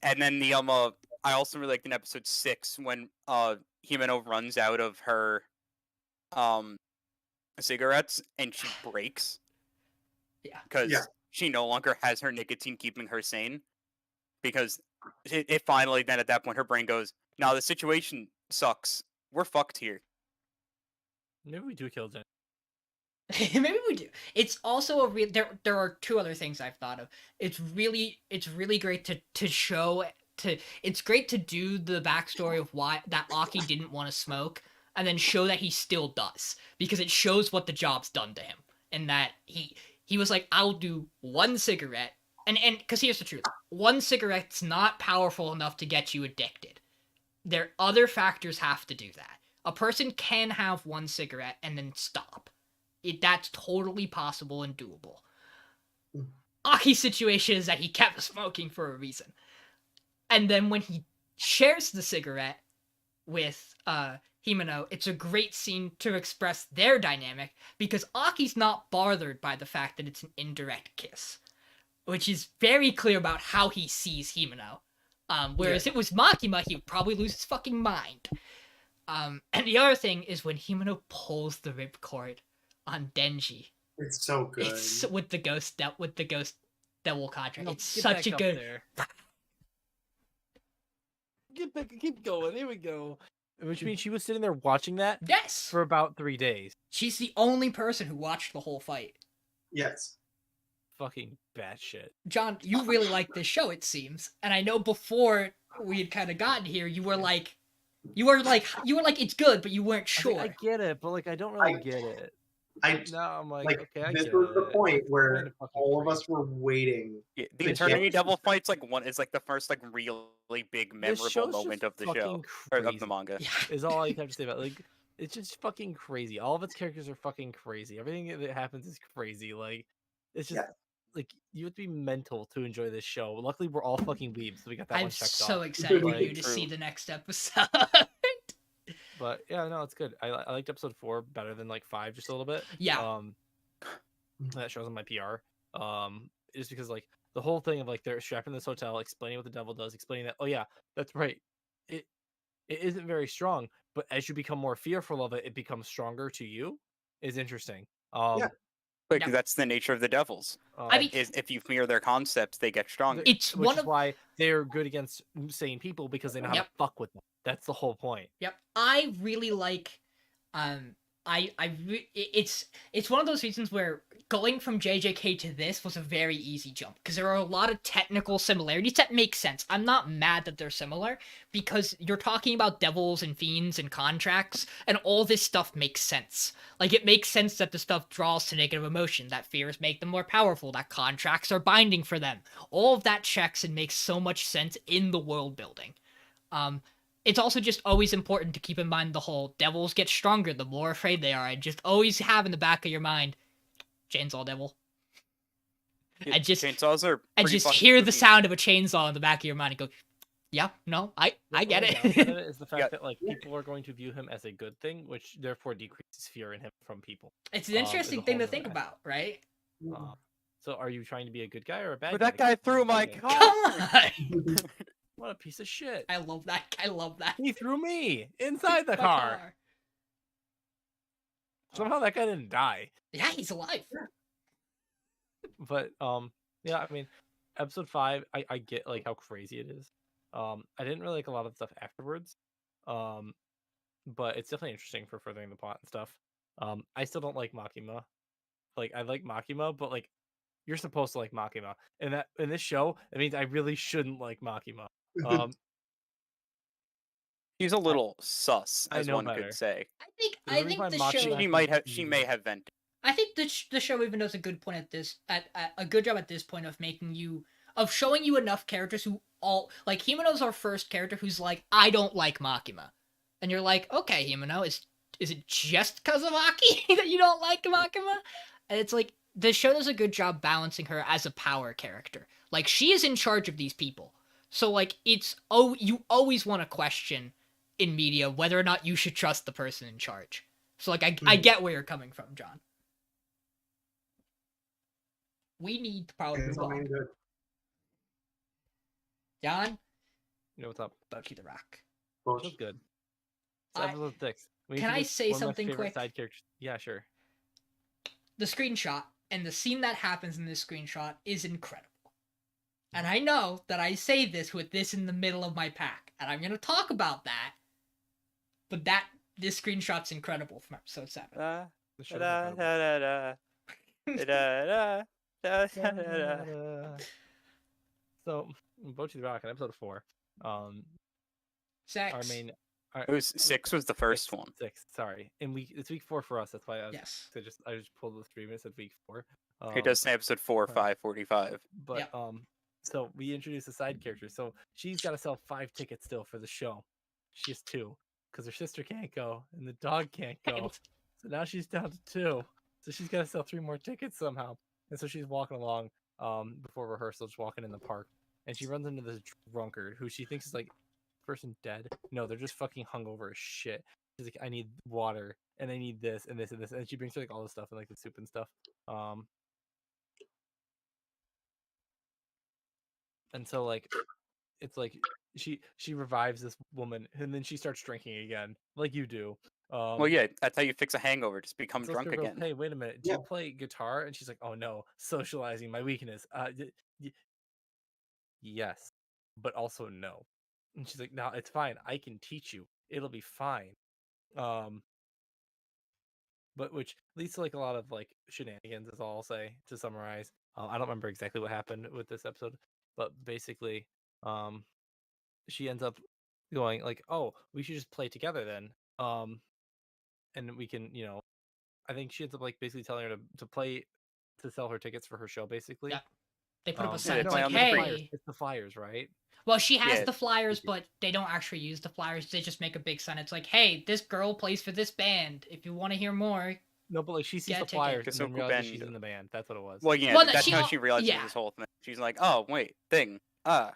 And then the I also really liked in episode 6 when Himeno runs out of her cigarettes and she breaks. Yeah. Because she no longer has her nicotine keeping her sane. Because it finally then at that point her brain goes, "No, the situation sucks. We're fucked here." Maybe we do kill Jen. Maybe we do. It's also there are 2 other things I've thought of. It's really great to show it's great to do the backstory of why that Aki didn't want to smoke, and then show that he still does, because it shows what the job's done to him, and that he was like, I'll do 1 cigarette, and because here's the truth, 1 cigarette's not powerful enough to get you addicted. There other factors have to do that. A person can have 1 cigarette and then stop. That's totally possible and doable. Aki's situation is that he kept smoking for a reason. And then when he shares the cigarette with Himeno, it's a great scene to express their dynamic, because Aki's not bothered by the fact that it's an indirect kiss, which is very clear about how he sees Himeno. Whereas if it was Makima, he would probably lose his fucking mind. And the other thing is when Himeno pulls the ripcord on Denji. It's so good. It's with the ghost devil contract. It's such a good. Keep going. Here we go. Which means she was sitting there watching that. Yes. For about 3 days. She's the only person who watched the whole fight. Yes. fucking batshit. John, you really like this show, it seems, and I know before we had kind of gotten here, you were like, it's good, but you weren't sure. I get it, but like, I don't really get it. Now I'm like, okay, I this get was it. the point where Kinda fucking all of crazy. us were waiting. Yeah, the Eternity Devil fight's like the first like really big memorable moment of the show or of the manga. Yeah. Is all I have to say about it. Like, it's just fucking crazy. All of its characters are fucking crazy. Everything that happens is crazy. Like, it's just like you have to be mental to enjoy this show. Luckily, we're all fucking weebs, so we got that one checked off. I'm so excited for you to see the next episode. But yeah, no, it's good. I liked episode 4 better than like 5 just a little bit. Yeah. That shows on my PR. Just because like the whole thing of like they're strapped in this hotel, explaining what the devil does, explaining that, oh yeah, that's right. It isn't very strong, but as you become more fearful of it, it becomes stronger to you. Is interesting. Because that's the nature of the devils. I mean, if you fear their concepts, they get stronger. Which is why they're good against sane people, because they know how to fuck with them. That's the whole point. Yep. I really like it's one of those reasons where going from JJK to this was a very easy jump, because there are a lot of technical similarities that make sense. I'm not mad that they're similar, because you're talking about devils and fiends and contracts, and all this stuff makes sense. Like, it makes sense that the stuff draws to negative emotion, that fears make them more powerful, that contracts are binding for them. All of that checks and makes so much sense in the world building. It's also just always important to keep in mind the whole devils get stronger the more afraid they are, and just always have in the back of your mind, Chainsaw Devil. And just chainsaws are and just hear the sound of a chainsaw in the back of your mind and go, yeah, no, I get it. Is the fact that like people are going to view him as a good thing, which therefore decreases fear in him from people. It's an interesting thing to think about, right? So are you trying to be a good guy or a bad guy? But that guy threw my car. Come on! What a piece of shit. I love that. I love that. He threw me inside the car. Somehow that guy didn't die. Yeah, he's alive. But yeah, I mean, episode 5, I get like how crazy it is. I didn't really like a lot of stuff afterwards. But it's definitely interesting for furthering the plot and stuff. I still don't like Makima. Like, I like Makima, but like, you're supposed to like Makima. And that in this show, it means I really shouldn't like Makima. He's a little sus, as one could say. I think the show. She may have vented. I think the show even does a good point at a good job at this point of showing you enough characters who all like Himeno's our first character who's like, I don't like Makima, and you're like, okay, Himeno, is it just because of Aki that you don't like Makima? And it's like the show does a good job balancing her as a power character. Like, she is in charge of these people. So, like, you always want to question in media whether or not you should trust the person in charge. So, like, I get where you're coming from, John. We need to probably move on. John? You know what's up? Bocchi the Rock. That's good. It's episode 6. Can I say something quick? Side characters. Yeah, sure. The screenshot and the scene that happens in this screenshot is incredible. And I know that I say this with this in the middle of my pack, and I'm going to talk about that, but this screenshot's incredible from episode 7. So, Bocchi the Rock in episode 4. Sex. Our main... It was 6 was the first one. 6, sorry. It's week 4 for us. That's why I just pulled the 3 minutes at week 4. It does say episode 4, 5:45. But so we introduced a side character. So she's got to sell 5 tickets still for the show. She has 2 because her sister can't go and the dog can't go. So now she's down to 2. So she's got to sell 3 more tickets somehow. And so she's walking along before rehearsal, just walking in the park, and she runs into this drunkard who she thinks is like person dead. No, they're just fucking hungover as shit. She's like, I need water and I need this and this and this, and she brings her like all this stuff and like the soup and stuff. And so like it's like she revives this woman and then she starts drinking again, like you do. Well, yeah, that's how you fix a hangover. Just become drunk again. Goes, hey, wait a minute. Do you play guitar? And she's like, oh no, socializing, my weakness. Yes, but also no. And she's like, no, it's fine. I can teach you. It'll be fine. But which leads to like a lot of like shenanigans, is all I'll say to summarize. I don't remember exactly what happened with this episode, but basically, she ends up going like, "Oh, we should just play together then." And we can, I think she ends up like basically telling her to play to sell her tickets for her show, basically. Yeah. They put up a Yeah, sign. they It's play like, on the hey. It's the flyers, right? Well, she has Yeah. the flyers, but they don't actually use the flyers. They just make a big sign. It's like, hey, this girl plays for this band. If you want to hear more, No, but like she sees Get a the ticket. flyers and then Kazoku realizes she's Band. in the band. That's what it was. Well, yeah, Well, no, that's she how al- she realizes yeah. this whole thing. She's like, oh wait, thing. well,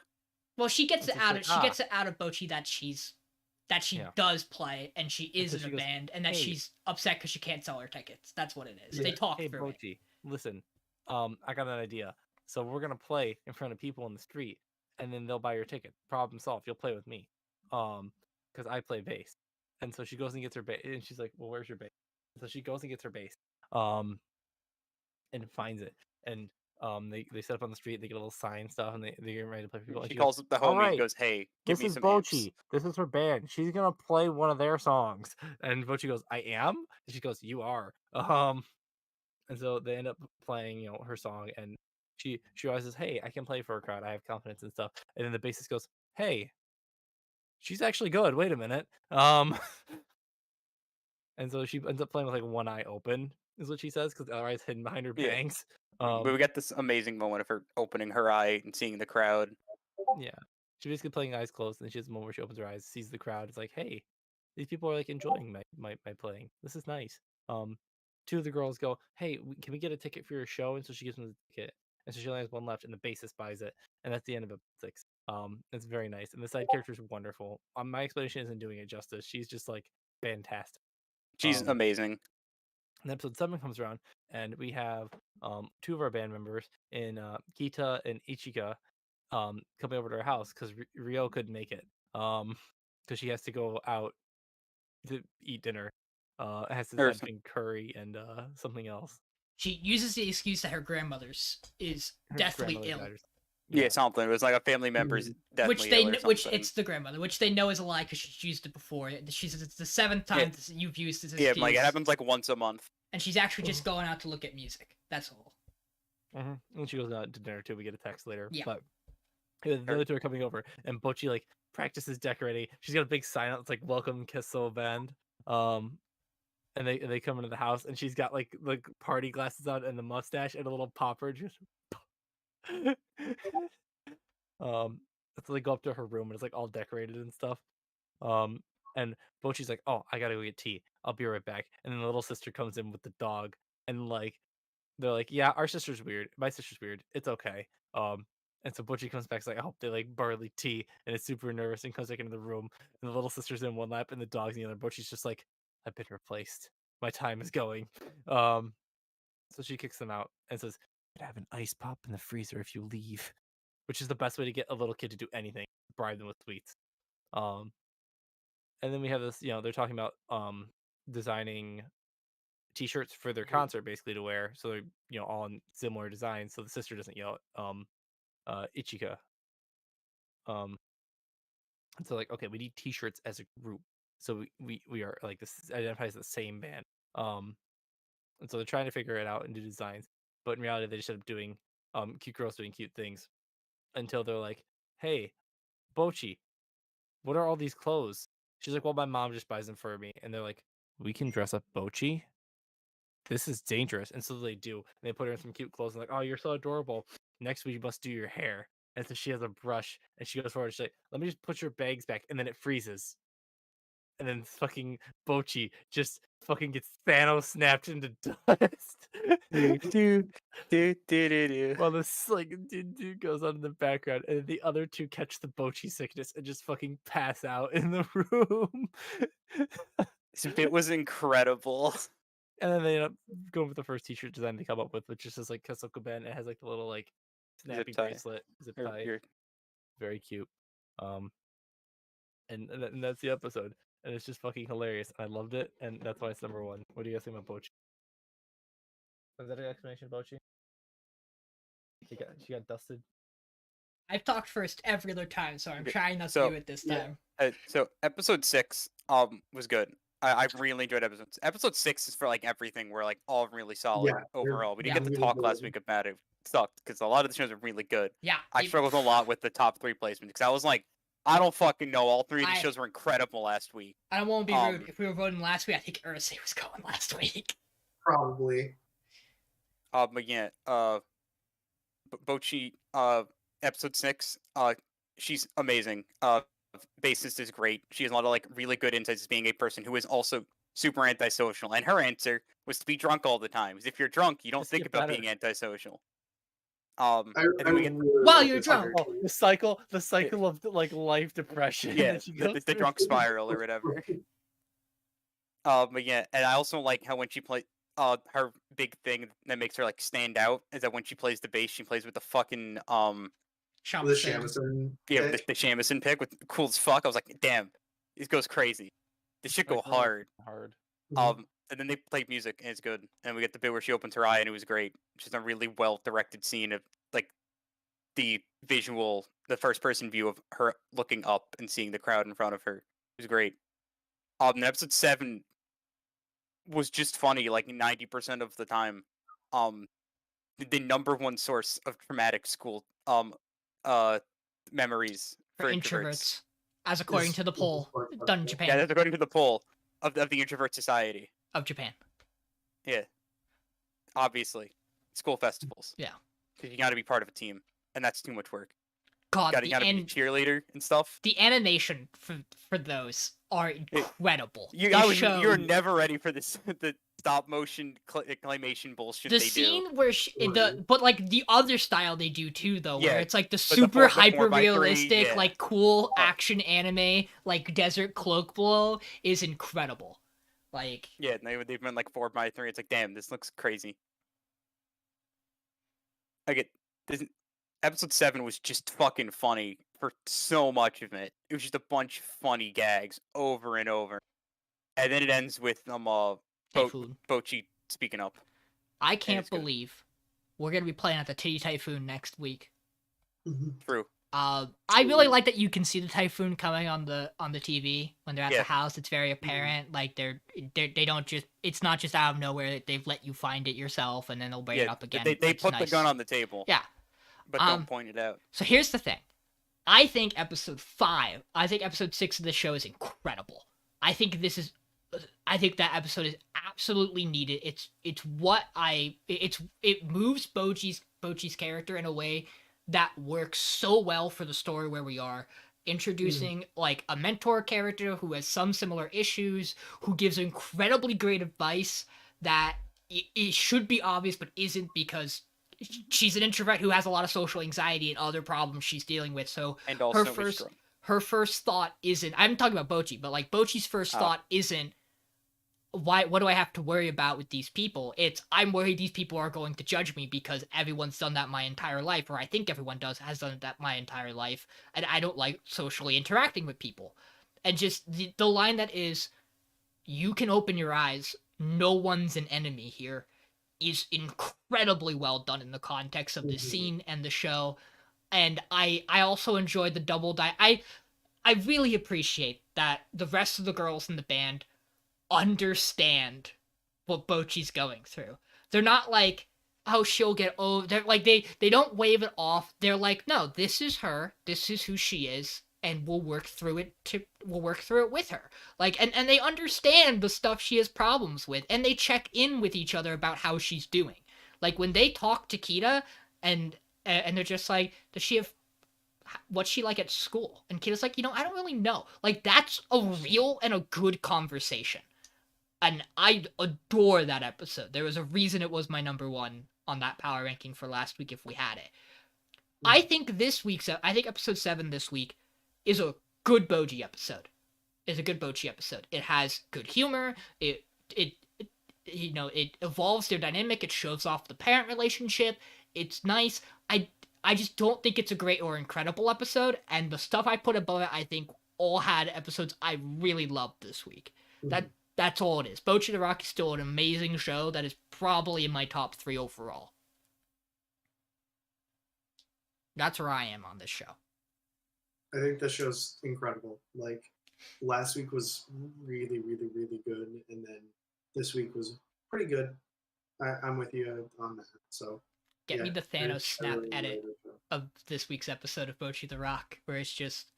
she gets It's it just out like, of she gets it out of Bocchi that she Yeah. does play and she is so in she a goes, band and that "Hey." she's upset because she can't sell her tickets. That's what it is. Yeah. They talk Hey, through it. Bocchi, listen, I got an idea. So we're gonna play in front of people in the street, and then they'll buy your ticket. Problem solved. You'll play with me, because I play bass. And so she goes and gets her bass, and she's like, "Well, where's your bass?" So she goes and gets her bass, and finds it, and they set up on the street. They get a little sign stuff, and they get ready to play for people. And She goes, calls up the "All homie and right, goes, hey, give this me is some amps. Bocchi. This is her band. She's gonna play one of their songs." And Bocchi goes, "I am?" And she goes, "You are." And so they end up playing, her song, and she realizes, "Hey, I can play for a crowd. I have confidence and stuff." And then the bassist goes, "Hey, she's actually good. Wait a minute." And so she ends up playing with like one eye open, is what she says, because the other eye's hidden behind her Yeah. bangs. But we get this amazing moment of her opening her eye and seeing the crowd. Yeah, she's basically playing eyes closed, and then she has a moment where she opens her eyes, sees the crowd. It's like, "Hey, these people are like enjoying my playing. This is nice." Two of the girls go, "Hey, can we get a ticket for your show?" And so she gives them the ticket, and so she only has one left, and the bassist buys it, and that's the end of episode 6. It's very nice, and the side character is wonderful. My explanation isn't doing it justice. She's just like fantastic. She's amazing. And episode 7 comes around, and we have two of our band members in Kita and Ichika coming over to our house because Rio couldn't make it because she has to go out to eat dinner. It has to decide between curry and something else. She uses the excuse that her grandmother's is deathly ill. Yeah, something. It was like a family member's deathly ill or something. Which it's the grandmother, which they know is a lie because she's used it before. She says it's the 7th time you've used this excuse. Yeah, like it happens like once a month. And she's actually just going out to look at music. That's all. And she goes out to dinner too. We get a text later. Yeah. But the other two are coming over, and Bocchi like practices decorating. She's got a big sign out. It's like "Welcome Kisso Band." And they come into the house, and she's got like party glasses on and the mustache and a little popper. Just so they go up to her room, and it's like all decorated and stuff. And Bocchi's like, "Oh, I gotta go get tea. I'll be right back." And then the little sister comes in with the dog, and like they're like, "Yeah, our sister's weird. My sister's weird. It's okay." And so Bocchi comes back, like, "I hope they like barley tea," and is super nervous and comes back into the room. And the little sister's in one lap, and the dog's in the other. Bocchi's just like, "I've been replaced. My time is going." So she kicks them out and says, "Could have an ice pop in the freezer if you leave," which is the best way to get a little kid to do anything. Bribe them with sweets. And then we have this, they're talking about designing t-shirts for their concert basically to wear, so they're all in similar designs, so the sister doesn't yell at Ichika. And so like, okay, we need t-shirts as a group, so we are like, this identifies the same band. And so they're trying to figure it out and do designs, but in reality they just end up doing cute girls doing cute things until they're like, "Hey, Bocchi, what are all these clothes?" She's like, "Well, my mom just buys them for me." And they're like, "We can dress up Bocchi? This is dangerous." And so they do. And they put her in some cute clothes and like, "Oh, you're so adorable. Next we must do your hair." And so she has a brush and she goes forward. She's like, "Let me just put your bags back." And then it freezes. And then fucking Bocchi just fucking gets Thanos snapped into dust. While this like dude goes on in the background, and then the other two catch the Bocchi sickness and just fucking pass out in the room. This bit was incredible. And then they end up going with the first t-shirt design they come up with, which just says like Kasoku Ben. It has like the little like snappy bracelet, zip tie. Very cute. And that's the episode. And it's just fucking hilarious. I loved it, and that's why it's number 1. What do you guys think about Bocchi? Was that an explanation of Bocchi? She got dusted. I've talked first every other time, so I'm trying not to do it this time. So episode 6 was good. I really enjoyed episode 6 is for like everything. We're like all really solid overall. We didn't get to talk last week about it. It sucked because a lot of the shows are really good. Yeah, I struggled a lot with the top 3 placements because I was like, I don't fucking know. All 3 of these shows were incredible last week. I don't want to be rude. If we were voting last week, I think Urusei was going last week. Probably. But yeah, Bocchi, episode 6, she's amazing. Bassist is great. She has a lot of like really good insights as being a person who is also super antisocial. And her answer was to be drunk all the time. Because if you're drunk, you don't think about being antisocial. While you're drunk. Oh, the cycle of like life depression. Yeah, the drunk spiral or whatever. But yeah, and I also like how when she plays, her big thing that makes her like stand out is that when she plays the bass, she plays with the fucking the shamisen. Yeah, the shamisen pick with cool as fuck. I was like, damn, this goes crazy. This shit go hard. And then they played music and it's good. And we get the bit where she opens her eye and it was great. Just a really well directed scene of like the visual, the first person view of her looking up and seeing the crowd in front of her. It was great. And episode 7 was just funny like 90% of the time. The number one source of traumatic school memories for introverts, as according to the poll done in Japan. Yeah, that's according to the poll of the Introvert Society of Japan. Yeah, obviously, school festivals. Yeah, because you got to be part of a team, and that's too much work. God, you gotta be a cheerleader and stuff. The animation for those are incredible. You're never ready for this the stop motion claymation bullshit. The scene where but like the other style they do too, though, where it's like the super hyper realistic, like cool action anime, like Desert Cloak Blow is incredible. Like they've been like 4x3. It's like, damn, this looks crazy. I get this. Episode 7 was just fucking funny for so much of it. It was just a bunch of funny gags over and over. And then it ends with Bocchi speaking up. I can't believe we're going to be playing at the Titty Typhoon next week. True. I really like that you can see the typhoon coming on the TV when they're at the house. It's very apparent. Like they don't just, it's not just out of nowhere. They've let you find it yourself and then they'll bring it up again. They put the gun on the table. Yeah. But don't point it out. So here's the thing. I think episode 6 of the show is incredible. I think that episode is absolutely needed. It moves Bocchi's character in a way that works so well for the story where we are. Introducing like a mentor character who has some similar issues, who gives incredibly great advice that it should be obvious but isn't, because she's an introvert who has a lot of social anxiety and other problems she's dealing with. So her first thought isn't, I'm talking about Bocchi, but like Bocchi's first thought isn't, what do I have to worry about with these people? It's, I'm worried these people are going to judge me because everyone's done that my entire life, or I think everyone has done that my entire life, and I don't like socially interacting with people. And just the line that is, you can open your eyes, no one's an enemy here, is incredibly well done in the context of the scene and the show. And I also enjoyed the double I really appreciate that the rest of the girls in the band understand what Bocchi's going through. They're not like, oh, she'll get over. They're like, they don't wave it off. They're like, no, this is her. This is who she is. And we'll work through it with her. Like, and they understand the stuff she has problems with, and they check in with each other about how she's doing. Like when they talk to Kita, and they're just like, what's she like at school? And Kita's like, I don't really know. Like, that's a real and a good conversation. And I adore that episode. There was a reason it was my number 1 on that power ranking for last week if we had it. I think episode 7 this week is a good Bocchi episode. It has good humor. It evolves their dynamic. It shows off the parent relationship. It's nice. I just don't think it's a great or incredible episode. And the stuff I put above it, I think all had episodes I really loved this week. That's all it is. Bocchi the Rock is still an amazing show that is probably in my top 3 overall. That's where I am on this show. I think this show's incredible. Like, last week was really, really, really good, and then this week was pretty good. I'm with you on that. So get me the Thanos snap edit of this week's episode of Bocchi the Rock, where it's just,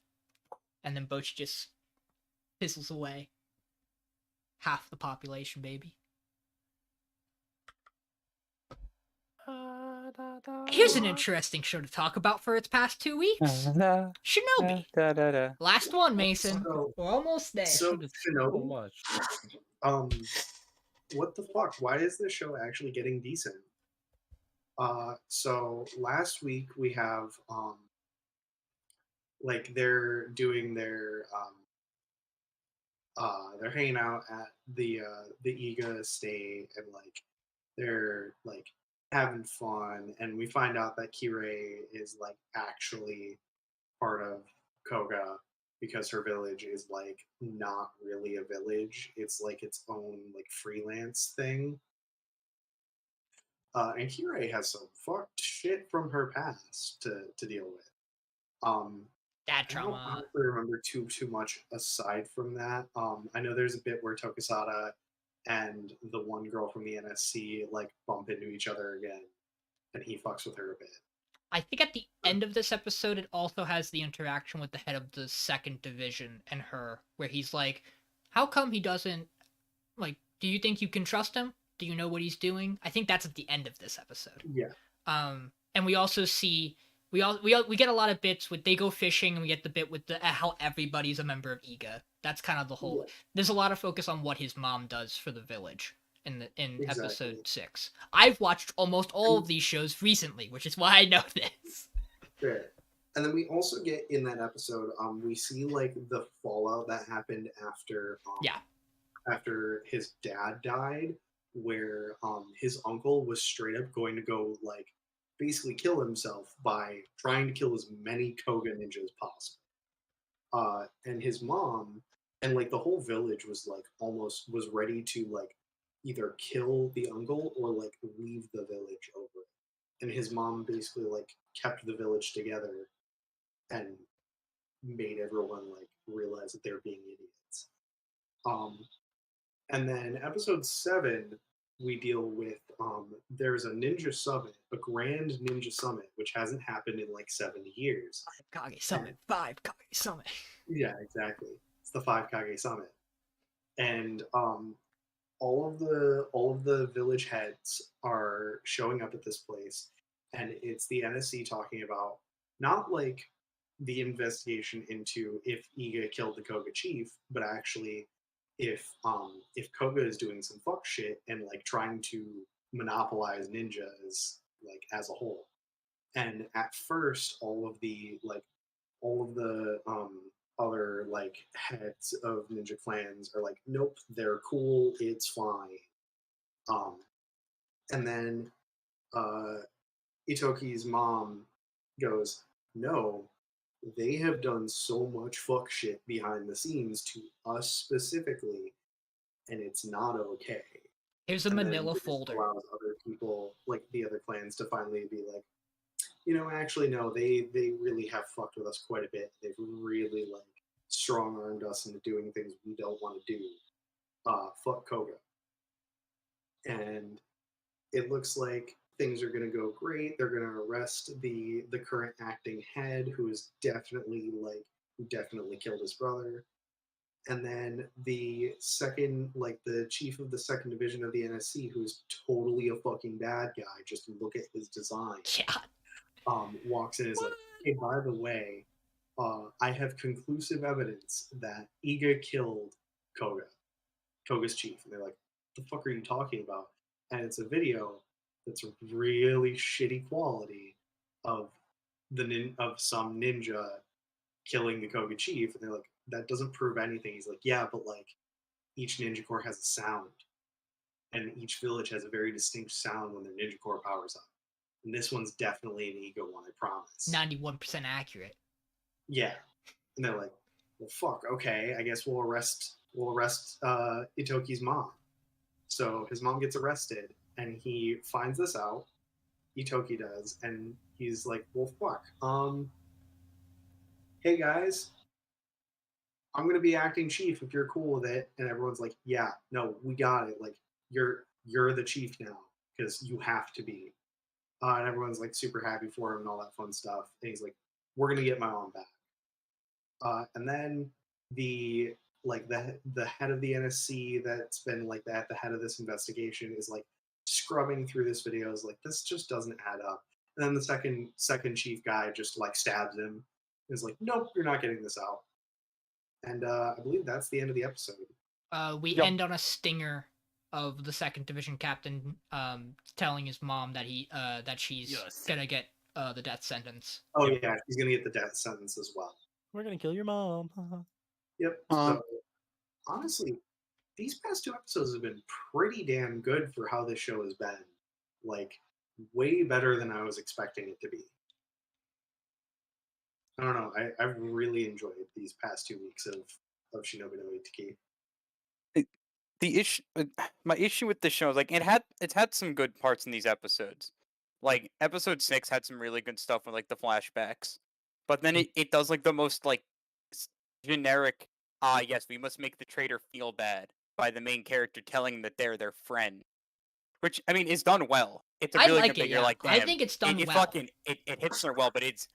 and then Bocchi just fizzles away. Half the population, baby. Here's an interesting show to talk about for its past 2 weeks. Shinobi. Last one, Mason. We're almost there. So Shinobi. What the fuck? Why is this show actually getting decent? So last week we have like they're doing their they're hanging out at the Iga estate, and like they're like having fun, and we find out that Kirei is like actually part of Koga because her village is like not really a village. It's like its own like freelance thing. And Kirei has some fucked shit from her past to deal with. Dad trauma. I don't honestly remember too much aside from that. I know there's a bit where Tokisada and the one girl from the NSC like bump into each other again, and he fucks with her a bit. I think at the end of this episode, it also has the interaction with the head of the 2nd Division and her, where he's like, how come he doesn't, like, do you think you can trust him? Do you know what he's doing? I think that's at the end of this episode. Yeah. And we also see, we get a lot of bits with, they go fishing, and we get the bit with the how everybody's a member of Iga. That's kind of the whole, there's a lot of focus on what his mom does for the village in exactly. Episode 6. I've watched almost all of these shows recently, which is why I know this. Sure. And then we also get in that episode, we see like the fallout that happened after after his dad died, where his uncle was straight up going to go like basically kill himself by trying to kill as many Koga ninjas as possible. And his mom and like the whole village was like almost was ready to like either kill the uncle or like leave the village over it. And his mom basically like kept the village together and made everyone like realize that they're being idiots. And then episode 7, we deal with there's a ninja summit, a grand ninja summit, which hasn't happened in like 70 years. 5 Kage Summit, 5 Kage Summit. Yeah, exactly. It's the 5 Kage Summit. And all of the village heads are showing up at this place, and it's the NSC talking about not like the investigation into if Iga killed the Koga chief, but actually if Koga is doing some fuck shit and like trying to monopolize ninjas like as a whole. And at first all of the other like heads of ninja clans are like, nope, they're cool, it's fine. And then Ittoki's mom goes, no, they have done so much fuck shit behind the scenes to us specifically, and it's not okay. Here's a manila folder. Allows other people, like the other clans, to finally be like, you know, actually no, they really have fucked with us quite a bit. They've really like strong-armed us into doing things we don't want to do. Fuck Koga. And it looks like things are going to go great. They're going to arrest the current acting head, who definitely killed his brother. And then the chief of the 2nd Division of the NSC, who's totally a fucking bad guy, just look at his design. Yeah. Walks in and is like, hey, by the way, I have conclusive evidence that Iga killed Koga's chief. And they're like, the fuck are you talking about? And it's a video that's really shitty quality of some ninja killing the Koga chief. And they're like, that doesn't prove anything. He's like, yeah, but like each ninja corps has a sound, and each village has a very distinct sound when their ninja corps powers up. And this one's definitely an Ego one, I promise. 91% accurate. Yeah. And they're like, well, fuck, okay, I guess we'll arrest Ittoki's mom. So his mom gets arrested, and he finds this out. Ittoki does, and he's like, well, fuck. Hey guys, I'm gonna be acting chief if you're cool with it. And everyone's like, yeah, no, we got it. Like you're the chief now because you have to be. And everyone's like super happy for him and all that fun stuff. And he's like, we're gonna get my mom back. And then the the head of the NSC that's been like at the head of this investigation is like scrubbing through this video is like this just doesn't add up. And then the second chief guy just like stabs him. Is like, nope, you're not getting this out. And I believe that's the end of the episode. We end on a stinger of the 2nd Division captain telling his mom that that she's gonna get the death sentence. Oh yeah, he's gonna get the death sentence as well. We're gonna kill your mom. Yep. So honestly, these past 2 episodes have been pretty damn good for how this show has been. Like way better than I was expecting it to be. I don't know. I've really enjoyed these past 2 weeks of Shinobi no Ittoki. The issue, my issue with the show is like it's had some good parts in these episodes. Like episode 6 had some really good stuff with like the flashbacks, but then it does like the most like generic. Yes, we must make the traitor feel bad by the main character telling that they're their friend, which I mean is done well. It's a really like good thing. it, You're yeah. like, damn, I think it's done it well. Fucking it hits her well, but it's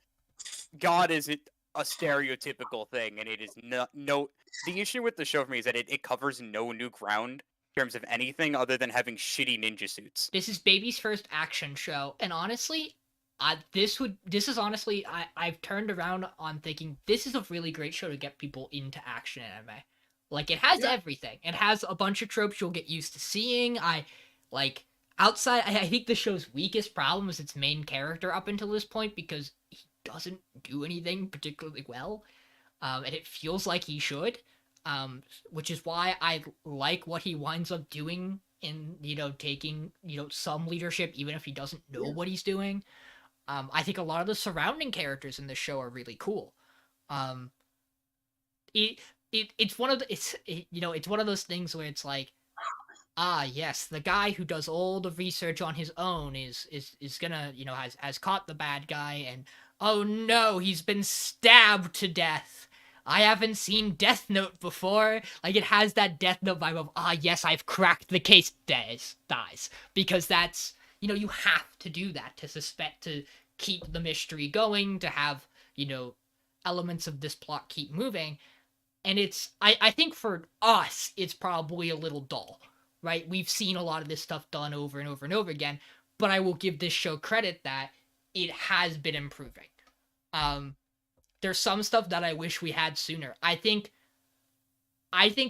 God is it a stereotypical thing, and it is no. The issue with the show for me is that it covers no new ground in terms of anything other than having shitty ninja suits. This is Baby's first action show, and honestly, I've turned around on thinking this is a really great show to get people into action anime. Like it has everything. It has a bunch of tropes you'll get used to seeing. I think the show's weakest problem is its main character up until this point because he doesn't do anything particularly well, and it feels like he should, which is why I like what he winds up doing in taking some leadership even if he doesn't know what he's doing. I think a lot of the surrounding characters in this show are really cool. It's one of those things where it's like, yes, the guy who does all the research on his own is gonna has caught the bad guy, and oh no, he's been stabbed to death. I haven't seen Death Note before. Like it has that Death Note vibe of yes, I've cracked the case. Dies because that's you have to do that to keep the mystery going, to have elements of this plot keep moving. And it's I think for us it's probably a little dull, right? We've seen a lot of this stuff done over and over and over again, but I will give this show credit that it has been improving. There's some stuff that I wish we had sooner. I think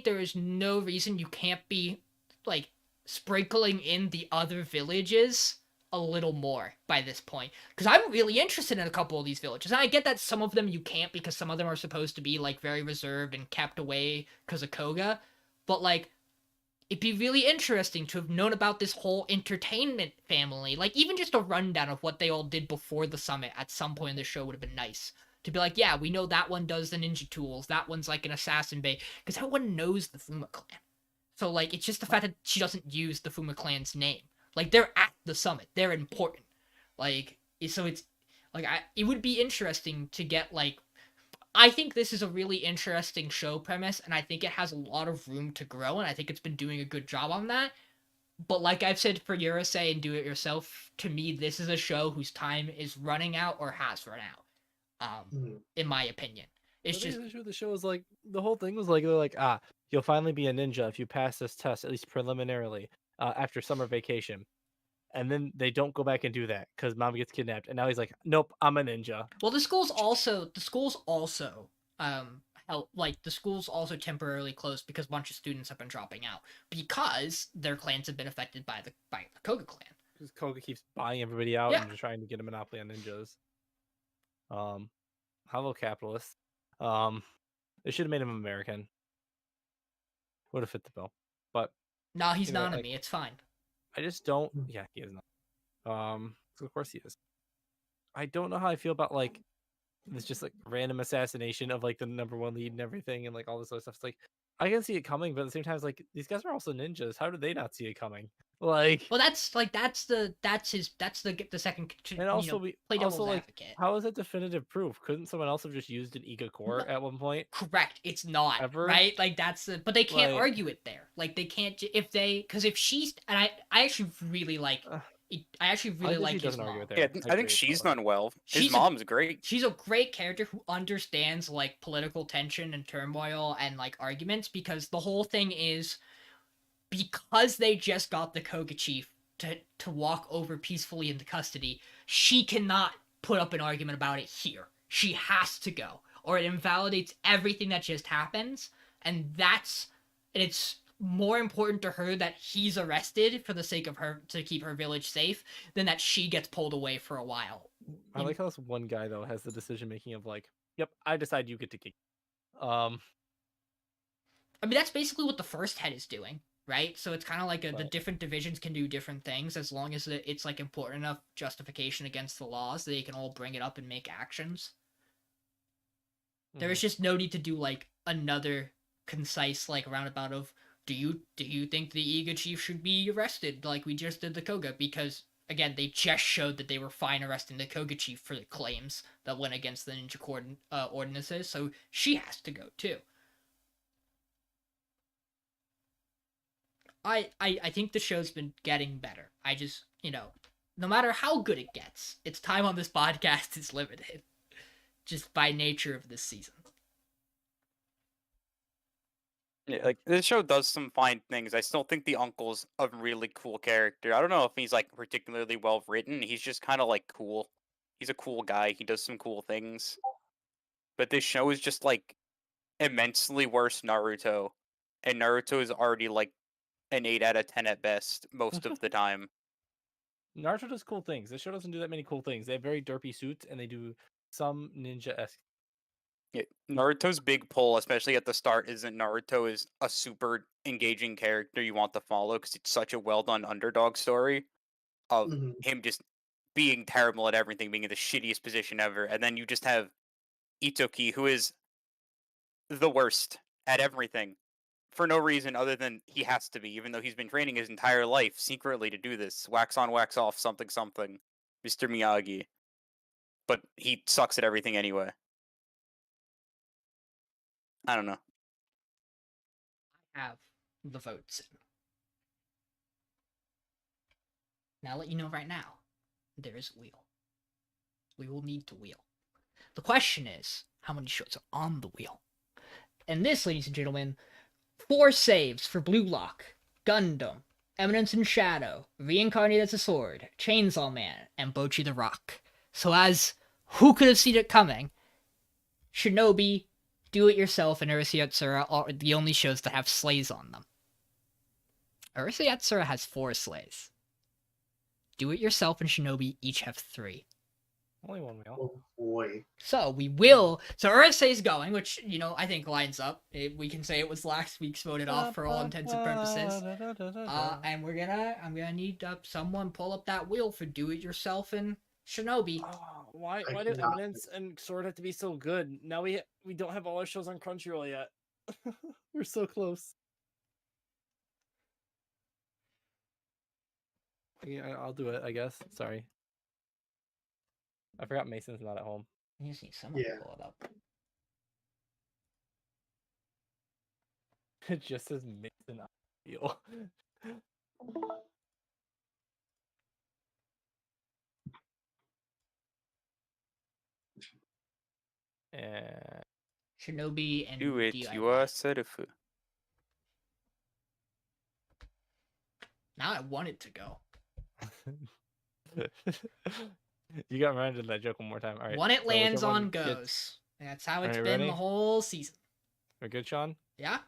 there is no reason you can't be like sprinkling in the other villages a little more by this point, because I'm really interested in a couple of these villages, and I get that some of them you can't because some of them are supposed to be like very reserved and kept away because of Koga, but like it'd be really interesting to have known about this whole entertainment family, like even just a rundown of what they all did before the summit at some point in the show would have been nice. To be like, yeah, we know that one does the ninja tools, that one's like an assassin bay, because everyone knows the Fuma clan. So like it's just the fact that she doesn't use the Fuma clan's name. Like they're at the summit, they're important. Like so it's like it would be interesting to get like, I think this is a really interesting show premise, and I think it has a lot of room to grow, and I think it's been doing a good job on that. But like I've said for Urusei and Do It Yourself, to me this is a show whose time is running out or has run out. In my opinion, it's just the show is like the whole thing was like they're like you'll finally be a ninja if you pass this test, at least preliminarily, after summer vacation, and then they don't go back and do that because mom gets kidnapped, and now he's like, nope, I'm a ninja. Well, the school's also the school's also temporarily closed because a bunch of students have been dropping out because their clans have been affected by the Koga clan. Because Koga keeps buying everybody out and trying to get a monopoly on ninjas. Hello capitalist. They should have made him American. Would have fit the bill. But no, he's not enemy. It's fine. I just don't. Yeah, he is not. So of course he is. I don't know how I feel about like this just like random assassination of like the #1 lead and everything and like all this other stuff. It's like I can see it coming, but at the same time, it's like these guys are also ninjas. How did they not see it coming? Like, well, that's the second. and also play devil's advocate. How is it definitive proof? Couldn't someone else have just used an Iga core at one point? Correct. It's not ever, right. Like but they can't argue it there. Like they can't because if she's and I actually really like. I actually really like his mom. Yeah, I think she's done well. His mom's great. She's a great character who understands like political tension and turmoil and like arguments, because the whole thing is because they just got the Koga chief to walk over peacefully into custody, she cannot put up an argument about it here. She has to go, or it invalidates everything that just happens, and it's more important to her that he's arrested for the sake of her to keep her village safe than that she gets pulled away for a while. I like how this one guy though has the decision making of like, yep, I decide you get to kick. I mean, that's basically what the first head is doing, right? So it's kind of like the different divisions can do different things as long as it's like important enough justification against the laws that they can all bring it up and make actions. There is just no need to do like another concise like roundabout of do you think the Iga chief should be arrested like we just did the Koga? Because again, they just showed that they were fine arresting the Koga chief for the claims that went against the ninja ordinances, so she has to go too. I think the show's been getting better. I just, no matter how good it gets, its time on this podcast is limited, just by nature of this season. Yeah, like this show does some fine things. I still think the uncle's a really cool character. I don't know if he's like particularly well written. He's just kind of like cool. He's a cool guy. He does some cool things. But this show is just like immensely worse Naruto, and Naruto is already like an 8 out of 10 at best most of the time. Naruto does cool things. This show doesn't do that many cool things. They have very derpy suits, and they do some ninja-esque. Yeah, Naruto's big pull, especially at the start, is that Naruto is a super engaging character you want to follow because it's such a well-done underdog story of him just being terrible at everything, being in the shittiest position ever, and then you just have Ittoki, who is the worst at everything for no reason other than he has to be, even though he's been training his entire life secretly to do this. Wax on, wax off, something, something. Mr. Miyagi. But he sucks at everything anyway. I don't know. I have the votes in. Now I'll let you know right now, there is a wheel. We will need to wheel. The question is, how many shows are on the wheel? And this, ladies and gentlemen, 4 saves for Blue Lock, Gundam, Eminence and Shadow, Reincarnated as a Sword, Chainsaw Man, and Bocchi the Rock. So as who could have seen it coming, Shinobi, Do It Yourself, and Urusei Yatsura are the only shows that have slays on them. Urusei Yatsura has 4 slays. Do It Yourself and Shinobi each have 3. Only one wheel. Oh boy. So we will. So Urusei's going, which I think lines up. We can say it was last week's voted off for all intents and purposes. And I'm gonna need someone pull up that wheel for Do It Yourself and Shinobi. Why did Eminence and Sword have to be so good? Now we don't have all our shows on Crunchyroll yet. We're so close. Yeah, I'll do it, I guess. Sorry. I forgot Mason's not at home. You just need someone to pull it up. It just says Mason on the wheel. And Shinobi and Do it DIY. yourself. Now I want it to go. You got reminded of that joke one more time. All right. When it lands on goes. That's how it's been the whole season. We're good, Sean? Yeah.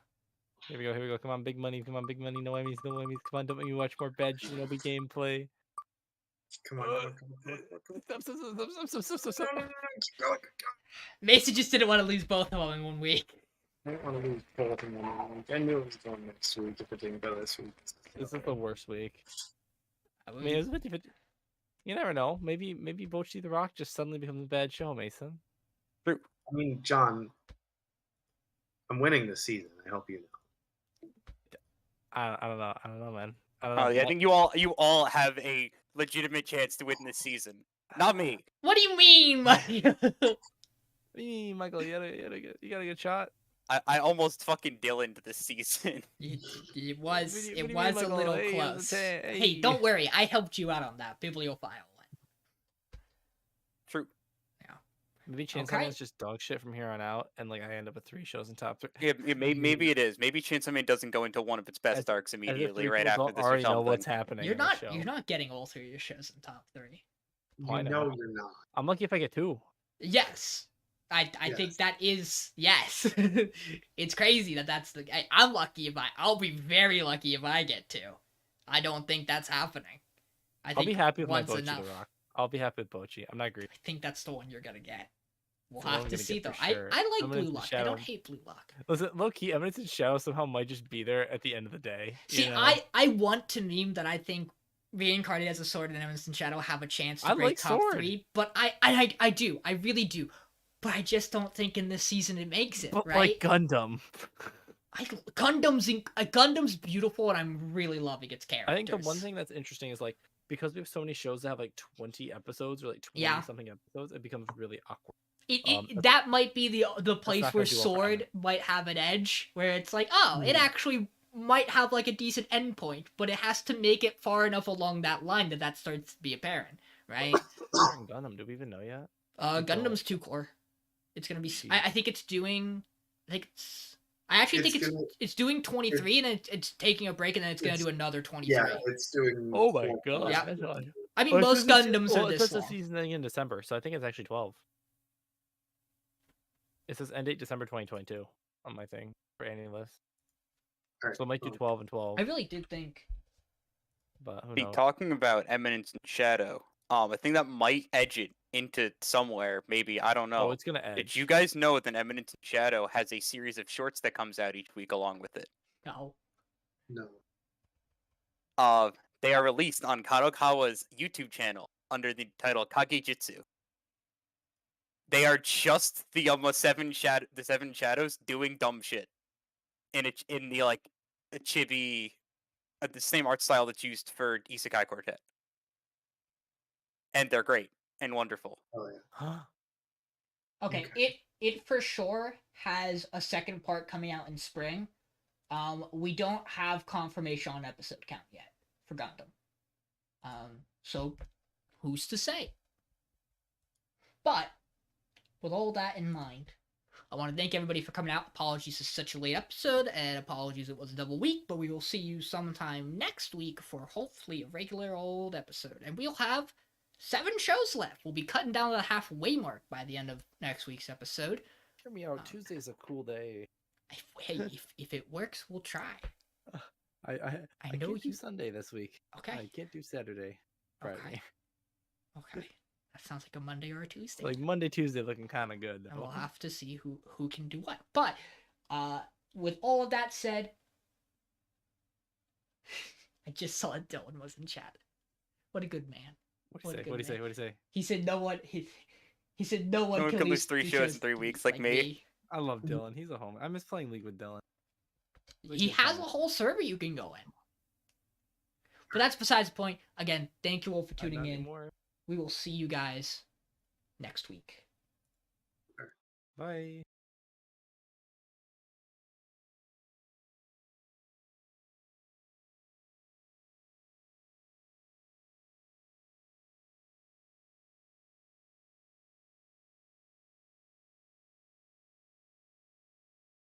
Here we go. Come on, big money. Come on, big money. No Emmys. Come on, don't make me watch more bad Shinobi gameplay. Come on. Stop. Mason just didn't want to lose both of them in 1 week. I don't want to lose both in 1 week. I knew it was going next week if it didn't go this week. This is the worst week. I mean, it's 50-50. You never know. Maybe Bocchi the Rock just suddenly becomes a bad show, Mason. I mean, John, I'm winning this season. I hope you know. I don't know, man. I don't know. I think you all have a legitimate chance to win this season. Not me. What do you mean, Michael? Michael, you got a good shot. I almost fucking Dylan'd this season. It was What do you mean, a Michael? little Hey, close. hey. Hey, don't worry. I helped you out on that bibliophile one. True. Yeah. Maybe Chainsaw Man's just dog shit from here on out, and like I end up with 3 shows in top 3. Yeah, maybe it is. Maybe Chainsaw Man doesn't go into one of its best arcs immediately right after this or something. Know what's happening. You're not getting all 3 of your shows in top 3. You know you're not. I'm lucky if I get 2. Yes. I think that is yes. It's crazy that's the. I'm lucky if I'll be very lucky if I get 2. I don't think that's happening. I'll be happy with my Bocchi the Rock. I'll be happy with Bocchi. I'm not greedy. I think that's the one you're gonna get. We'll have to see though. Sure. I like Blue Lock. I don't hate Blue Lock. Listen, low key, Eminence and Shadow somehow might just be there at the end of the day. See, you know? I want to meme that I think Reincarnated as a Sword and Eminence and Shadow have a chance to break top Sword. 3, but I do. I really do. But I just don't think in this season it makes it, but right? Like Gundam. Gundam's beautiful, and I'm really loving its characters. I think the one thing that's interesting is like because we have so many shows that have like 20 episodes or like 20 something episodes, it becomes really awkward. That might be the place where Sword might have an edge, where it's like, it actually might have like a decent endpoint, but it has to make it far enough along that line that starts to be apparent, right? Gundam, do we even know yet? Gundam's 2 core. It's gonna be. I think it's doing. I actually think it's doing 23, and it's taking a break, and then it's gonna do another 23. Yeah, it's doing. Oh my god! Yeah. I mean, most Gundams are this long. It's the season ending in December, so I think it's actually 12. It says end date December 2022 on my thing for any list. Right. So it might do 12 and 12. I really did think. But who knows? Talking about Eminence and Shadow, I think that might edge it into somewhere. Maybe, I don't know. Oh, it's gonna edge. Did you guys know that Eminence and Shadow has a series of shorts that comes out each week along with it? No. They are released on Kadokawa's YouTube channel under the title Kagejitsu. They are just the Seven Shadows doing dumb shit in the like a chibi, the same art style that's used for Isekai Quartet, and they're great and wonderful. Oh yeah. Okay, it for sure has a second part coming out in spring. We don't have confirmation on episode count yet for Gundam. So who's to say? But with all that in mind, I want to thank everybody for coming out. Apologies for such a late episode, and apologies it was a double week, but we will see you sometime next week for hopefully a regular old episode. And we'll have 7 shows left. We'll be cutting down to the halfway mark by the end of next week's episode. Hear me out. Tuesday's a cool day. If it works, we'll try. I know can't do Sunday this week. Okay. I can't do Saturday, Friday. Okay. That sounds like a Monday or a Tuesday. Like Monday, Tuesday looking kind of good. And we'll have to see who can do what. But with all of that said, I just saw Dylan was in chat. What a good man. What did he say? He said no one. He said no one can lose 3 shows in 3 weeks like me. I love Dylan. He's a home. I miss playing League with Dylan. He has a whole server you can go in. But that's besides the point. Again, thank you all for tuning in. We will see you guys next week. Bye.